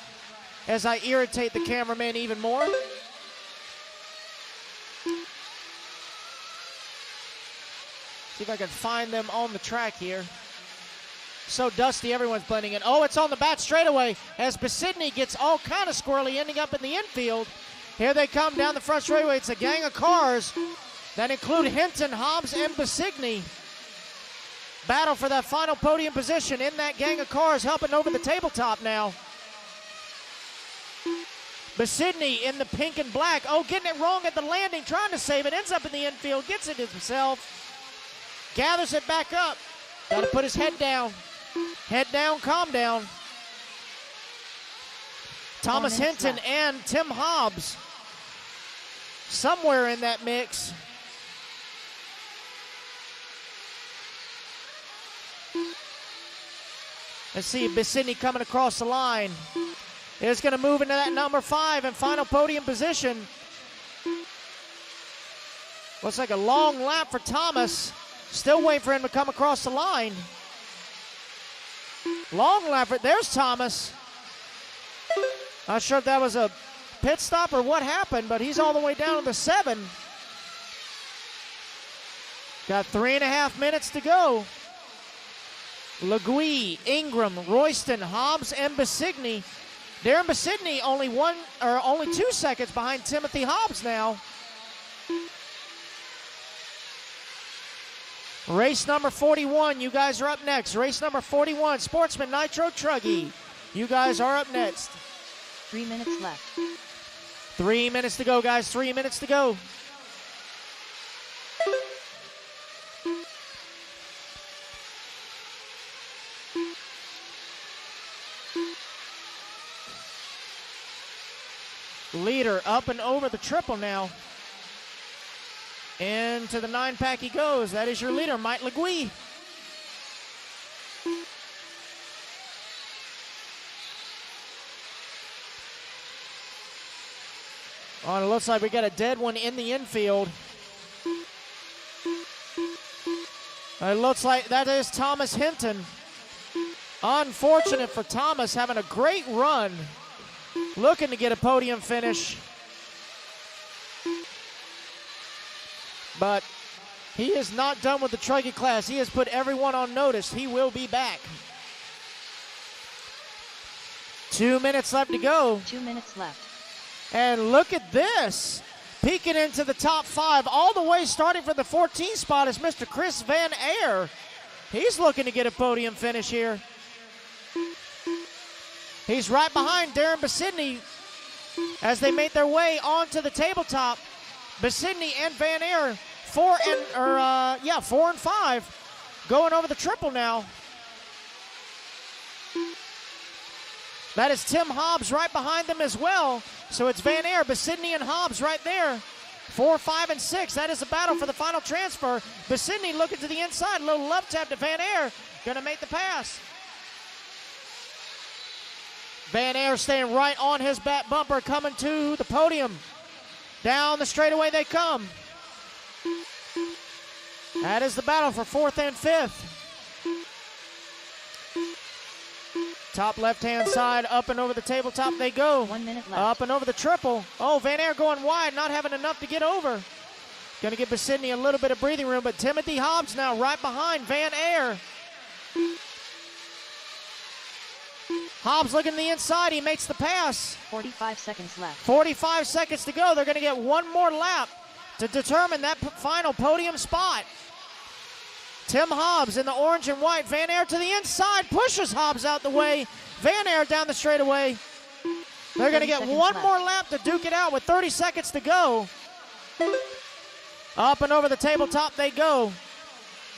as I irritate the cameraman even more. See if I can find them on the track here. So dusty, everyone's blending in. Oh, it's on the back straightaway as Besigny gets all kind of squirrely, ending up in the infield. Here they come down the front straightaway. It's a gang of cars that include Hinton, Hobbs, and Besigny. Battle for that final podium position in that gang of cars, helping over the tabletop now. Besigny in the pink and black. Oh, getting it wrong at the landing, trying to save it. Ends up in the infield, gets it himself. Gathers it back up. Got to put his head down. Head down, calm down. Thomas Hinton and Tim Hobbs somewhere in that mix. Let's see, Bissini coming across the line. Is going to move into that number 5 and final podium position. Looks like a long lap for Thomas. Still waiting for him to come across the line. Long lap. There's Thomas. Not sure if that was a pit stop or what happened, but he's all the way down to the 7. Got 3.5 minutes to go. Legui, Ingram, Royston, Hobbs, and Bissigny. Darren Bissigny only 2 seconds behind Timothy Hobbs now. Race number 41, you guys are up next. Race number 41, Sportsman Nitro Truggy. You guys are up next. 3 minutes left. 3 minutes to go, guys. 3 minutes to go. Leader up and over the triple now. Into the 9-pack he goes. That is your leader, Mike Legui. Oh, it looks like we got a dead one in the infield. It looks like that is Thomas Hinton. Unfortunate for Thomas, having a great run. Looking to get a podium finish. But he is not done with the Truggy class. He has put everyone on notice. He will be back. 2 minutes left to go. 2 minutes left. And look at this. Peeking into the top 5. All the way starting from the 14th spot is Mr. Chris Van Aer. He's looking to get a podium finish here. He's right behind Darren Bissigny as they make their way onto the tabletop. Bissigny and Van Aer, 4 and 5, going over the triple now. That is Tim Hobbs right behind them as well. So it's Van Aer, Bissigny, and Hobbs right there. 4, 5, and 6. That is a battle for the final transfer. Bissigny looking to the inside, a little love tap to Van Aer, gonna make the pass. Van Aer staying right on his back bumper, coming to the podium. Down the straightaway they come. That is the battle for 4th and 5th. Top left-hand side, up and over the tabletop they go. 1 minute left. Up and over the triple. Oh, Van Aer going wide, not having enough to get over. Going to give Bissigny a little bit of breathing room, but Timothy Hobbs now right behind Van Aer. Hobbs looking to the inside. He makes the pass. 45 seconds left. 45 seconds to go. They're going to get one more lap to determine that final podium spot. Tim Hobbs in the orange and white. Van Aer to the inside. Pushes Hobbs out the way. Van Aer down the straightaway. They're going to get one more lap to duke it out with 30 seconds to go. Up and over the tabletop they go.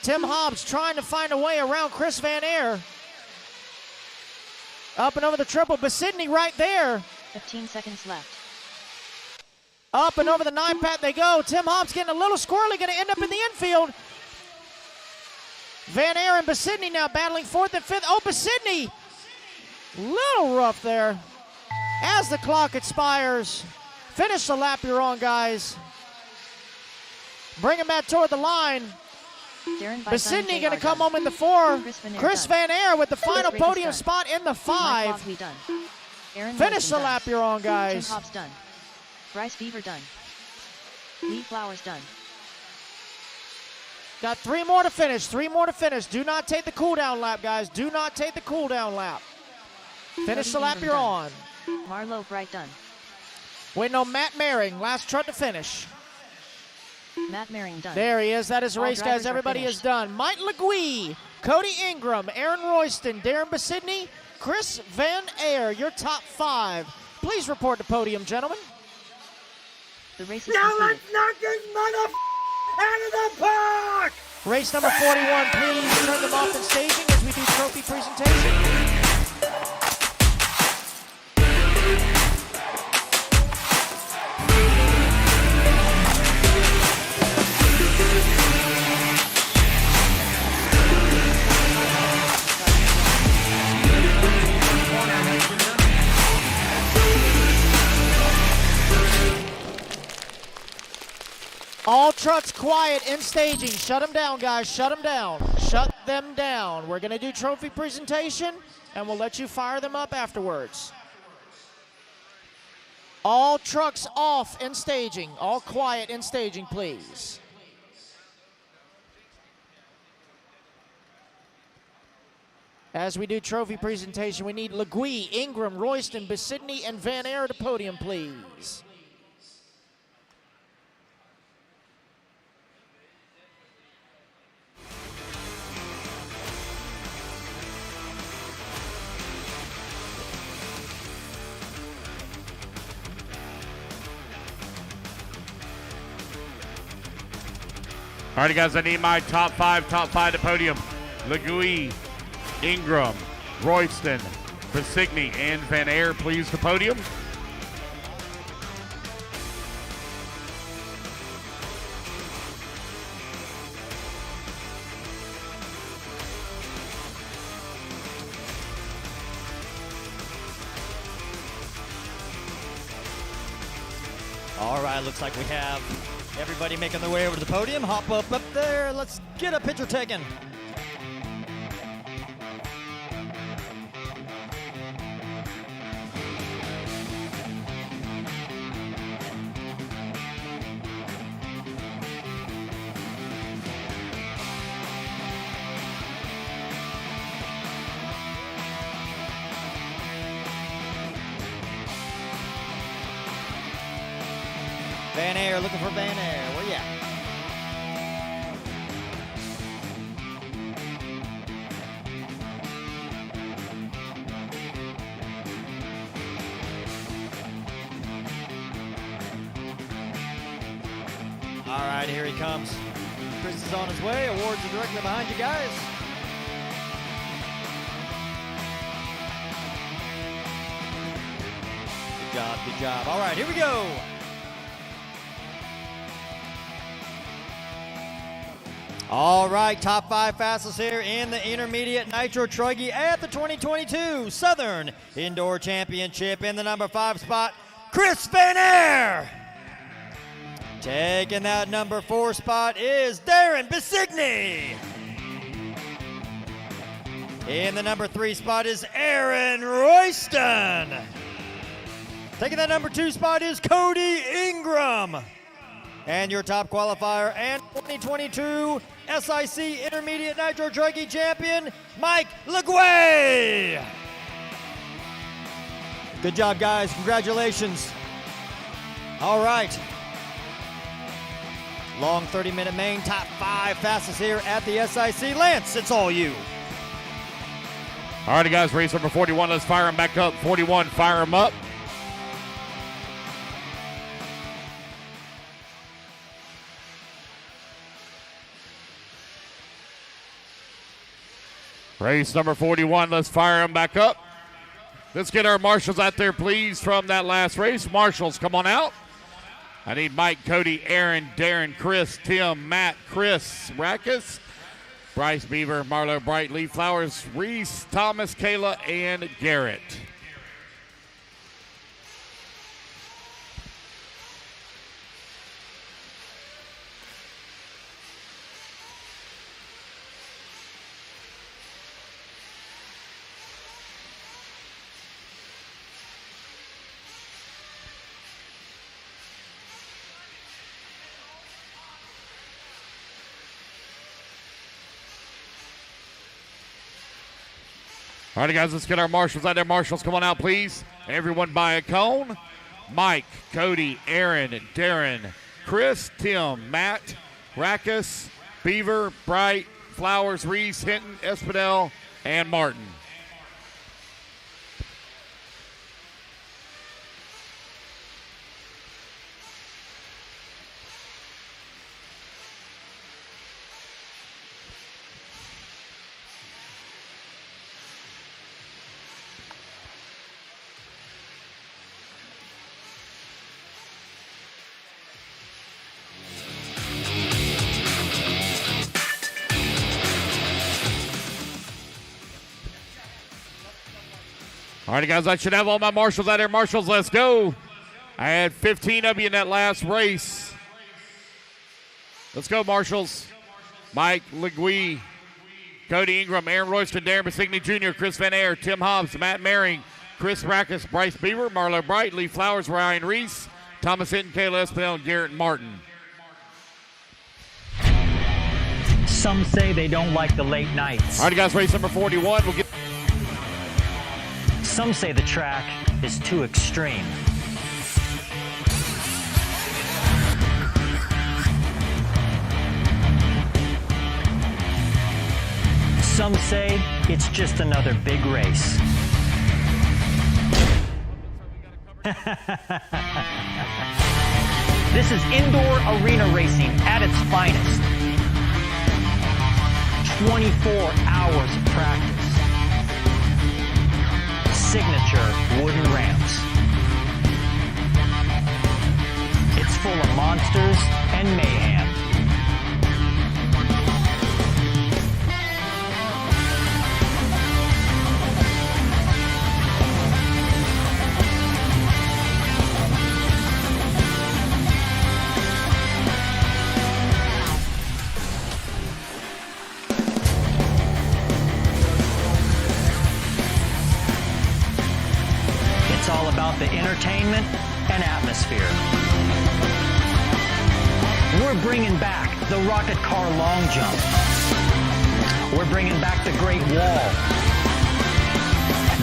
Tim Hobbs trying to find a way around Chris Van Aer. Up and over the triple, Bissigny right there. 15 seconds left. Up and over the 9-pack they go. Tim Hobbs getting a little squirrely, going to end up in the infield. Van Aer and Bissigny now battling 4th and 5th. Oh, Bissigny, little rough there. As the clock expires, finish the lap you're on, guys. Bring him back toward the line. Bissigny going to come home in the 4. Chris Van Aer with the final podium spot in the 5. Finish the lap you're on, guys. Tim Hobbs done. Bryce Beaver done. Lee Flowers done. Got 3 more to finish. 3 more to finish. Do not take the cool-down lap, guys. Do not take the cool-down lap. Finish the lap you're on. Marlowe Bright done. Waiting on Matt Maring. Last truck to finish. Matt Maring done. There he is. That is a race, guys. Everybody is done. Mike Legui, Cody Ingram, Aaron Royston, Darren Bissigny, Chris Van Aer, your top 5. Please report to podium, gentlemen. The race is Now completed. let's knock this mother out of the park! Race number 41, please turn them off in staging as we do trophy presentation. All trucks quiet in staging. Shut them down, guys. Shut them down. Shut them down. We're going to do trophy presentation, and we'll let you fire them up afterwards. All trucks off in staging. All quiet in staging, please. As we do trophy presentation, we need Legui, Ingram, Royston, Besidney, and Van Air to podium, please. All right, guys, I need my top five to podium. Legui, Ingram, Royston, Besigny, and Van Air, please, to podium. All right, looks like we have everybody making their way over to the podium. Hop up there. Let's get a picture taken. Van Air, looking for Van Air. Where you at? All right, here he comes. Chris is on his way. Awards are directly behind you guys. Good job, good job. All right, here we go. All right, top five fastest here in the Intermediate Nitro Truggy at the 2022 Southern Indoor Championship. In the number 5 spot, Chris Van Air. Taking that number 4 spot is Darren Besigny. In the number 3 spot is Aaron Royston. Taking that number 2 spot is Cody Ingram. And your top qualifier and 2022 SIC Intermediate Nitro Truggy Champion, Mike Legui. Good job, guys. Congratulations. All right. Long 30-minute main, top 5 fastest here at the SIC. Lance, it's all you. All right, guys, race number 41. Let's fire him back up. 41, fire him up. Race number 41, let's fire them back up. Let's get our marshals out there, please, from that last race. Marshals, come on out. I need Mike, Cody, Aaron, Darren, Chris, Tim, Matt, Chris, Rackus, Bryce, Beaver, Marlo, Bright, Lee Flowers, Reese, Thomas, Kayla, and Garrett. All right, guys, let's get our marshals out there. Marshals, come on out, please. Everyone by a cone. Mike, Cody, Aaron, Darren, Chris, Tim, Matt, Rackus, Beaver, Bright, Flowers, Reese, Hinton, Espinel, and Martin. All right, guys, I should have all my marshals out there. Marshals, let's go. I had 15 of you in that last race. Let's go, Marshals. Mike Legui, Cody Ingram, Aaron Royston, Darren Basigny Jr., Chris Van Air, Tim Hobbs, Matt Maring, Chris Rackus, Bryce Beaver, Marlo Bright, Lee Flowers, Ryan Reese, Thomas Hinton, Kayla Espinel, and Garrett Martin. Some say they don't like the late nights. All right, guys, race number 41. Some say the track is too extreme. Some say it's just another big race. This is indoor arena racing at its finest. 24 hours of practice. Signature wooden ramps. It's full of monsters and mayhem. It's all about the entertainment and atmosphere. We're bringing back the rocket car long jump. We're bringing back the Great Wall.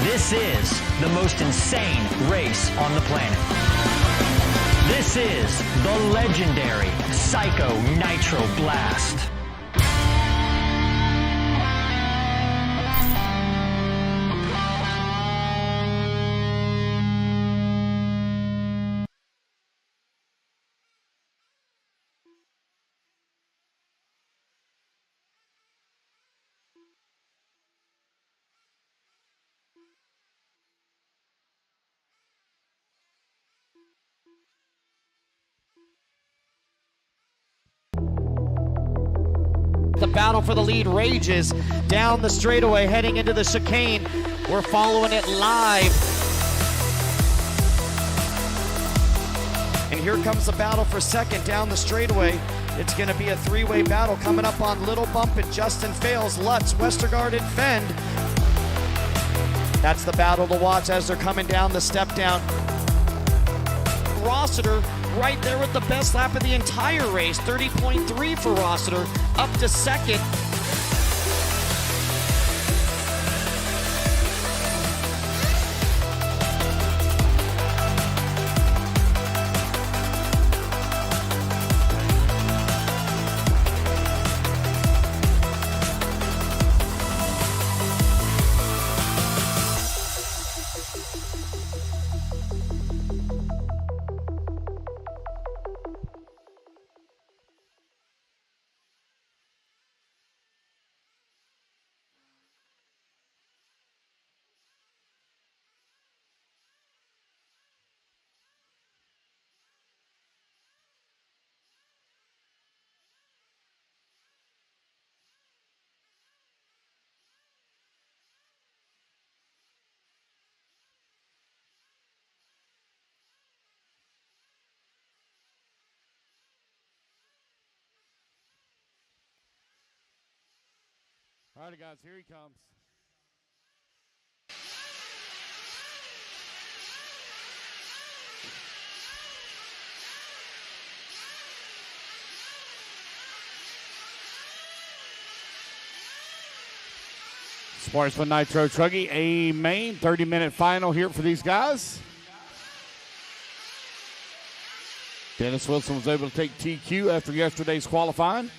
This is the most insane race on the planet. This is the legendary Psycho Nitro Blast. The battle for the lead rages down the straightaway, heading into the chicane. We're following it live. And here comes the battle for second down the straightaway. It's going to be a three-way battle coming up on Little Bump and Justin Fales, Lutz, Westergaard, and Fend. That's the battle to watch as they're coming down the step down. Rossiter right there with the best lap of the entire race, 30.3 for Rossiter, up to second. All right, guys, here he comes. Sportsman Nitro Truggy, a main 30-minute final here for these guys. Dennis Wilson was able to take TQ after yesterday's qualifying.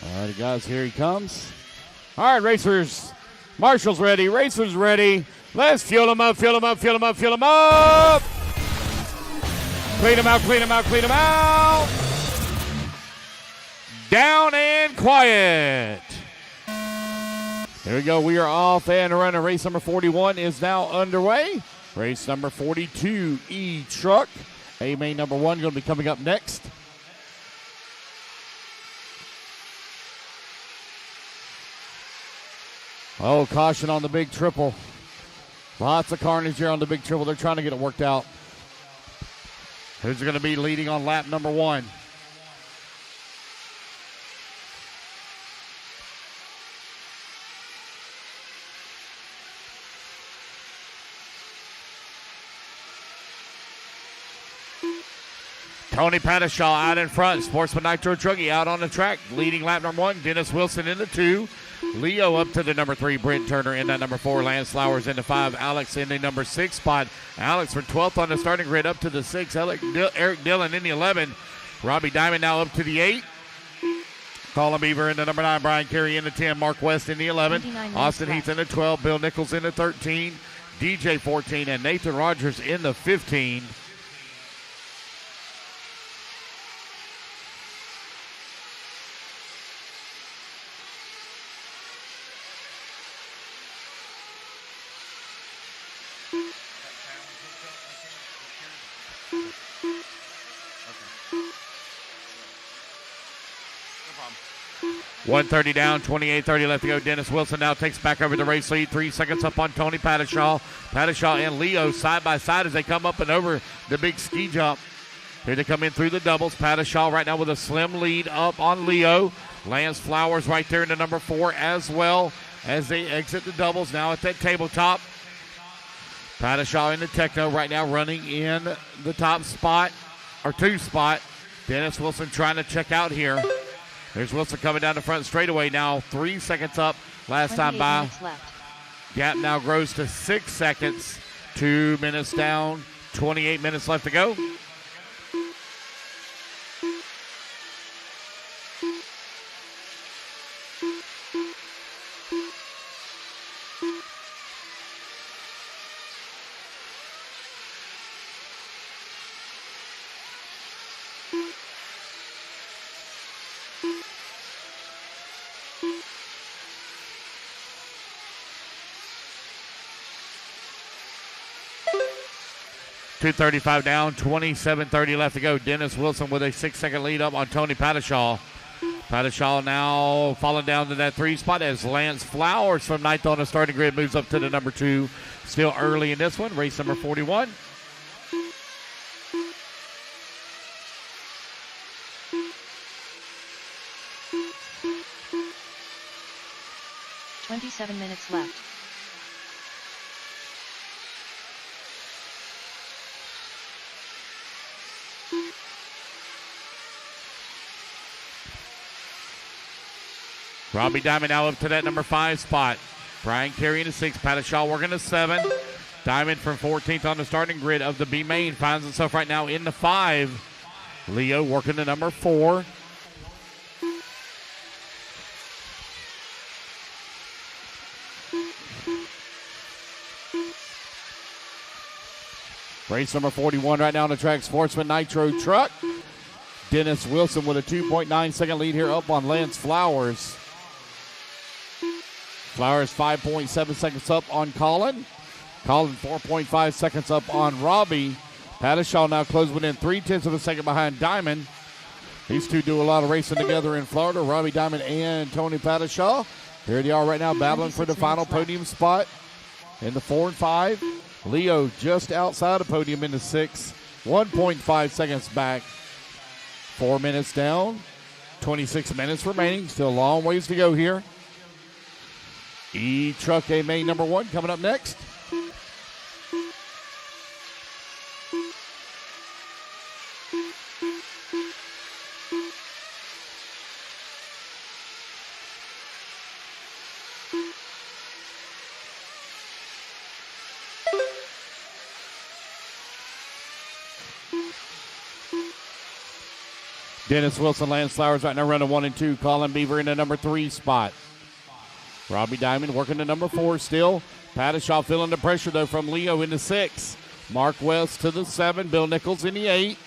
All right, guys, here he comes. All right, racers. Marshall's ready. Racers ready. Let's fuel him up, fuel him up, fuel him up, fuel him up. Clean him out, clean him out, clean him out. down and quiet. There we go. We are off and running. Race number 41 is now underway. Race number 42, E-Truck. A-Main number 1 going to be coming up next. Oh, caution on the big triple. Lots of carnage here on the big triple. They're trying to get it worked out. Who's going to be leading on lap number 1? Tony Pattishaw out in front. Sportsman Nitro Truggy out on the track. Leading lap number 1. Dennis Wilson in the 2. Leo up to the number 3. Brent Turner in that number 4. Lance Flowers in the 5. Alex in the number 6 spot. Alex for 12th on the starting grid up to the 6. Eric Dillon in the 11. Robbie Diamond now up to the 8. Colin Beaver in the number 9. Brian Carey in the 10. Mark West in the 11. Austin Heath in the 12. Bill Nichols in the 13. DJ 14. And Nathan Rogers in the 15. No problem. 1:30 down, 28:30 left to go. Dennis Wilson now takes back over the race lead. 3 seconds up on Tony Pattishaw. Pattishaw and Leo side by side as they come up and over the big ski jump. Here they come in through the doubles. Pattishaw right now with a slim lead up on Leo. Lance Flowers right there in the number 4 as well as they exit the doubles. Now at that tabletop. Pattishaw in the Techno right now running in the top spot, or 2 spot. Dennis Wilson trying to check out here. There's Wilson coming down the front straightaway now. 3 seconds up last time by. Gap now grows to 6 seconds. 2 minutes down, 28 minutes left to go. .235 down, 27:30 left to go. Dennis Wilson with a 6-second lead up on Tony Pattishaw. Pattishaw now falling down to that 3 spot as Lance Flowers from 9th on the starting grid moves up to the number 2. Still early in this one, race number 41. .27 minutes left. Robbie Diamond now up to that number 5 spot. Brian Carey in the 6. Pattishaw working the 7. Diamond from 14th on the starting grid of the B main finds himself right now in the 5. Leo working the number 4. Race number 41 right now on the track. Sportsman Nitro Truck. Dennis Wilson with a 2.9 second lead here up on Lance Flowers. Flowers 5.7 seconds up on Colin. Colin 4.5 seconds up on Robbie. Pattishaw now closed within 0.3 of a second behind Diamond. These two do a lot of racing together in Florida. Robbie Diamond and Tony Pattishaw. Here they are right now battling for the final podium spot in the 4 and 5. Leo just outside the podium in the 6. 1.5 seconds back. 4 minutes down. 26 minutes remaining. Still a long ways to go here. E-Truck A-Main number 1 coming up next. Dennis Wilson, Lance Flowers right now running 1 and 2. Colin Beaver in the number 3 spot. Robbie Diamond working the number 4 still. Pattishaw feeling the pressure, though, from Leo in the 6. Mark West to the 7. Bill Nichols in the 8.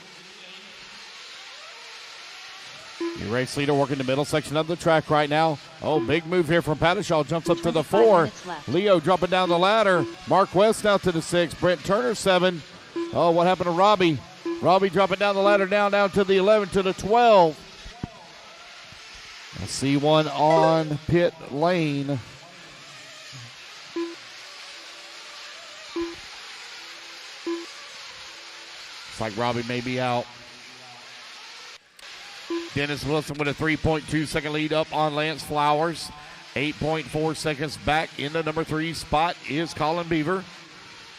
Your race leader working the middle section of the track right now. Oh, big move here from Pattershaw. Jumps up to the 4. Leo dropping down the ladder. Mark West out to the 6. Brent Turner 7. Oh, what happened to Robbie? Robbie dropping down the ladder down to the 11 to the 12. I see one on pit lane. Looks like Robbie may be out. Dennis Wilson with a 3.2 second lead up on Lance Flowers. 8.4 seconds back in the number 3 spot is Colin Beaver.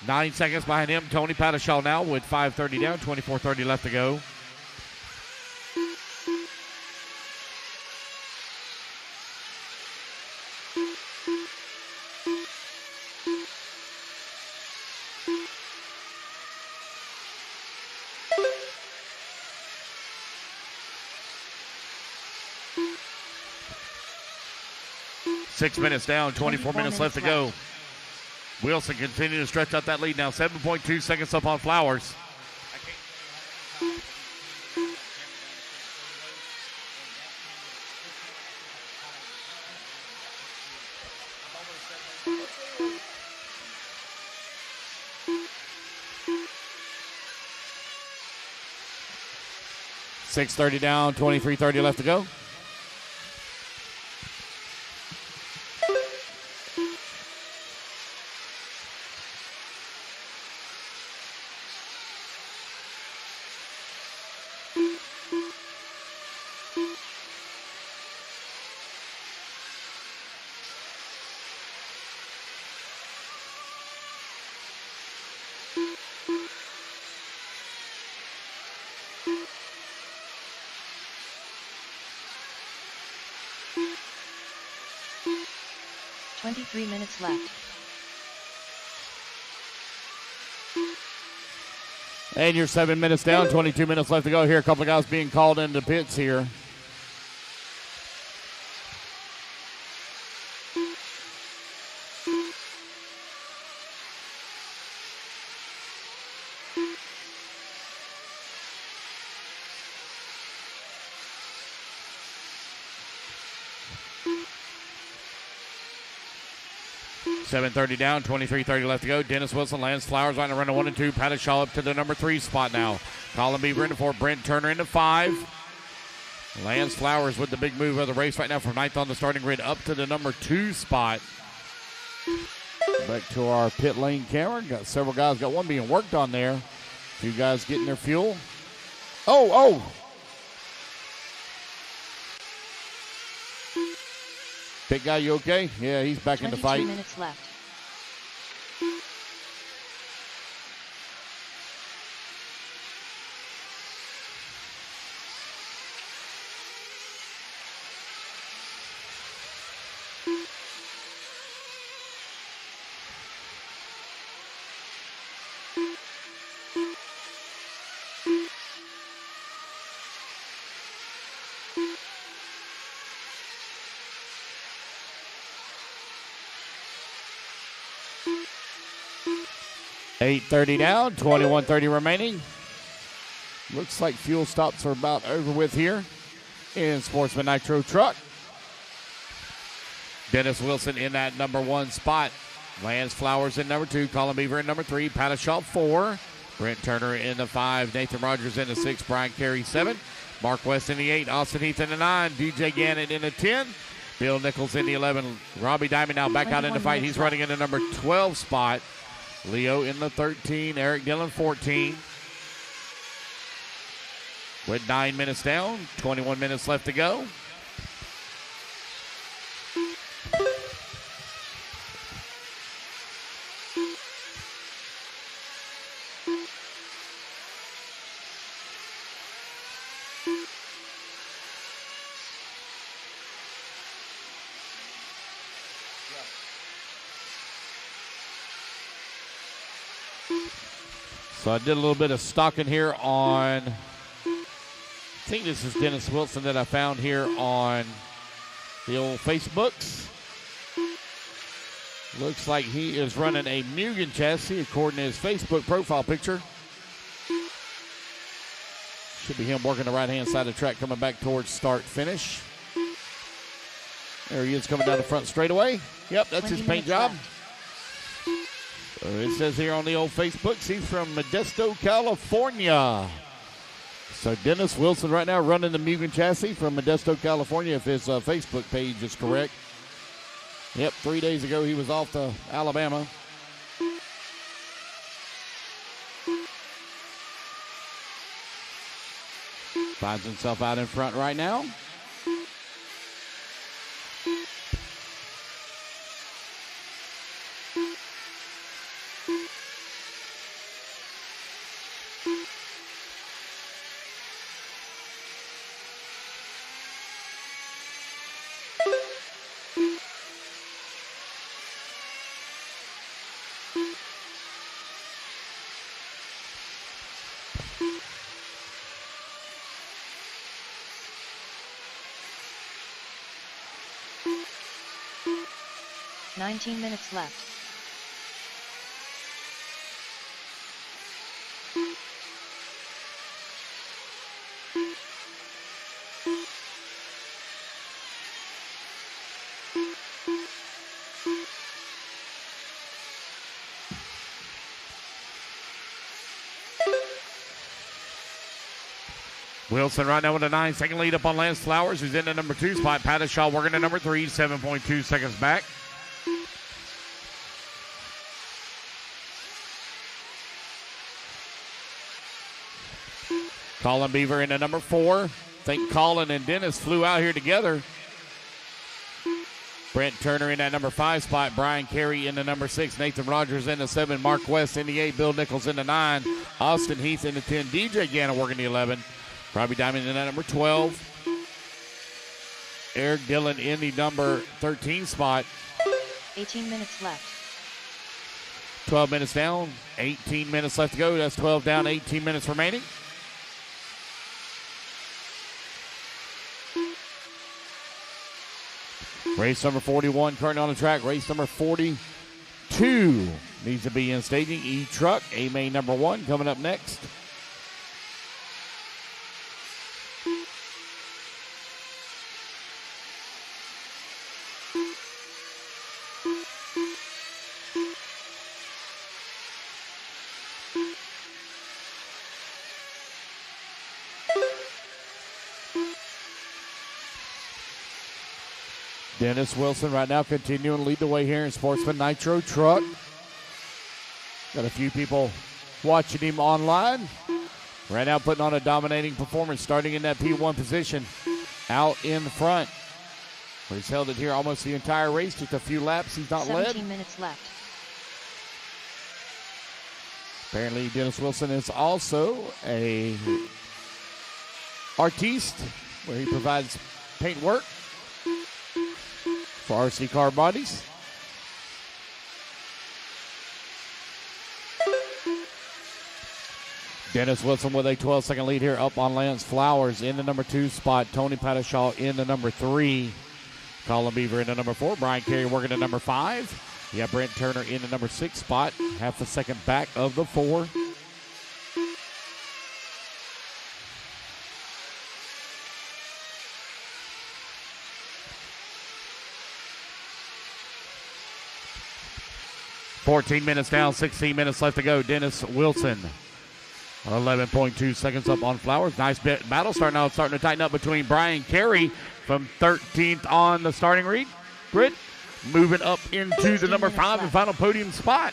9 seconds behind him, Tony Pattershaw now with 5:30 down, 24:30 left to go. Six minutes down, 24 minutes left to go. Wilson continuing to stretch out that lead now. 7.2 seconds up on Flowers. .630 down, 23:30 left to go. .23 minutes left. And you're 7 minutes down, 22 minutes left to go here. A couple of guys being called into pits here. .730 down, 23:30 left to go. Dennis Wilson, Lance Flowers on the run to 1 and 2. Pattershaw up to the number 3 spot now. Colin Beaver into 4. Brent Turner into 5. Lance Flowers with the big move of the race right now from 9th on the starting grid up to the number 2 spot. Back to our pit lane camera. Got several guys. Got one being worked on there. A few guys getting their fuel. Oh! Pit guy, you okay? Yeah, he's back in the fight. 22 minutes left. .830 down, 21:30 remaining. Looks like fuel stops are about over with here in Sportsman Nitro Truck. Dennis Wilson in that number 1 spot. Lance Flowers in number 2. Colin Beaver in number 3. Pattershaw 4. Brent Turner in the 5. Nathan Rogers in the 6. Brian Carey 7. Mark West in the 8. Austin Heath in the 9. DJ Gannon in the 10. Bill Nichols in the 11. Robbie Diamond now back out in the fight. He's running in the number 12 spot. Leo in the 13, Eric Dillon 14. With 9 minutes down, 21 minutes left to go. So I did a little bit of stalking here on, I think this is Dennis Wilson that I found here on the old Facebooks. Looks like he is running a Mugen chassis according to his Facebook profile picture. Should be him working the right-hand side of the track, coming back towards start-finish. There he is coming down the front straightaway. Yep, that's his paint job. So it says here on the old Facebook, he's from Modesto, California. So Dennis Wilson right now running the Mugen chassis from Modesto, California, if his Facebook page is correct. Yep, 3 days ago he was off to Alabama. Finds himself out in front right now. Nineteen minutes left. Wilson right now with a 9-second lead up on Lance Flowers, who's in the number 2 spot. Pattishaw working the number 3, 7.2 seconds back. Colin Beaver in the number 4. I think Colin and Dennis flew out here together. Brent Turner in that number 5 spot. Brian Carey in the number 6. Nathan Rogers in the 7. Mark West in the 8. Bill Nichols in the 9. Austin Heath in the 10. DJ Ganna working the 11. Robbie Diamond in that number 12. Eric Dillon in the number 13 spot. 18 minutes left. 12 minutes down. 18 minutes left to go. That's 12 down. 18 minutes remaining. Race number 41 currently on the track. Race number 42 needs to be in staging. E-Truck, A-Main number 1 coming up next. Dennis Wilson right now continuing to lead the way here in Sportsman Nitro Truck. Got a few people watching him online. Right now putting on a dominating performance, starting in that P1 position out in front. Where he's held it here almost the entire race, just a few laps he's not 17 led. minutes left. Apparently Dennis Wilson is also a artiste where he provides paint work for RC car bodies. Dennis Wilson with a 12-second lead here up on Lance Flowers in the number 2 spot. Tony Pattishaw in the number 3. Colin Beaver in the number 4. Brian Carey working at number 5. You got Brent Turner in the number 6 spot. Half a second back of the 4. $14 minutes down, 16 minutes left to go. Dennis Wilson, 11.2 seconds up on Flowers. Nice battle starting to tighten up between Brian Carey from 13th on the starting grid, moving up into the number 5 and final podium spot.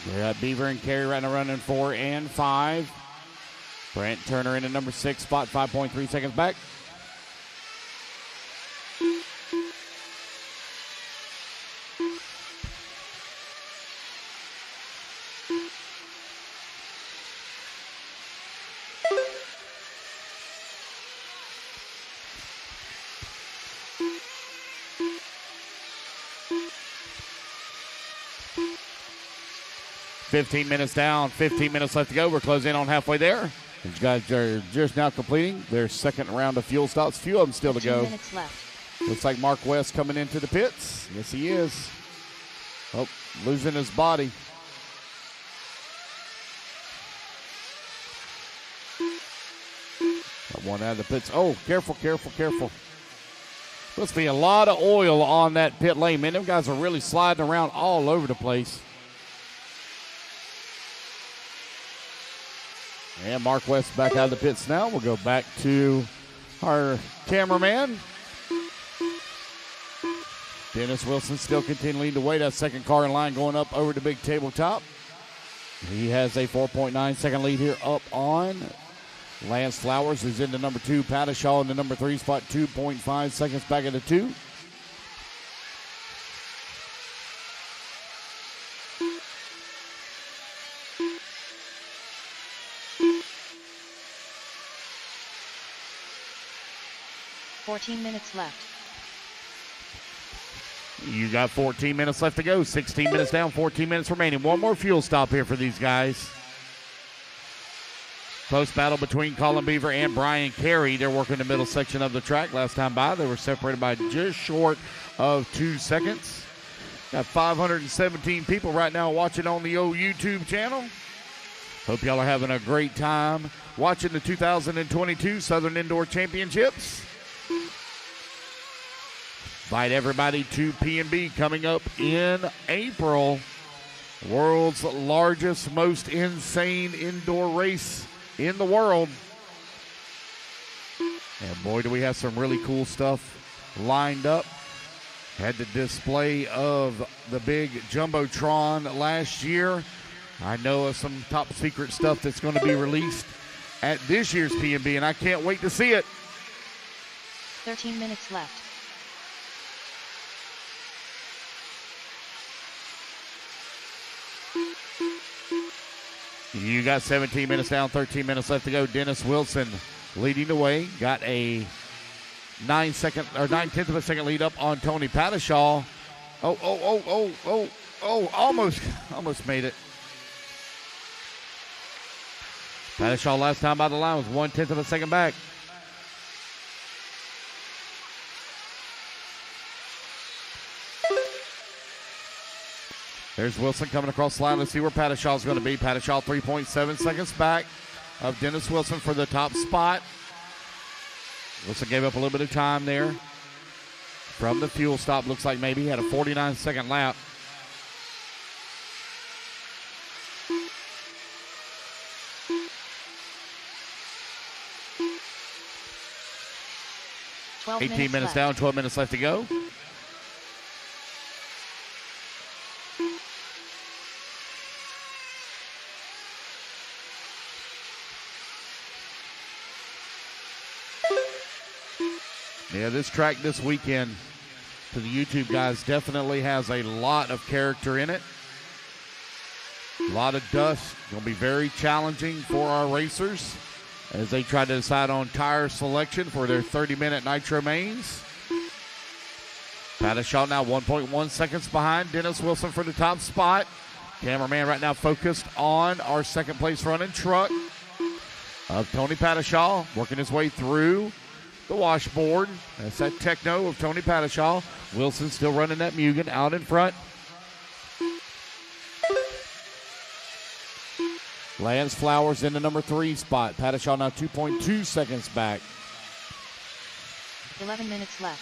We got Beaver and Carey right now running 4 and 5. Brent Turner in the number 6 spot, 5.3 seconds back. 15 minutes down, 15 minutes left to go. We're closing in on halfway there. These guys are just now completing their second round of fuel stops. A few of them still to go. 2 minutes left. Looks like Mark West coming into the pits. Yes, he is. Oh, losing his body. Got one out of the pits. Oh, careful, careful, careful. Must be a lot of oil on that pit lane, man. Them guys are really sliding around all over the place. And Mark West back out of the pits now. We'll go back to our cameraman. Dennis Wilson still continuing to wait. That second car in line going up over the big tabletop. He has a 4.9 second lead here up on Lance Flowers, who's in the number 2. Pattishaw in the number 3 spot, 2.5 seconds back at the 2. $14 left. You got 14 minutes left to go. 16 minutes down, 14 minutes remaining. One more fuel stop here for these guys. Close battle between Colin Beaver and Brian Carey. They're working the middle section of the track. Last time by, they were separated by just short of 2 seconds. Got 517 people right now watching on the old YouTube channel. Hope y'all are having a great time watching the 2022 Southern Indoor Championships. Invite everybody to P&B coming up in April. World's largest, most insane indoor race in the world. And boy, do we have some really cool stuff lined up. Had the display of the big Jumbotron last year. I know of some top secret stuff that's going to be released at this year's P&B, and I can't wait to see it. 13 minutes left. You got 17 minutes down, 13 minutes left to go. Dennis Wilson leading the way. Got a 9/10 of a second lead up on Tony Pattishaw. Almost made it. Pattishaw last time by the line was 1/10 of a second back. There's Wilson coming across the line. Let's see where Pattishaw's going to be. Pattishaw 3.7 seconds back of Dennis Wilson for the top spot. Wilson gave up a little bit of time there from the fuel stop. Looks like maybe he had a 49-second lap. $12 18 minutes down, 12 minutes left to go. Yeah, this track this weekend, to the YouTube guys, definitely has a lot of character in it. A lot of dust. Going to be very challenging for our racers as they try to decide on tire selection for their 30-minute Nitro mains. Pattishaw now 1.1 seconds behind Dennis Wilson for the top spot. Cameraman right now focused on our second place running truck of Tony Pattishaw, working his way through the washboard. That's that Techno of Tony Pattishaw. Wilson still running that Mugen out in front. Lance Flowers in the number 3 spot. Pattishaw now 2.2 seconds back. 11 minutes left.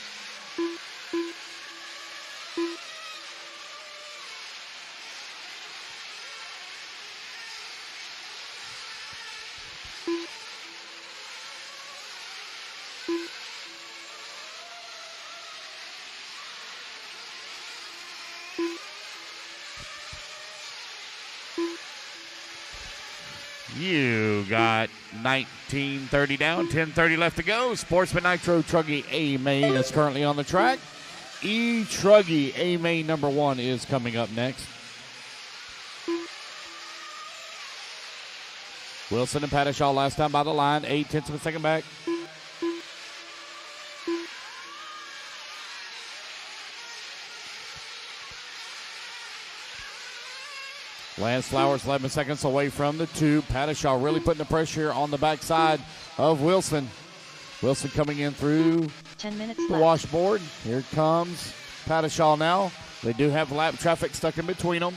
You got 19:30 down, 10:30 left to go. Sportsman Nitro Truggy A main is currently on the track. Truggy A main number 1 is coming up next. Wilson and Pattishaw last time by the line, 8/10 of a second back. Lance Flowers 11 seconds away from the 2. Padishaw really putting the pressure on the backside of Wilson. Wilson coming in through 10 minutes the left. washboard. Here comes Padishaw now. They do have lap traffic stuck in between them.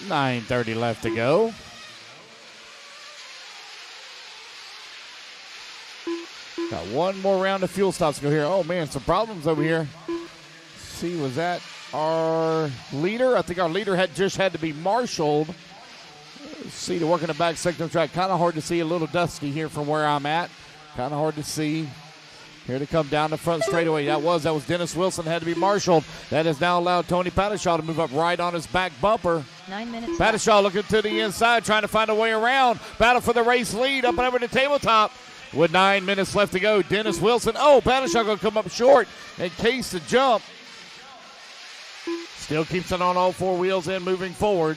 .930 left to go. Got one more round of fuel stops to go here. Oh, man, some problems over here. See, was that our leader? I think our leader had to be marshaled. See the work in the back section of the track. Kind of hard to see, a little dusty here from where I'm at. Kind of hard to see. Here to come down the front straightaway. That was Dennis Wilson, had to be marshaled. That has now allowed Tony Padishaw to move up right on his back bumper. 9 minutes Padishaw looking to the inside, trying to find a way around. Battle for the race lead up and over the tabletop. With 9 minutes left to go, Dennis Wilson. Oh, Padishaw going to come up short and case the jump. Still keeps it on all 4 wheels and moving forward.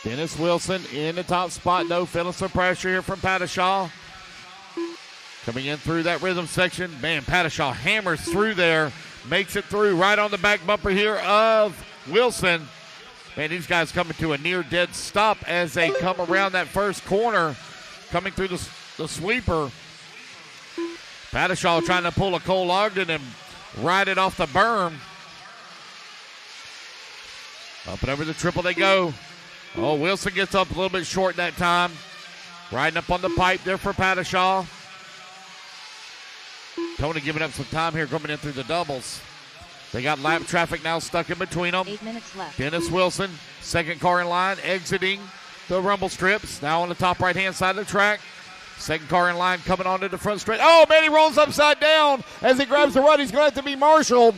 Dennis Wilson in the top spot, though, feeling some pressure here from Padishaw. Coming in through that rhythm section. Man, Padishaw hammers through there. Makes it through right on the back bumper here of Wilson. Man, these guys coming to a near dead stop as they come around that first corner. Coming through the sweeper. Padishaw trying to pull a Cole Ogden and ride it off the berm. Up and over the triple they go. Oh, Wilson gets up a little bit short that time. Riding up on the pipe there for Padishaw. Tony giving up some time here coming in through the doubles. They got lap traffic now stuck in between them. 8 minutes left. Dennis Wilson, second car in line, exiting the rumble strips. Now on the top right-hand side of the track. Second car in line coming onto the front straight. Oh, man, he rolls upside down as he grabs the run. He's going to have to be marshaled.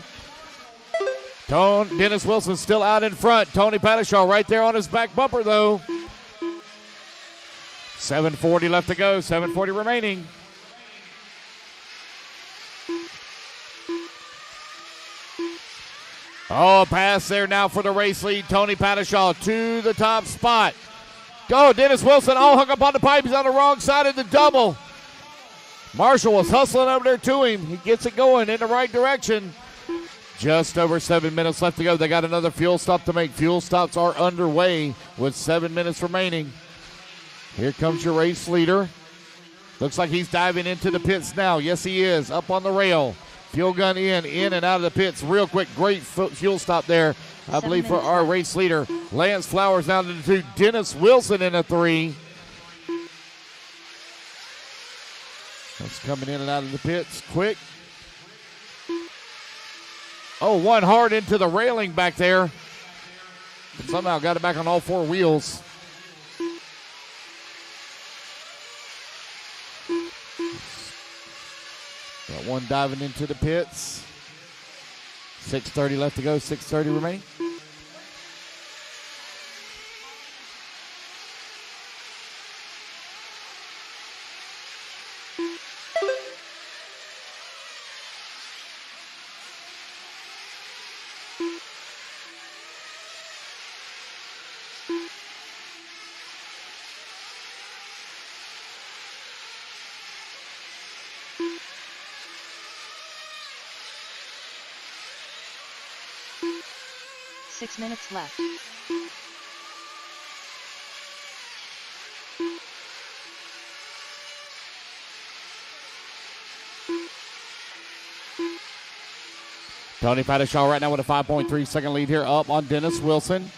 Dennis Wilson still out in front. Tony Padishaw right there on his back bumper, though. 7:40 left to go, 7:40 remaining. Oh, a pass there now for the race lead. Tony Padishaw to the top spot. Go, Dennis Wilson all hung up on the pipe. He's on the wrong side of the double. Marshall was hustling over there to him. He gets it going in the right direction. Just over 7 minutes left to go. They got another fuel stop to make. Fuel stops are underway with 7 minutes remaining. Here comes your race leader. Looks like he's diving into the pits now. Yes, he is. Up on the rail. Fuel gun in and out of the pits real quick. Great fuel stop there, I believe, for our race leader. Lance Flowers down to the 2. Dennis Wilson in a 3. That's coming in and out of the pits quick. Oh, one hard into the railing back there. But somehow got it back on all 4 wheels. Got one diving into the pits. 6:30 left to go, 6:30 remaining. Six minutes left. Tony Padishaw right now with a 5.3 second lead here up on Dennis Wilson.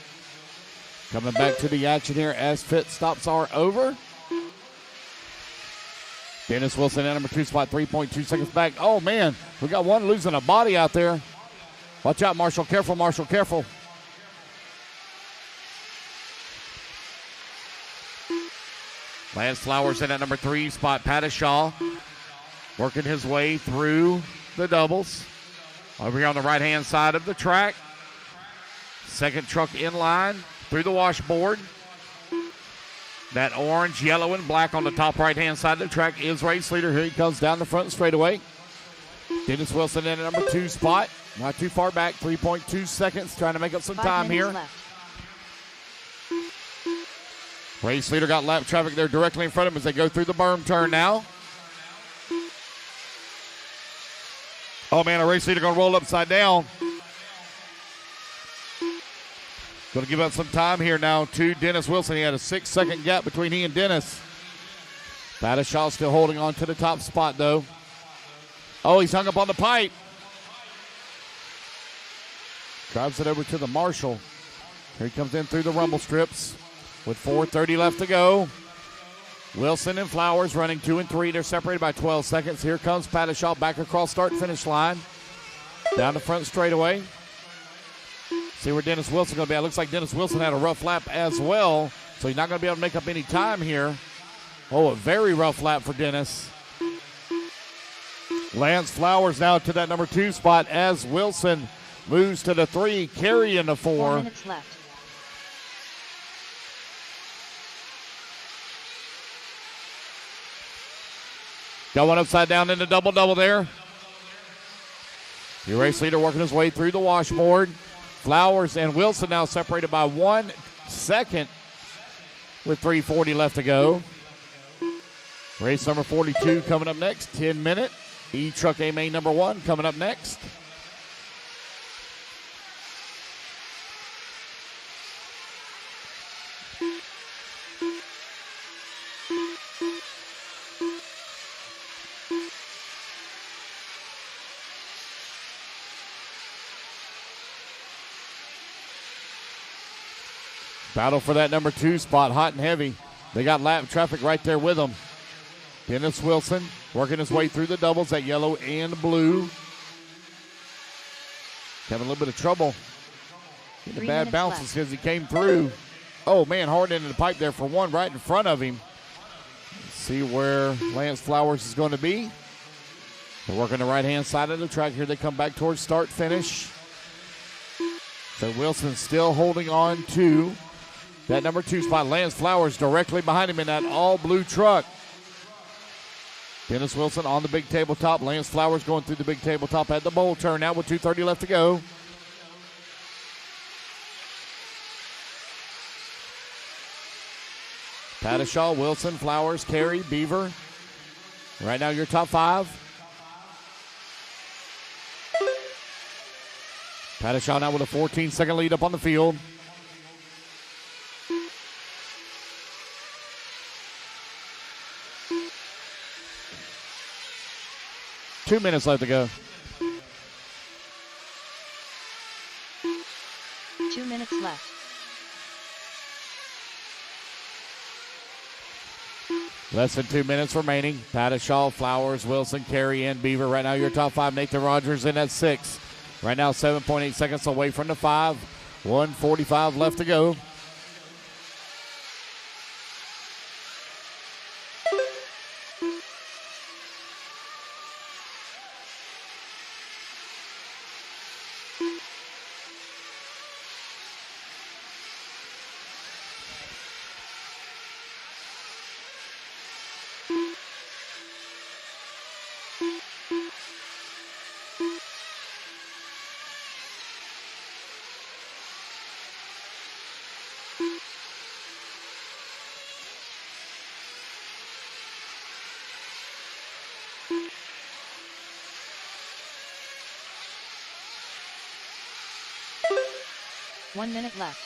Coming back to the action here as pit stops are over. Dennis Wilson at number 2 spot, 3.2 seconds back. Oh, man, we got one losing a body out there. Watch out, Marshall. Careful, Marshall. Careful. Lance Flowers in at number 3 spot. Padishaw working his way through the doubles. Over here on the right-hand side of the track. Second truck in line through the washboard. That orange, yellow, and black on the top right-hand side of the track is race leader. Here he comes down the front straightaway. Dennis Wilson in at number 2 spot. Not too far back, 3.2 seconds, trying to make up some 5 time minutes here. left. Race leader got lap traffic there directly in front of him as they go through the berm turn now. Oh, man, a race leader going to roll upside down. Going to give up some time here now to Dennis Wilson. He had a 6-second gap between he and Dennis. Badishaw still holding on to the top spot, though. Oh, he's hung up on the pipe. Drives it over to the marshal. Here he comes in through the rumble strips with 4:30 left to go. Wilson and Flowers running 2 and 3. They're separated by 12 seconds. Here comes Badishaw back across start-finish line. Down the front straightaway. See where Dennis Wilson's going to be. It looks like Dennis Wilson had a rough lap as well, so he's not going to be able to make up any time here. Oh, a very rough lap for Dennis. Lance Flowers now to that number 2 spot as Wilson moves to the 3, carrying the 4. 4 minutes left. Got one upside down in the double-double there. Your race leader working his way through the washboard. Flowers and Wilson now separated by 1 second with 3:40 left to go. Race number 42 coming up next, 10-minute. E-Truck A main number 1 coming up next. Battle for that number 2 spot, hot and heavy. They got lap traffic right there with them. Dennis Wilson working his way through the doubles, that yellow and blue. Having a little bit of trouble. Getting bad bounces because he came through. Oh, man, hard into the pipe there for one right in front of him. Let's see where Lance Flowers is going to be. They're working the right-hand side of the track here. They come back towards start-finish. So Wilson still holding on to that number 2 spot. Lance Flowers directly behind him in that all-blue truck. Dennis Wilson on the big tabletop. Lance Flowers going through the big tabletop at the bowl turn now with 2:30 left to go. Badishaw, Wilson, Flowers, Carey, Beaver. Right now your top 5. Badishaw now with a 14-second lead up on the field. Two minutes left to go. 2 minutes left. Less than 2 minutes remaining. Badishaw, Flowers, Wilson, Carey, and Beaver. Right now your top 5. Nathan Rogers in at 6. Right now 7.8 seconds away from the 5. 1:45 left to go. One minute left.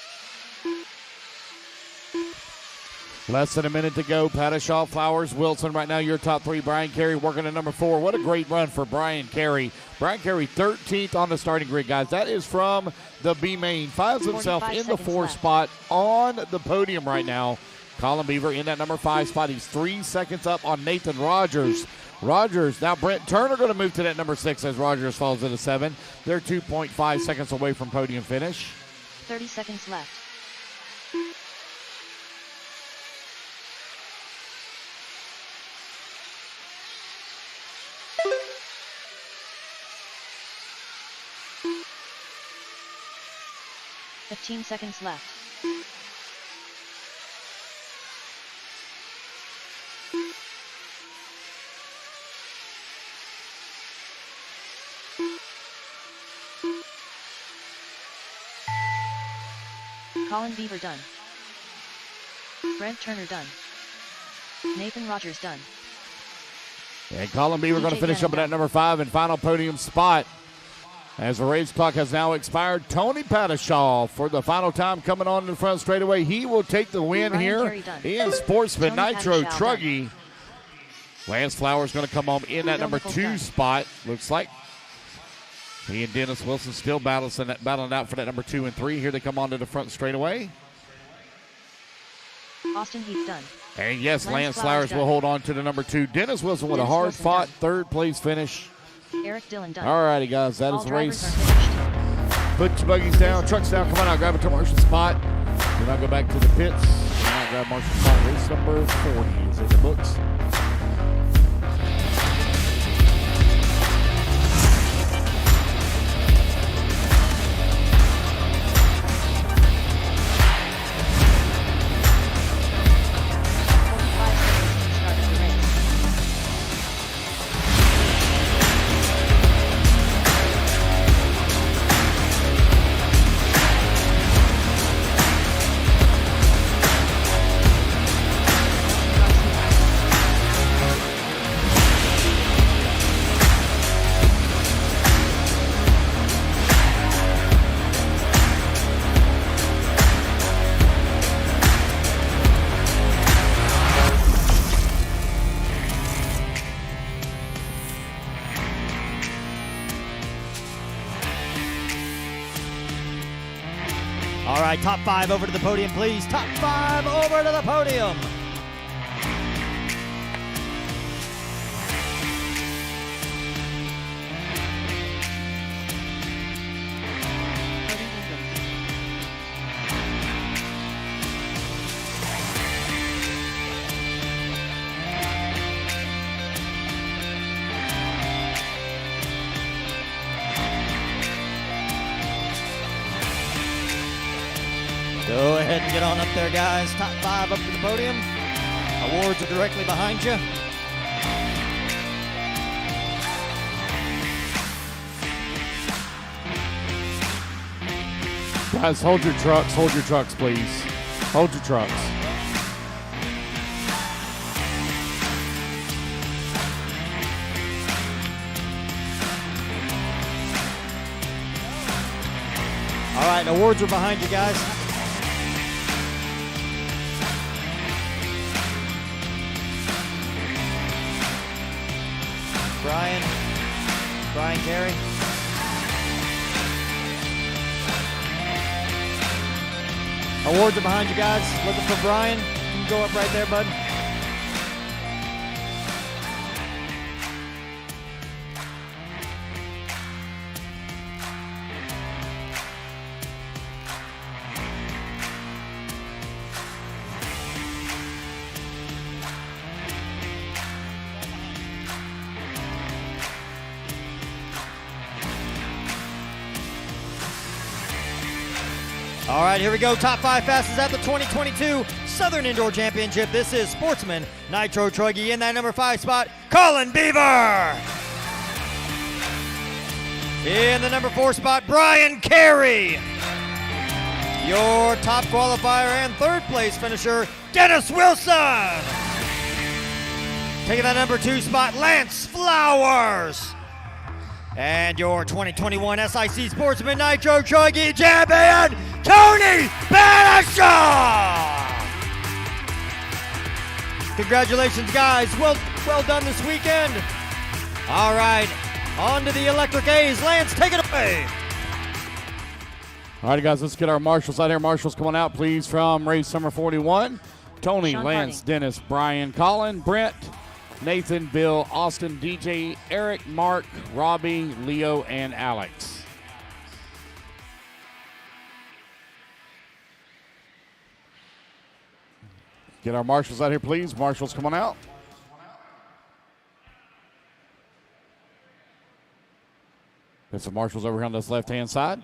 Less than a minute to go. Badishaw, Flowers, Wilson. Right now your top 3. Brian Carey working at number 4. What a great run for Brian Carey. Brian Carey 13th on the starting grid, guys. That is from the B main. Finds himself in the 4 spot on the podium right now. Colin Beaver in that number 5 spot. He's 3 seconds up on Nathan Rogers. Rogers, now Brent Turner going to move to that number 6 as Rogers falls to the 7. They're 2.5 seconds away from podium finish. 30 seconds left. $15 seconds left. Colin Beaver done. Brent Turner done. Nathan Rogers done. And Colin Beaver going to finish up at that number 5 and final podium spot. As the race clock has now expired, Tony Pattishaw for the final time coming on in the front straightaway. He will take the win here in Sportsman Tony Nitro Pattishaw Truggy. Lance Flowers going to come home in that number 2 spot. Looks like he and Dennis Wilson still battling out for that number 2 and 3. Here they come on to the front straightaway. Austin Heath done. And yes, Lance Flowers will hold on to the number 2. Dennis Wilson with a hard-fought third-place finish. Eric Dillon done. All righty, guys, that is the race. Put your buggies down, trucks down, come on out, grab it to Marshall's spot. Then I'll go back to the pits. And I'll grab Marshall's spot. Race number 40 is in the books. All right, top 5 over to the podium, please. Top 5 over to the podium. Go ahead and get on up there, guys. Top 5 up to the podium. Awards are directly behind you. Guys, hold your trucks, please. Hold your trucks. All right, awards are behind you, guys. Brian Carey. Awards are behind you, guys. Looking for Brian. You can go up right there, bud. All right, here we go. Top 5 fastest at the 2022 Southern Indoor Championship. This is Sportsman Nitro Truggy in that number 5 spot, Colin Beaver. In the number 4 spot, Brian Carey. Your top qualifier and 3rd place finisher, Dennis Wilson. Taking that number 2 spot, Lance Flowers. And your 2021 SIC Sportsman Nitro Truggy champion, Tony Pattishaw! Congratulations, guys. Well done this weekend. All right, on to the Electric A's. Lance, take it away. All right, guys, let's get our marshals out here. Marshals coming out, please, from race number 41. Tony, Sean Lance, Harding. Dennis, Brian, Colin, Brent, Nathan, Bill, Austin, DJ, Eric, Mark, Robbie, Leo, and Alex. Get our marshals out here, please. Marshals, come on out. Got some marshals over here on this left-hand side.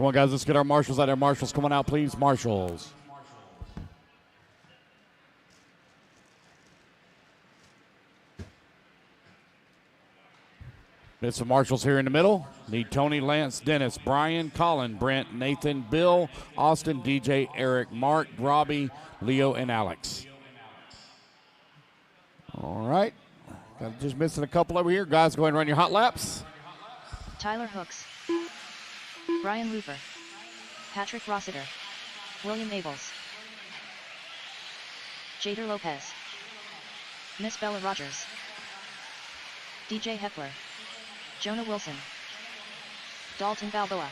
Come on, guys. Let's get our marshals out there. Marshals, come on out, please. Marshals. Get some marshals here in the middle. Need Tony, Lance, Dennis, Brian, Colin, Brent, Nathan, Bill, Austin, DJ, Eric, Mark, Robbie, Leo, and Alex. All right. Just missing a couple over here. Guys, go ahead and run your hot laps. Tyler Hooks, Brian Looper, Patrick Rossiter, William Abels, Jader Lopez, Miss Bella Rogers, DJ Hepler, Jonah Wilson, Dalton Balboa,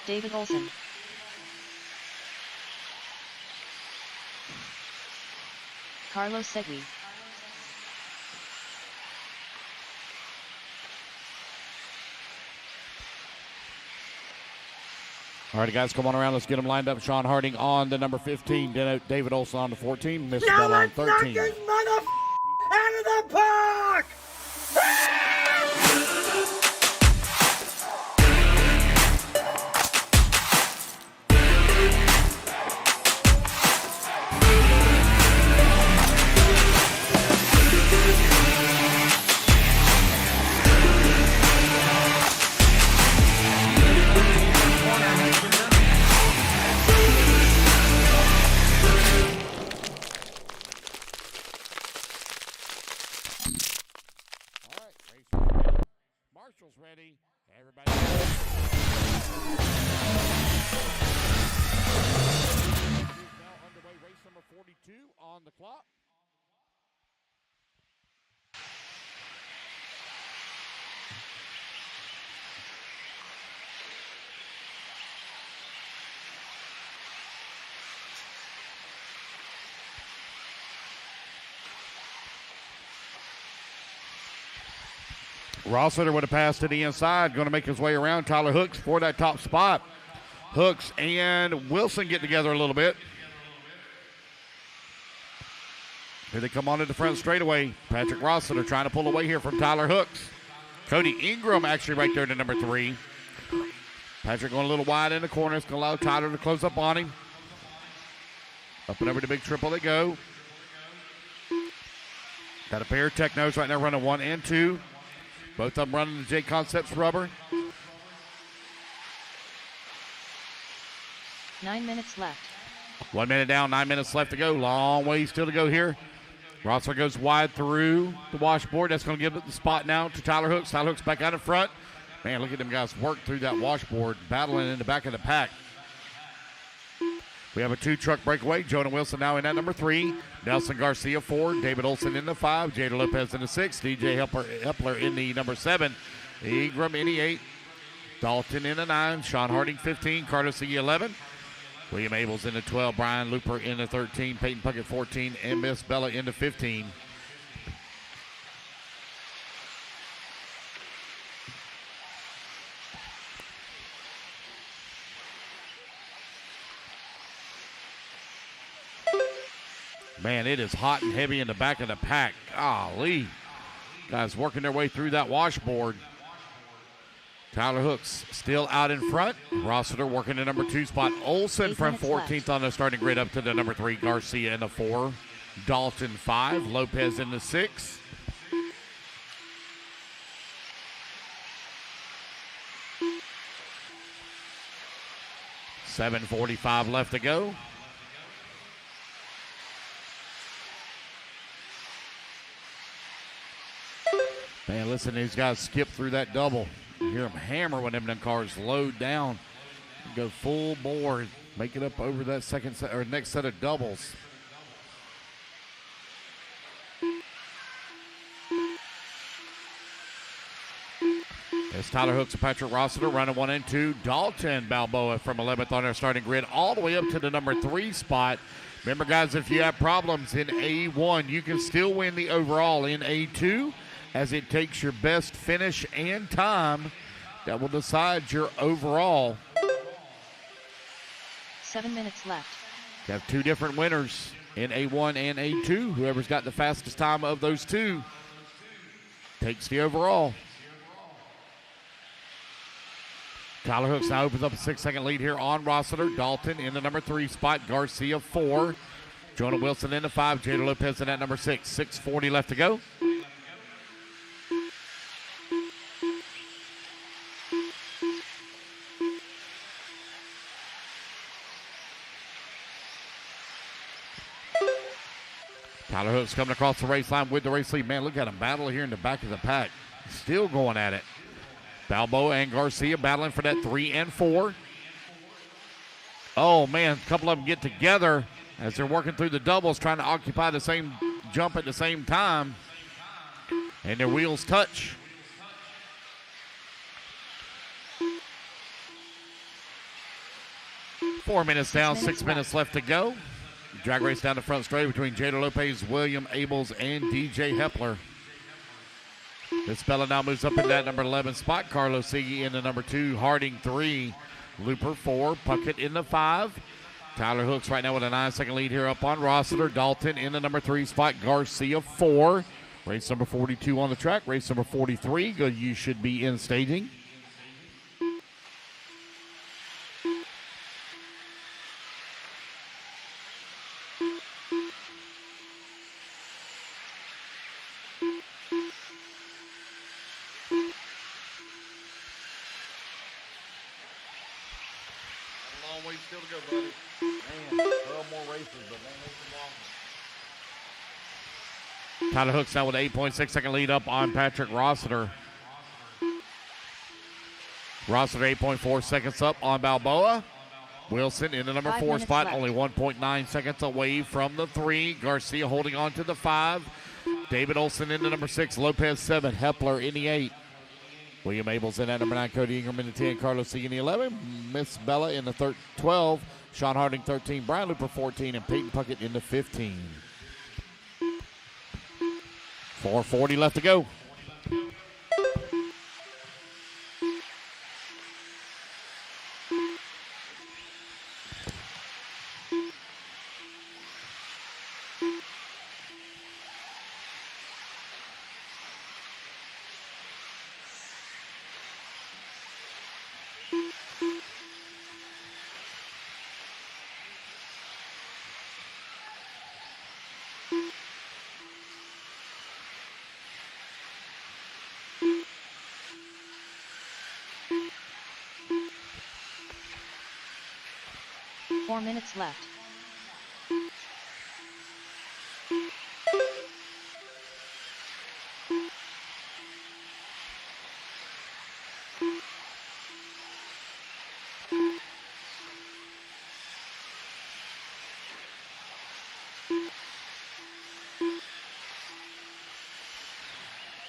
David Olson, Carlos Segui, All right, guys, come on around. Let's get them lined up. Sean Harding on the number 15. David Olson on the 14. Miss Bella on 13. Knock this mother out of the park! Marshall's ready. Everybody. Now underway, race number 42 on the clock. Rossiter would have passed to the inside, going to make his way around. Tyler Hooks for that top spot. Hooks and Wilson get together a little bit. Here they come onto the front straightaway. Patrick Rossiter trying to pull away here from Tyler Hooks. Cody Ingram actually right there to number 3. Patrick going a little wide in the corner. It's going to allow Tyler to close up on him. Up and over to Big Triple they go. Got a pair of Technos right now running 1 and 2. Both of them running the J Concepts rubber. 9 minutes left. 1 minute down, 9 minutes left to go. Long way still to go here. Rossiter goes wide through the washboard. That's going to give it the spot now to Tyler Hooks. Tyler Hooks back out in front. Man, look at them guys work through that washboard, battling in the back of the pack. We have a 2-truck breakaway. Jonah Wilson now in at number 3. Nelson Garcia 4. David Olson in the 5. Jada Lopez in the 6. DJ Hepler in the number 7. Ingram in the 8. Dalton in the 9. Sean Harding 15. Carter C 11. William Abels in the 12. Brian Looper in the 13. Peyton Puckett 14. And Miss Bella in the 15. Man, it is hot and heavy in the back of the pack. Golly. Guys working their way through that washboard. Tyler Hooks still out in front. Rossiter working the number 2 spot. Olson from 14th on the starting grid up to the number 3. Garcia in the 4. Dalton 5. Lopez in the 6. $7:45 left to go. Man, listen, these guys skip through that double. You hear them hammer when them cars load down. Go full bore, make it up over that second set or next set of doubles. It's Tyler Hooks and Patrick Rossiter running 1 and 2. Dalton Balboa from 11th on our starting grid all the way up to the number 3 spot. Remember, guys, if you have problems in A1, you can still win the overall in A2, as it takes your best finish and time that will decide your overall. 7 minutes left. You have 2 different winners in A1 and A2. Whoever's got the fastest time of those 2 takes the overall. Tyler Hooks now opens up a 6-second lead here on Rossiter. Dalton in the number 3 spot. Garcia 4. Jonah Wilson in the 5. Jada Lopez in at number 6. 6:40 left to go. Tyler Hooks coming across the race line with the race lead. Man, look at him battle here in the back of the pack. Still going at it. Balboa and Garcia battling for that 3 and 4. Oh, man, a couple of them get together as they're working through the doubles, trying to occupy the same jump at the same time. And their wheels touch. Four minutes down, 6 minutes left to go. Drag race down the front straight between Jada Lopez, William Abels, and DJ Hepler. This fella now moves up in that number 11 spot. Carlos Siggy in the number 2, Harding 3, Looper 4, Puckett in the 5. Tyler Hooks right now with a 9-second lead here up on Rossiter. Dalton in the number 3 spot, Garcia 4. Race number 42 on the track. Race number 43, good, you should be in staging. Still to go, buddy. Man, 12 more races, but man, this is long. Tyler Hooks now with an 8.6-second lead up on Patrick Rossiter. Rossiter 8.4 seconds up on Balboa. Wilson in the number 4 spot, only 1.9 seconds away from the 3. Garcia holding on to the 5. David Olson in the number 6. Lopez 7. Hepler in the 8. William Abels in at number 9, Cody Ingram in the 10, Carlos C in the 11, Miss Bella in the 12, Sean Harding 13, Brian Looper 14, and Peyton Puckett in the 15. 4:40 left to go. Four minutes left.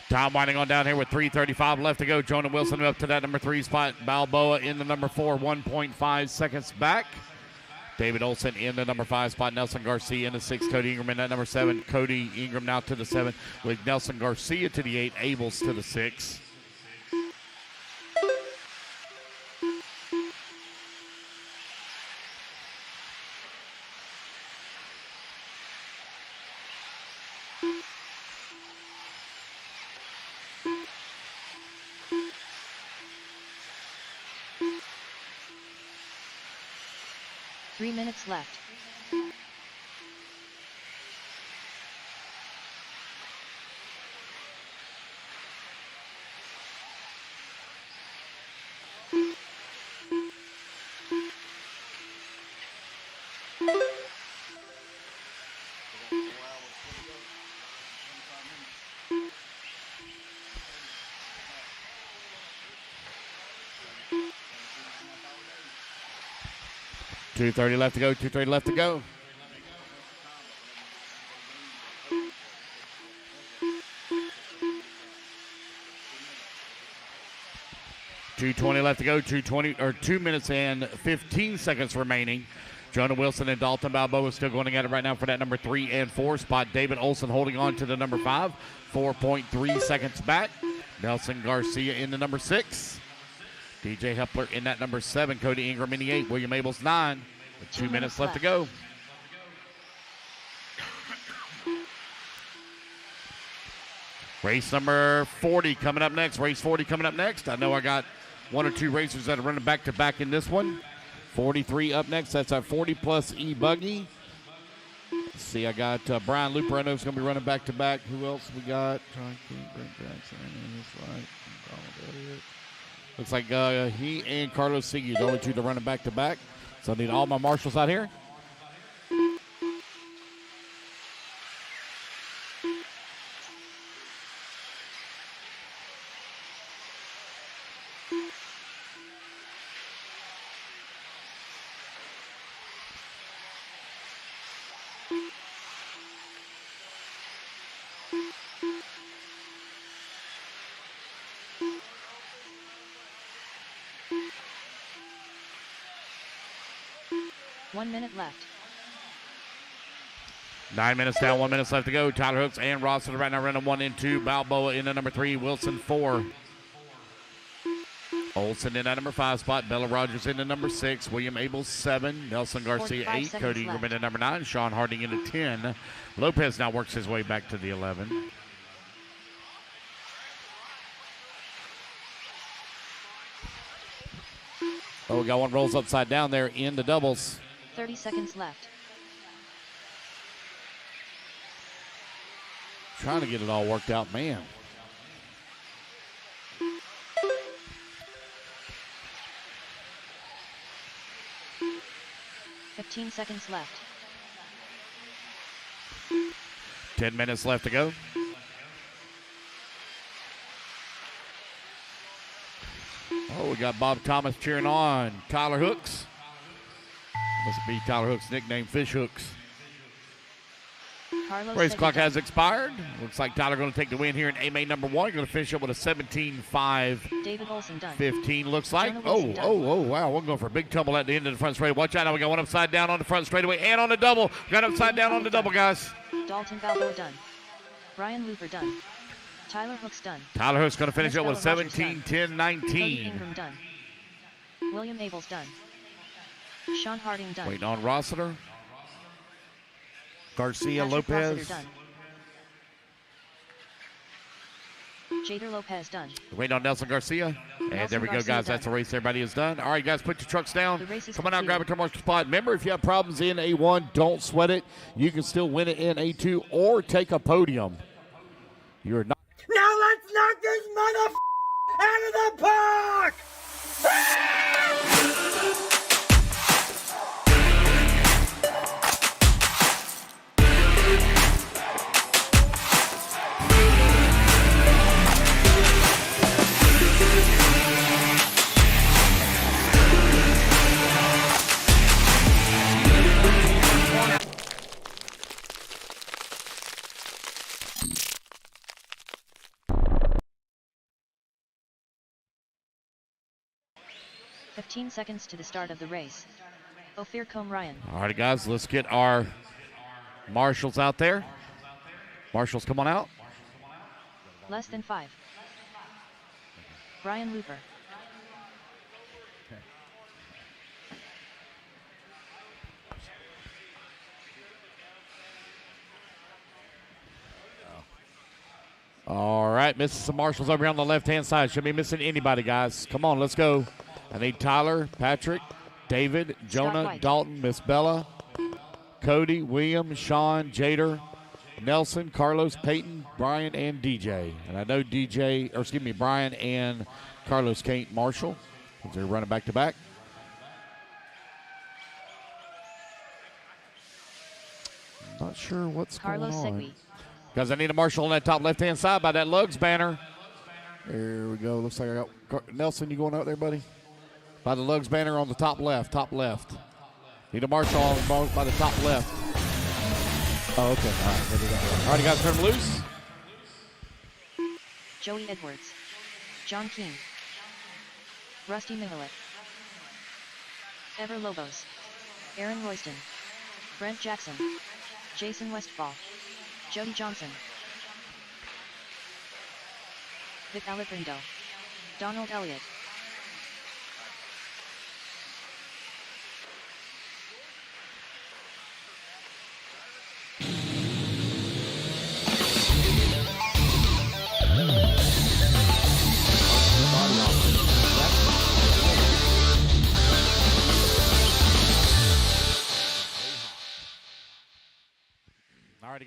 Time winding on down here with 3:35 left to go. Jonah Wilson up to that number 3 spot. Balboa in the number 4, 1.5 seconds back. David Olson in the number 5 spot. Nelson Garcia in the 6. Cody Ingram in that number 7. Cody Ingram now to the 7 with Nelson Garcia to the 8. Abels to the 6. Three minutes left. .230 left to go. 2:30 left to go. .220 left to go. 2 minutes and 15 seconds remaining. Jonah Wilson and Dalton Balboa still going at it right now for that number 3 and 4 spot. David Olson holding on to the number 5, 4.3 seconds back. Nelson Garcia in the number 6. DJ Hepler in that number 7. Cody Ingram in the 8. William Abels 9. With 2 minutes left to go. Race number 40 coming up next. Race 40 coming up next. I know I got one or two racers that are running back-to-back in this one. 43 up next. That's our 40-plus E-buggy. Let's see, I got Brian Looper. I know is going to be running back-to-back. Who else we got? Brent Jackson. Looks like he and Carlos Sigui, the only two that are running back-to-back. So I need all my marshals out here. One minute left. 9 minutes down, 1 minute left to go. Tyler Hooks and Rossiter right now running 1 and 2. Balboa in the number 3, Wilson 4. Olson in that number 5 spot. Bella Rogers in the number 6. William Abel 7. Nelson Garcia 8. Cody Ingram in the number 9. Sean Harding in the 10. Lopez now works his way back to the 11. Oh, we got one rolls upside down there in the doubles. 30 seconds left. Trying to get it all worked out, man. $15 seconds left. 10 minutes left to go. Oh, we got Bob Thomas cheering on Tyler Hooks. Must be Tyler Hooks' nickname, Fish Hooks. Carlos Race clock Seguin. has expired. Looks like Tyler going to take the win here in A-Main number 1. Going to finish up with a 17.5. David Olson done. 15 looks like. Jonah Oh, Wilson done. oh, wow. We're going for a big tumble at the end of the front straightaway. Watch out. Now we got one upside down on the front straightaway and on the double. Got upside down on the double, guys. Dalton Balboa done. Brian Looper done. Tyler Hooks done. Tyler Hooks going to finish up with Bella Rogers 17, 10, Cody 19. Ingram done. William Abels done. Sean Harding done. Waiting on Rossiter. Garcia, Patrick Lopez. Rossiter done. Jader Lopez done. Waiting on Nelson Garcia. And Nelson there we go, Garcia guys. done. That's the race everybody is done. All right, guys, put your trucks down. The race is Come on out, completed. grab a turn marshal spot. Remember, if you have problems in A1, don't sweat it. You can still win it in A2 or take a podium. You're not. Now let's knock this mother out of the park! 15 seconds to the start of the race. Ophir Combe Ryan. All right, guys, let's get our marshals out there. Marshals, come on out. Less than 5. Brian Looper. All right, missing some marshals over here on the left-hand side. Shouldn't be missing anybody, guys. Come on, let's go. I need Tyler, Patrick, David, Jonah, White. Dalton, Miss Bella, Cody, William, Sean, Jader, Nelson, Carlos, Peyton, Brian, and DJ. And I know Brian and Carlos can't marshal because they're running back-to-back. Not sure what's Carlos going on. Segui. Guys, I need a marshal on that top left-hand side by that lugs banner. There we go. Looks like I got Nelson. You going out there, buddy? By the lugs banner on the top left. Need a marshal by the top left. Oh, okay. All right, there we go. All right, you guys, turn them loose. Joey Edwards. John Keane. Rusty Mihalik. Ever Lobos. Aaron Royston. Brent Jackson. Jason Westfall. Jody Johnson. Vic Aliprindo. Donald Elliott.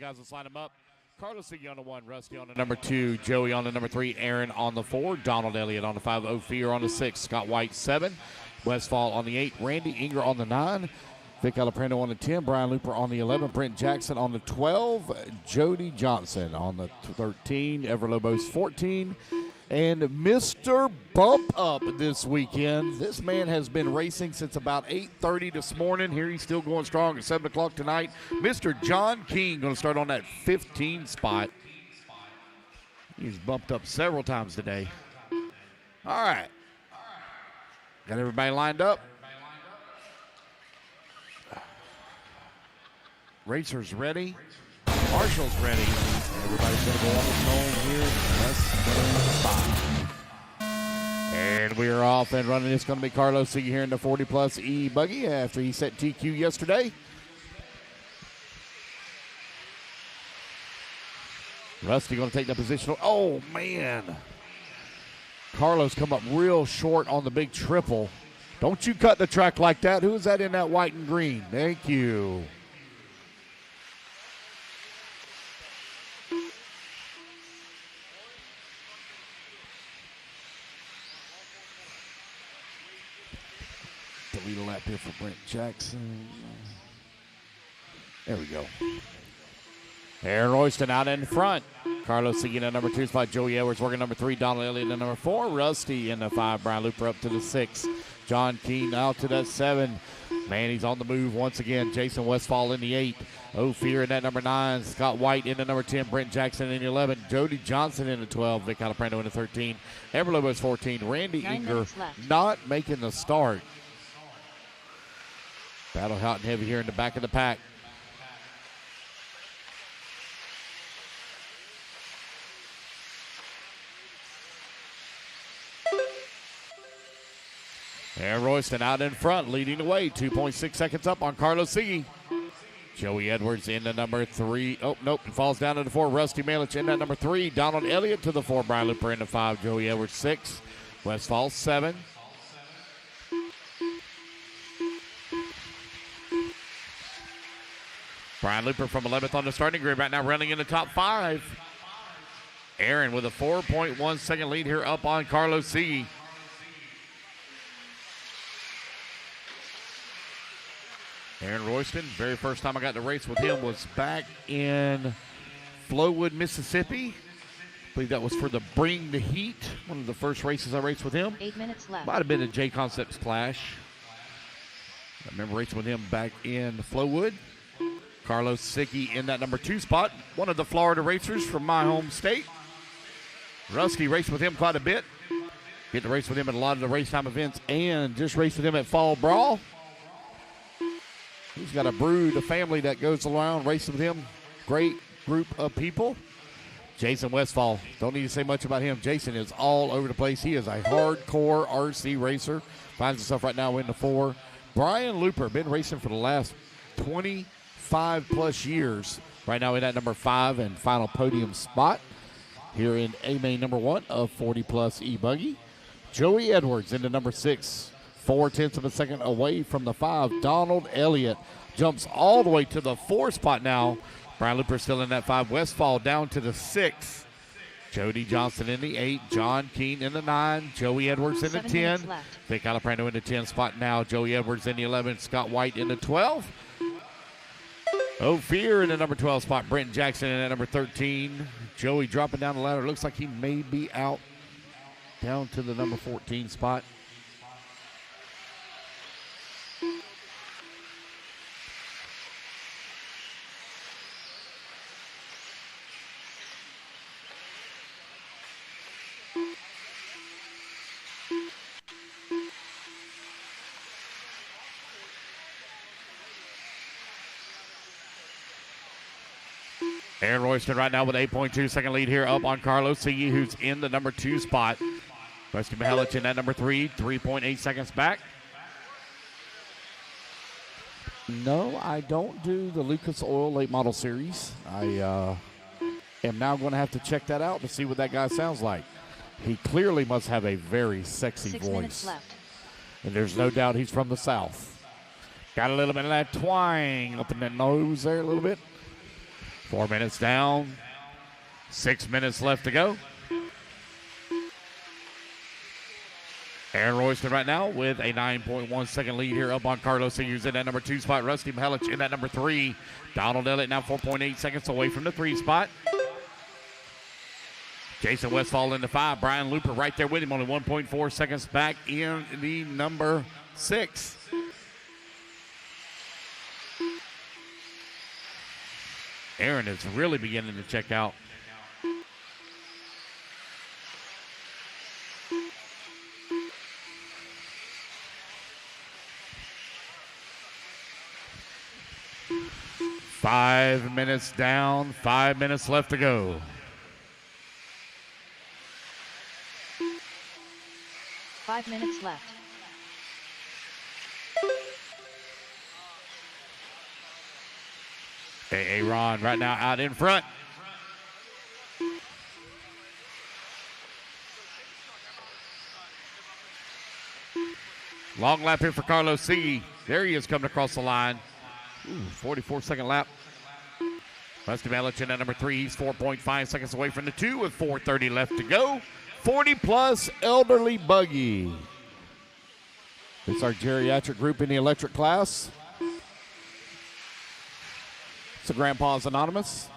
guys, let's line them up. Carlos Siggy on the 1, Rusty on the number 2, Joey on the number 3, Aaron on the 4, Donald Elliott on the 5, Ophir on the 6, Scott White 7, Westfall on the 8, Randy Inger on the 9, Vic Alaprando on the 10, Brian Looper on the 11, Brent Jackson on the 12, Jody Johnson on the 13, Everlobos 14, and Mr. Bump Up this weekend. This man has been racing since about 8:30 this morning. Here he's still going strong at 7 o'clock tonight. Mr. John King going to start on that 15 spot. He's bumped up several times today. All right. Got everybody lined up? Racers ready. Marshall's ready. Everybody's going to go on the phone here in less than 5. And we're off and running. It's going to be Carlos Siggy here in the 40-plus E-buggy after he set TQ yesterday. Rusty going to take that position. Oh, man. Carlos come up real short on the big triple. Don't you cut the track like that. Who is that in that white and green? Thank you. Delete a lap here for Brent Jackson. There we go. Aaron Royston out in front. Carlos Siggy in the number 2 spot. Joey Edwards working number 3. Donald Elliott in the number 4. Rusty in the 5. Brian Looper up to the 6. John Keene out to that 7. Man, he's on the move once again. Jason Westfall in the 8. Ophir in that number 9. Scott White in the number 10. Brent Jackson in the 11. Jody Johnson in the 12. Vic Alaprando in the 13. Everlobos 14. Randy Inger not making the start. Battle hot and heavy here in the back of the pack. And Royston out in front, leading the way. 2.6 seconds up on Carlos Siggy. Joey Edwards in the number 3. Oh, nope, it falls down to the 4. Rusty Malich in that number 3. Donald Elliott to the 4. Brian Looper in the 5. Joey Edwards 6. Westfall 7. Brian Looper from 11th on the starting grid right now running in the top 5. Aaron with a 4.1 second lead here up on Carlos Siggy. Aaron Royston, very first time I got to race with him was back in Flowood, Mississippi. I believe that was for the Bring the Heat, one of the first races I raced with him. 8 minutes left. Might have been a J Concepts Clash. I remember racing with him back in Flowood. Carlos Siggy in that number 2 spot, one of the Florida racers from my home state. Rusty raced with him quite a bit. Get to race with him at a lot of the RaceTime events and just raced with him at Fall Brawl. He's got a brood, a family that goes around racing with him. Great group of people. Jason Westfall, don't need to say much about him. Jason is all over the place. He is a hardcore RC racer. Finds himself right now in the 4. Brian Looper, been racing for the last 25-plus years. Right now in that number 5 and final podium spot here in A-Main number 1 of 40-plus E-buggy. Joey Edwards in the number 6. 0.4 of a second away from the 5. Donald Elliott jumps all the way to the 4 spot now. Brian Looper still in that 5. Westfall down to the 6. Jody Johnson in the 8. John Keene in the 9. Joey Edwards in the 10. Vic Alaprando in the 10 spot now. Joey Edwards in the 11. Scott White in the 12. Ophir in the number 12 spot. Brent Jackson in at number 13. Joey dropping down the ladder. Looks like he may be out down to the number 14 spot. Aaron Royston right now with 8.2 second lead here up on Carlos Siggy, who's in the number 2 spot. Rusty Malich in that number 3, 3.8 seconds back. No, I don't do the Lucas Oil Late Model Series. I am now going to have to check that out to see what that guy sounds like. He clearly must have a very sexy 6 voice. minutes left. And there's no doubt he's from the South. Got a little bit of that twang up in that nose there a little bit. 4 minutes down. 6 minutes left to go. Aaron Royston right now with a 9.1 second lead here up on Carlos Seniors in that number 2 spot. Rusty Mihelic in that number 3. Donald Elliott now 4.8 seconds away from the 3 spot. Jason Westfall in the 5. Brian Looper right there with him, only 1.4 seconds back in the number 6. Aaron is really beginning to check out. Five minutes down, 5 minutes left to go. Five minutes left. Aaron right now out in front. Long lap here for Carlos C. There he is coming across the line. 44-second lap. Rusty Mihelic in at number 3. He's 4.5 seconds away from the 2 with 4:30 left to go. 40-plus elderly buggy. It's our geriatric group in the electric class. It's a Grandpa's Anonymous.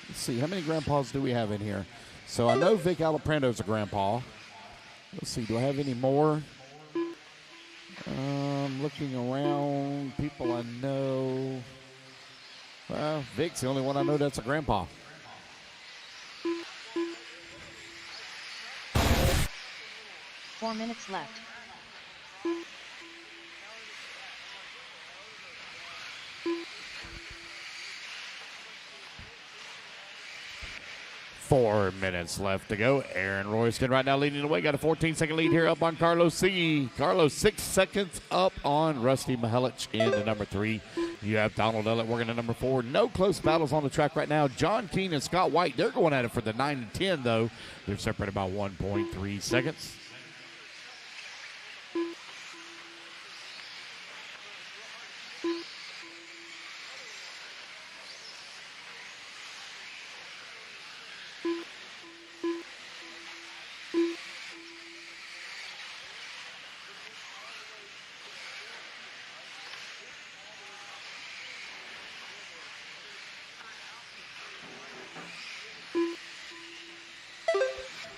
Let's see, how many grandpas do we have in here? So I know Vic Alaprando's a grandpa. Let's see, do I have any more? Looking around, people I know. Well, Vic's the only one I know that's a grandpa. Four minutes left. Four minutes left to go. Aaron Royston right now leading the way. Got a 14-second lead here up on Carlos C. Carlos 6 seconds up on Rusty Mihelic in the number 3. You have Donald Elliott working at number 4. No close battles on the track right now. John Keene and Scott White, they're going at it for the 9 and 10, though. They're separated about 1.3 seconds.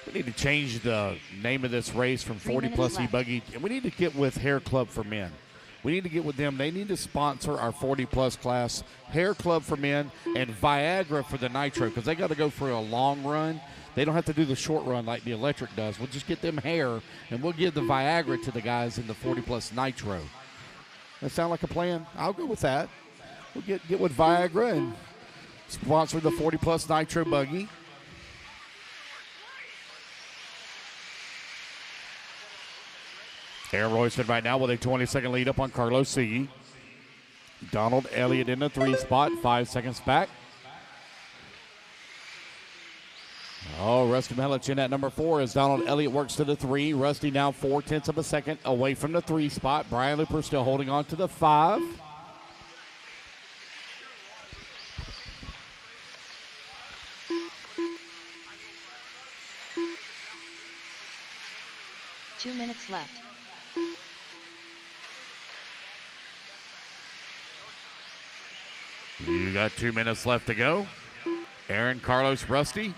We need to change the name of this race from 40-plus E-buggy, and we need to get with Hair Club for Men. We need to get with them. They need to sponsor our 40-plus class, Hair Club for Men, and Viagra for the Nitro, because they got to go for a long run. They don't have to do the short run like the electric does. We'll just get them hair, and we'll give the Viagra to the guys in the 40-plus Nitro. That sound like a plan? I'll go with that. We'll get with Viagra and sponsor the 40-plus Nitro buggy. Aaron Royston right now with a 20-second lead up on Carlos C. Donald Elliott in the 3 spot, 5 seconds back. Oh, Rusty Mihelic in at number 4 as Donald Elliott works to the 3. Rusty now 0.4 of a second away from the 3 spot. Brian Looper still holding on to the 5. Two minutes left. You got 2 minutes left to go. Aaron, Carlos, Rusty,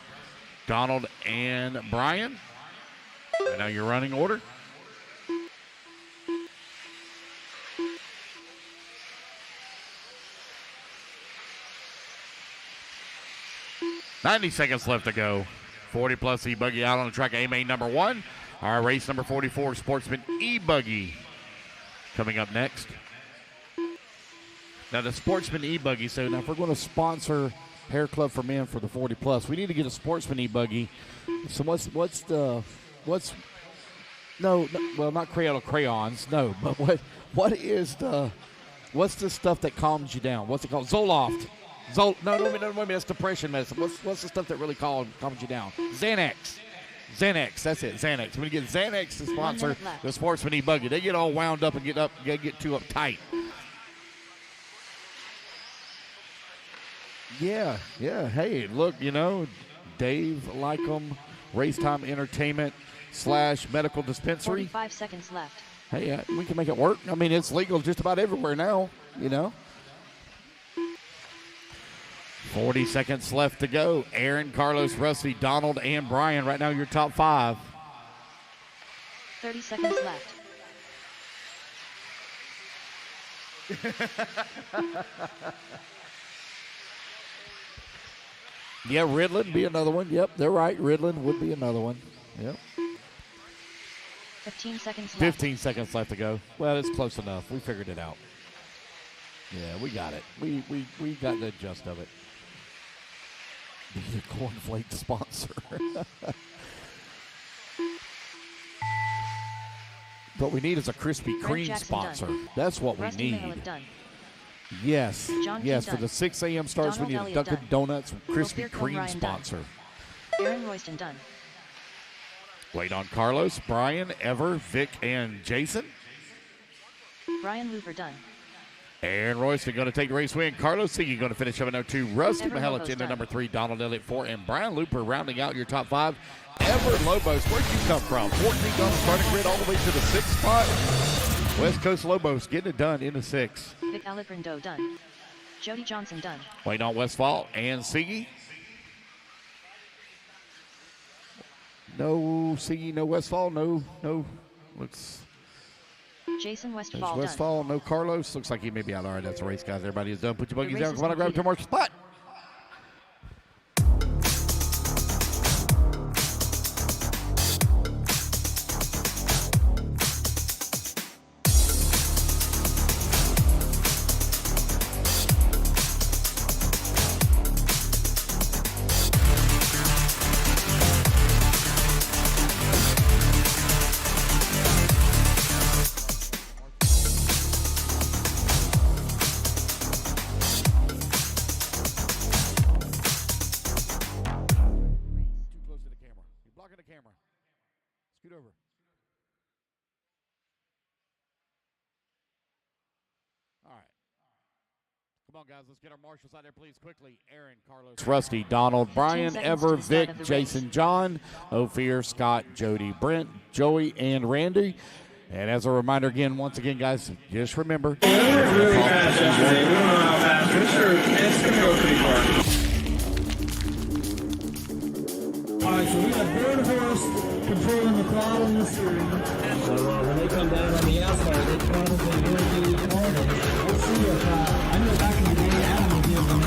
Donald, and Brian. And now your running order. .90 seconds left to go. 40-plus E-buggy out on the track. A-main number 1. Our race number 44, Sportsman E-buggy, coming up next. Now the Sportsman E-buggy, so now if we're going to sponsor Hair Club for Men for the 40-plus, we need to get a Sportsman E-buggy. So not Crayola crayons, no, but what's the stuff that calms you down? What's it called? Zoloft. No, that's depression medicine. What's the stuff that really calms you down? Xanax, that's it, Xanax. We get Xanax to sponsor the Sportsman E-buggy. They get all wound up and get too uptight. Yeah. Hey, look, Dave Lycum, RaceTime Entertainment / Medical Dispensary. 45 seconds left. Hey, we can make it work. I mean, it's legal just about everywhere now, 40 seconds left to go. Aaron, Carlos, Rusty, Donald, and Brian. Right now, your top 5. 30 seconds left. Yeah, Ridland be another one. Yep, they're right. Ridland would be another one. Yep. 15 seconds left. 15 seconds left to go. Well, it's close enough. We figured it out. Yeah, we got it. We got the gist of it. Be the cornflake sponsor. What we need is a Krispy Kreme Jackson sponsor. done. That's what Rusty we Mallet need. done. Yes. John Yes, King for done. the 6 a.m. starts, Donald we need a Elliott Dunkin' done. Donuts Krispy Ophir Cone Kreme Ryan done. sponsor. Aaron Royston done. Wait on Carlos, Brian, Ever, Vic, and Jason. Brian Looper done. Aaron Royston going to take the race win. Carlos Siggy going to finish up at number 2. Rusty Ever Mahelich Lobos into done. number 3. Donald Elliott 4. And Brian Looper rounding out your top 5. Ever Lobos, where'd you come from? 14 on the starting grid all the way to the 6th spot. West Coast Lobos getting it done in the 6. Vic Alicrindo done. Jody Johnson done. Waiting on Westfall and Siggy. No Siggy, no Westfall, no. Looks Jason there's Westfall done. Westfall, no Carlos. Looks like he may be out. All right, that's the race, guys. Everybody is done. Put your buggies race down. is Come on, and grab completed. two more spot. Too close to the camera. You're blocking the camera. Scoot over. All right. Come on, guys. Let's get our marshals out there, please, quickly. Aaron, Carlos, Rusty, Donald, Brian, 10 seconds Ever, to the start Vic, of the Jason, race. John, Ophir, Scott, Jody, Brent, Joey, and Randy. And as a reminder, once again, guys, just remember. Really fast yesterday. We don't know how fast. It's going to go pretty far. Alright, so we got third horse controlling the throttle and the steering. So when they come down on the asphalt, it's probably going to be harder. We'll see if, I know back in the day, Adam was doing them.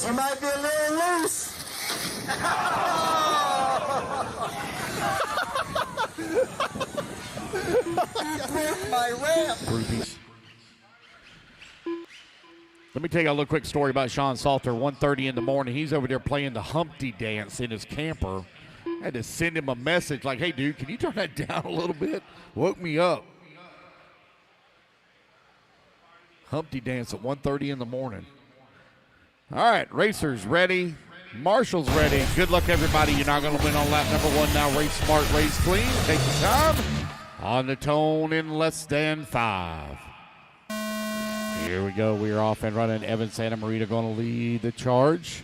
It might be a little loose. My ramp. Groupies. Let me tell you a little quick story about Sean Salter. 1:30 in the morning, he's over there playing the Humpty dance in his camper. I had to send him a message like, hey, dude, can you turn that down a little bit? Woke me up. Humpty dance at 1:30 in the morning. All right, racers ready. Marshall's ready. Good luck, everybody. You're not going to win on lap number 1 now. Race smart, race clean. Take your time. On the tone in less than 5. Here we go. We are off and running. Evan Santa Marita going to lead the charge.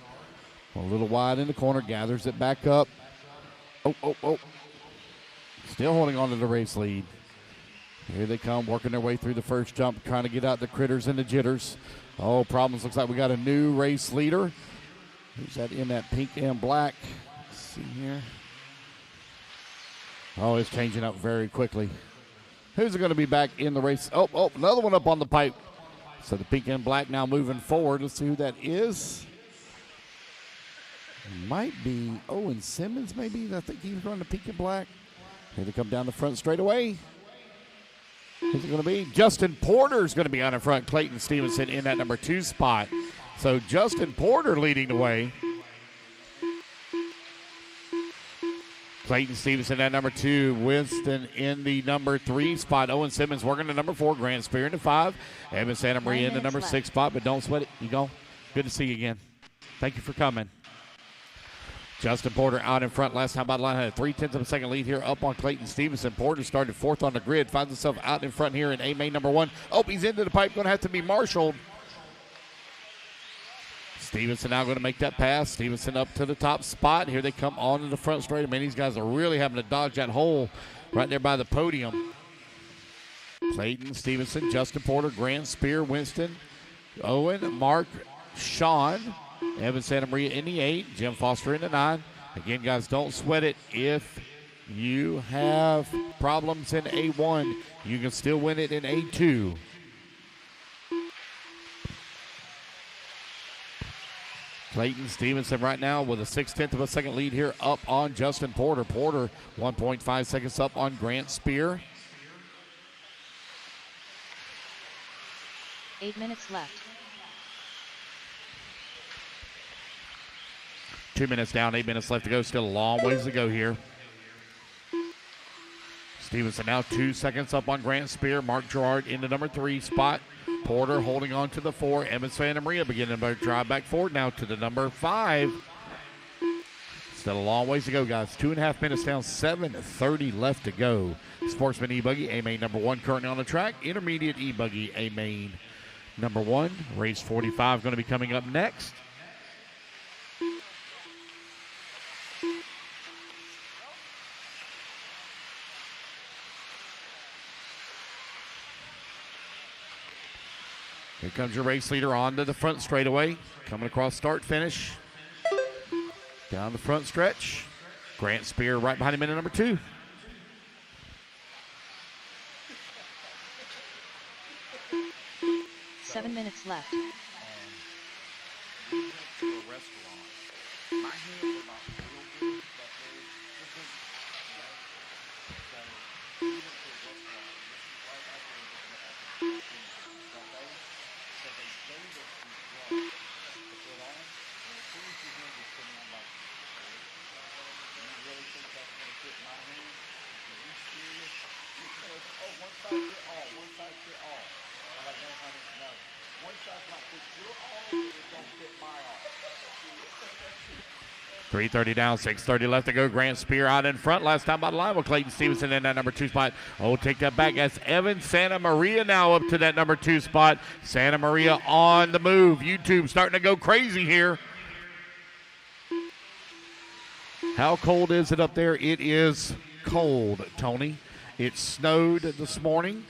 A little wide in the corner. Gathers it back up. Oh. Still holding on to the race lead. Here they come, working their way through the first jump, trying to get out the critters and the jitters. Oh, problems. Looks like we got a new race leader. Who's that in that pink and black? Let's see here. Oh, it's changing up very quickly. Who's going to be back in the race? Oh, another one up on the pipe. So the pink and black now moving forward. Let's see who that is. Might be Owen Simmons, maybe. I think he's running the pink and black. Here they come down the front straightaway. Who's it going to be? Justin Porter is going to be on in front. Clayton Stevenson in that number 2 spot. So Justin Porter leading the way. Clayton Stevenson at number 2. Winston in the number 3 spot. Owen Simmons working the number 4. Grant Spear in the 5. Evan Santa Maria in the number 6 spot. But don't sweat it. You go. Good to see you again. Thank you for coming. Justin Porter out in front. Last time by the line had a 3/10 of a second lead here up on Clayton Stevenson. Porter started 4th on the grid. Finds himself out in front here in A-main number 1. Oh, he's into the pipe. Going to have to be marshaled. Stevenson now going to make that pass. Stevenson up to the top spot. Here they come on to the front straight. I mean, these guys are really having to dodge that hole right there by the podium. Clayton Stevenson, Justin Porter, Grant Spear, Winston, Owen, Mark, Sean, Evan Santa Maria in the 8, Jim Foster in the 9. Again, guys, don't sweat it. If you have problems in A1, you can still win it in A2. Clayton Stevenson right now with a 6/10 of a second lead here up on Justin Porter. Porter 1.5 seconds up on Grant Spear. 8 minutes left. 2 minutes down, 8 minutes left to go. Still a long ways to go here. Stevenson now 2 seconds up on Grant Spear. Mark Gerard in the number 3 spot. Porter holding on to the 4. Evan Santa Maria beginning to drive back forward now to the number 5. Still a long ways to go, guys. 2.5 minutes down, 7:30 left to go. Sportsman E-buggy, A-main number 1 currently on the track. Intermediate E-buggy, A-main number 1. Race 45 going to be coming up next. Here comes your race leader onto the front straightaway. Coming across start finish. Down the front stretch. Grant Spear right behind him in number 2. Seven minutes left. .330 down, 6:30 left to go. Grant Spear out in front. Last time by the line with Clayton Stevenson in that number 2 spot. Oh, take that back. That's Evan Santa Maria now up to that number 2 spot. Santa Maria on the move. YouTube starting to go crazy here. How cold is it up there? It is cold, Tony. It snowed this morning,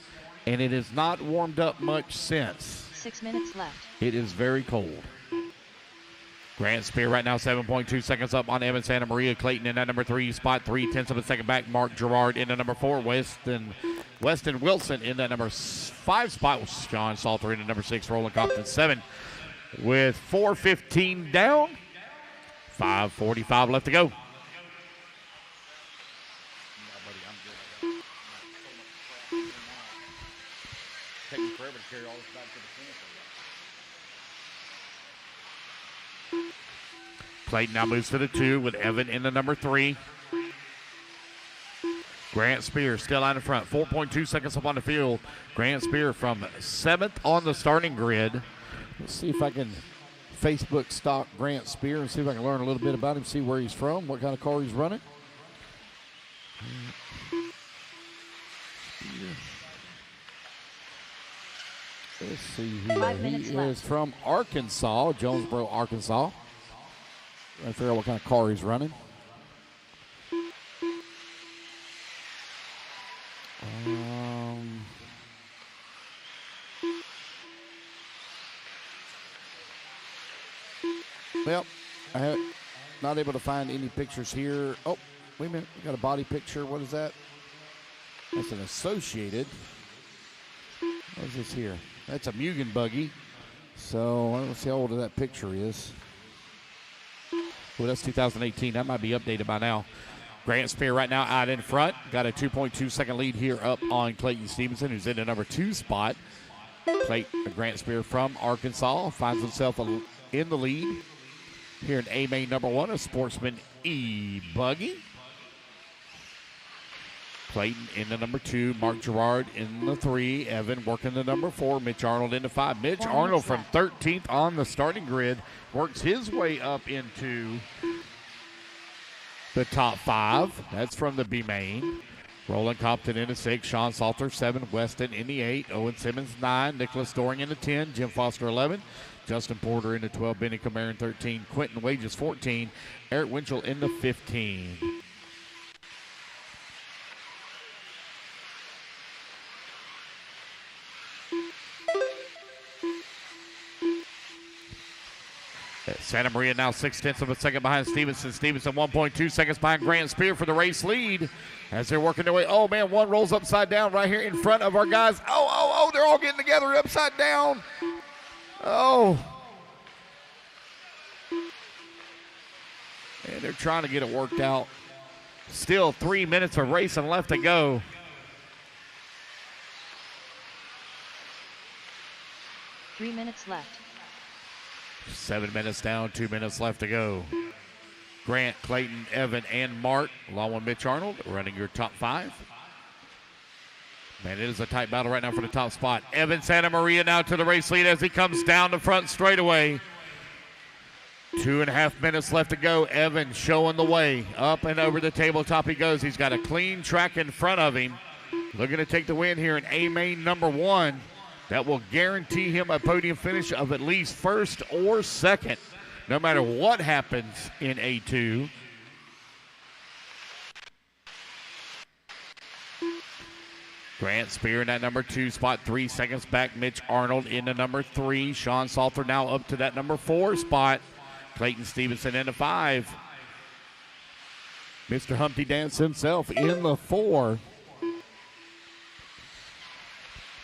and it has not warmed up much since. 6 minutes left. It is very cold. Grant Spear right now 7.2 seconds up on Evan Santa Maria. Clayton in that number 3 spot, 3/10 of a second back. Mark Gerard in the number 4. Weston Wilson in that number 5 spot. Sean Salter in the number 6. Roland Compton 7 with 4:15 down. 5:45 left to go. Taking forever to carry all this back to the finish. Clayton now moves to the 2 with Evan in the number 3. Grant Spear still out in front. 4.2 seconds up on the field. Grant Spear from 7th on the starting grid. Let's see if I can Facebook stalk Grant Spear and see if I can learn a little bit about him, see where he's from, what kind of car he's running. Let's see who 5 he minutes is. left. From Arkansas, Jonesboro, Arkansas. Trying to figure out what kind of car he's running. Well, I have not able to find any pictures here. Oh, wait a minute. We got a body picture. What is that? That's an Associated. What is this here? That's a Mugen buggy. So let's see how old that picture is. Well, that's 2018. That might be updated by now. Grant Spear right now out in front. Got a 2.2 second lead here up on Clayton Stevenson, who's in the number 2 spot. Grant Spear from Arkansas finds himself in the lead here in A-Main number 1, a Sportsman E-buggy. Clayton in the number 2, Mark Gerard in the 3, Evan working the number 4, Mitch Arnold in the 5. Mitch Arnold from 13th on the starting grid works his way up into the top 5. That's from the B-Main. Roland Compton in the 6, Sean Salter 7, Weston in the 8, Owen Simmons 9, Nicholas Doring in the 10, Jim Foster 11, Justin Porter in the 12, Benny Cameron 13, Quentin Wages 14, Eric Winchell in the 15. Santa Maria now 0.6 of a second behind Stevenson. Stevenson 1.2 seconds behind Grant Spear for the race lead as they're working their way. Oh, man, one rolls upside down right here in front of our guys. Oh, they're all getting together upside down. Oh. And they're trying to get it worked out. Still 3 minutes of racing left to go. Three minutes left. 7 minutes down, 2 minutes left to go. Grant, Clayton, Evan, and Mark, along with Mitch Arnold, running your top 5. Man, it is a tight battle right now for the top spot. Evan Santa Maria now to the race lead as he comes down the front straightaway. 2.5 minutes left to go. Evan showing the way. Up and over the tabletop he goes. He's got a clean track in front of him. Looking to take the win here in A-Main number 1. That will guarantee him a podium finish of at least first or second, no matter what happens in A2. Grant Spear in that number 2 spot, 3 seconds back. Mitch Arnold in the number 3. Sean Salter now up to that number 4 spot. Clayton Stevenson in the 5. Mr. Humpty Dance himself in the 4.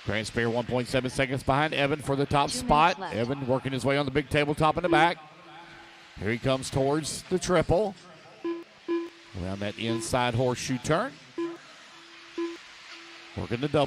Grant Spear 1.7 seconds behind Evan for the top spot. Evan working his way on the big tabletop in the back. Here he comes towards the triple. Around that inside horseshoe turn. Working the double.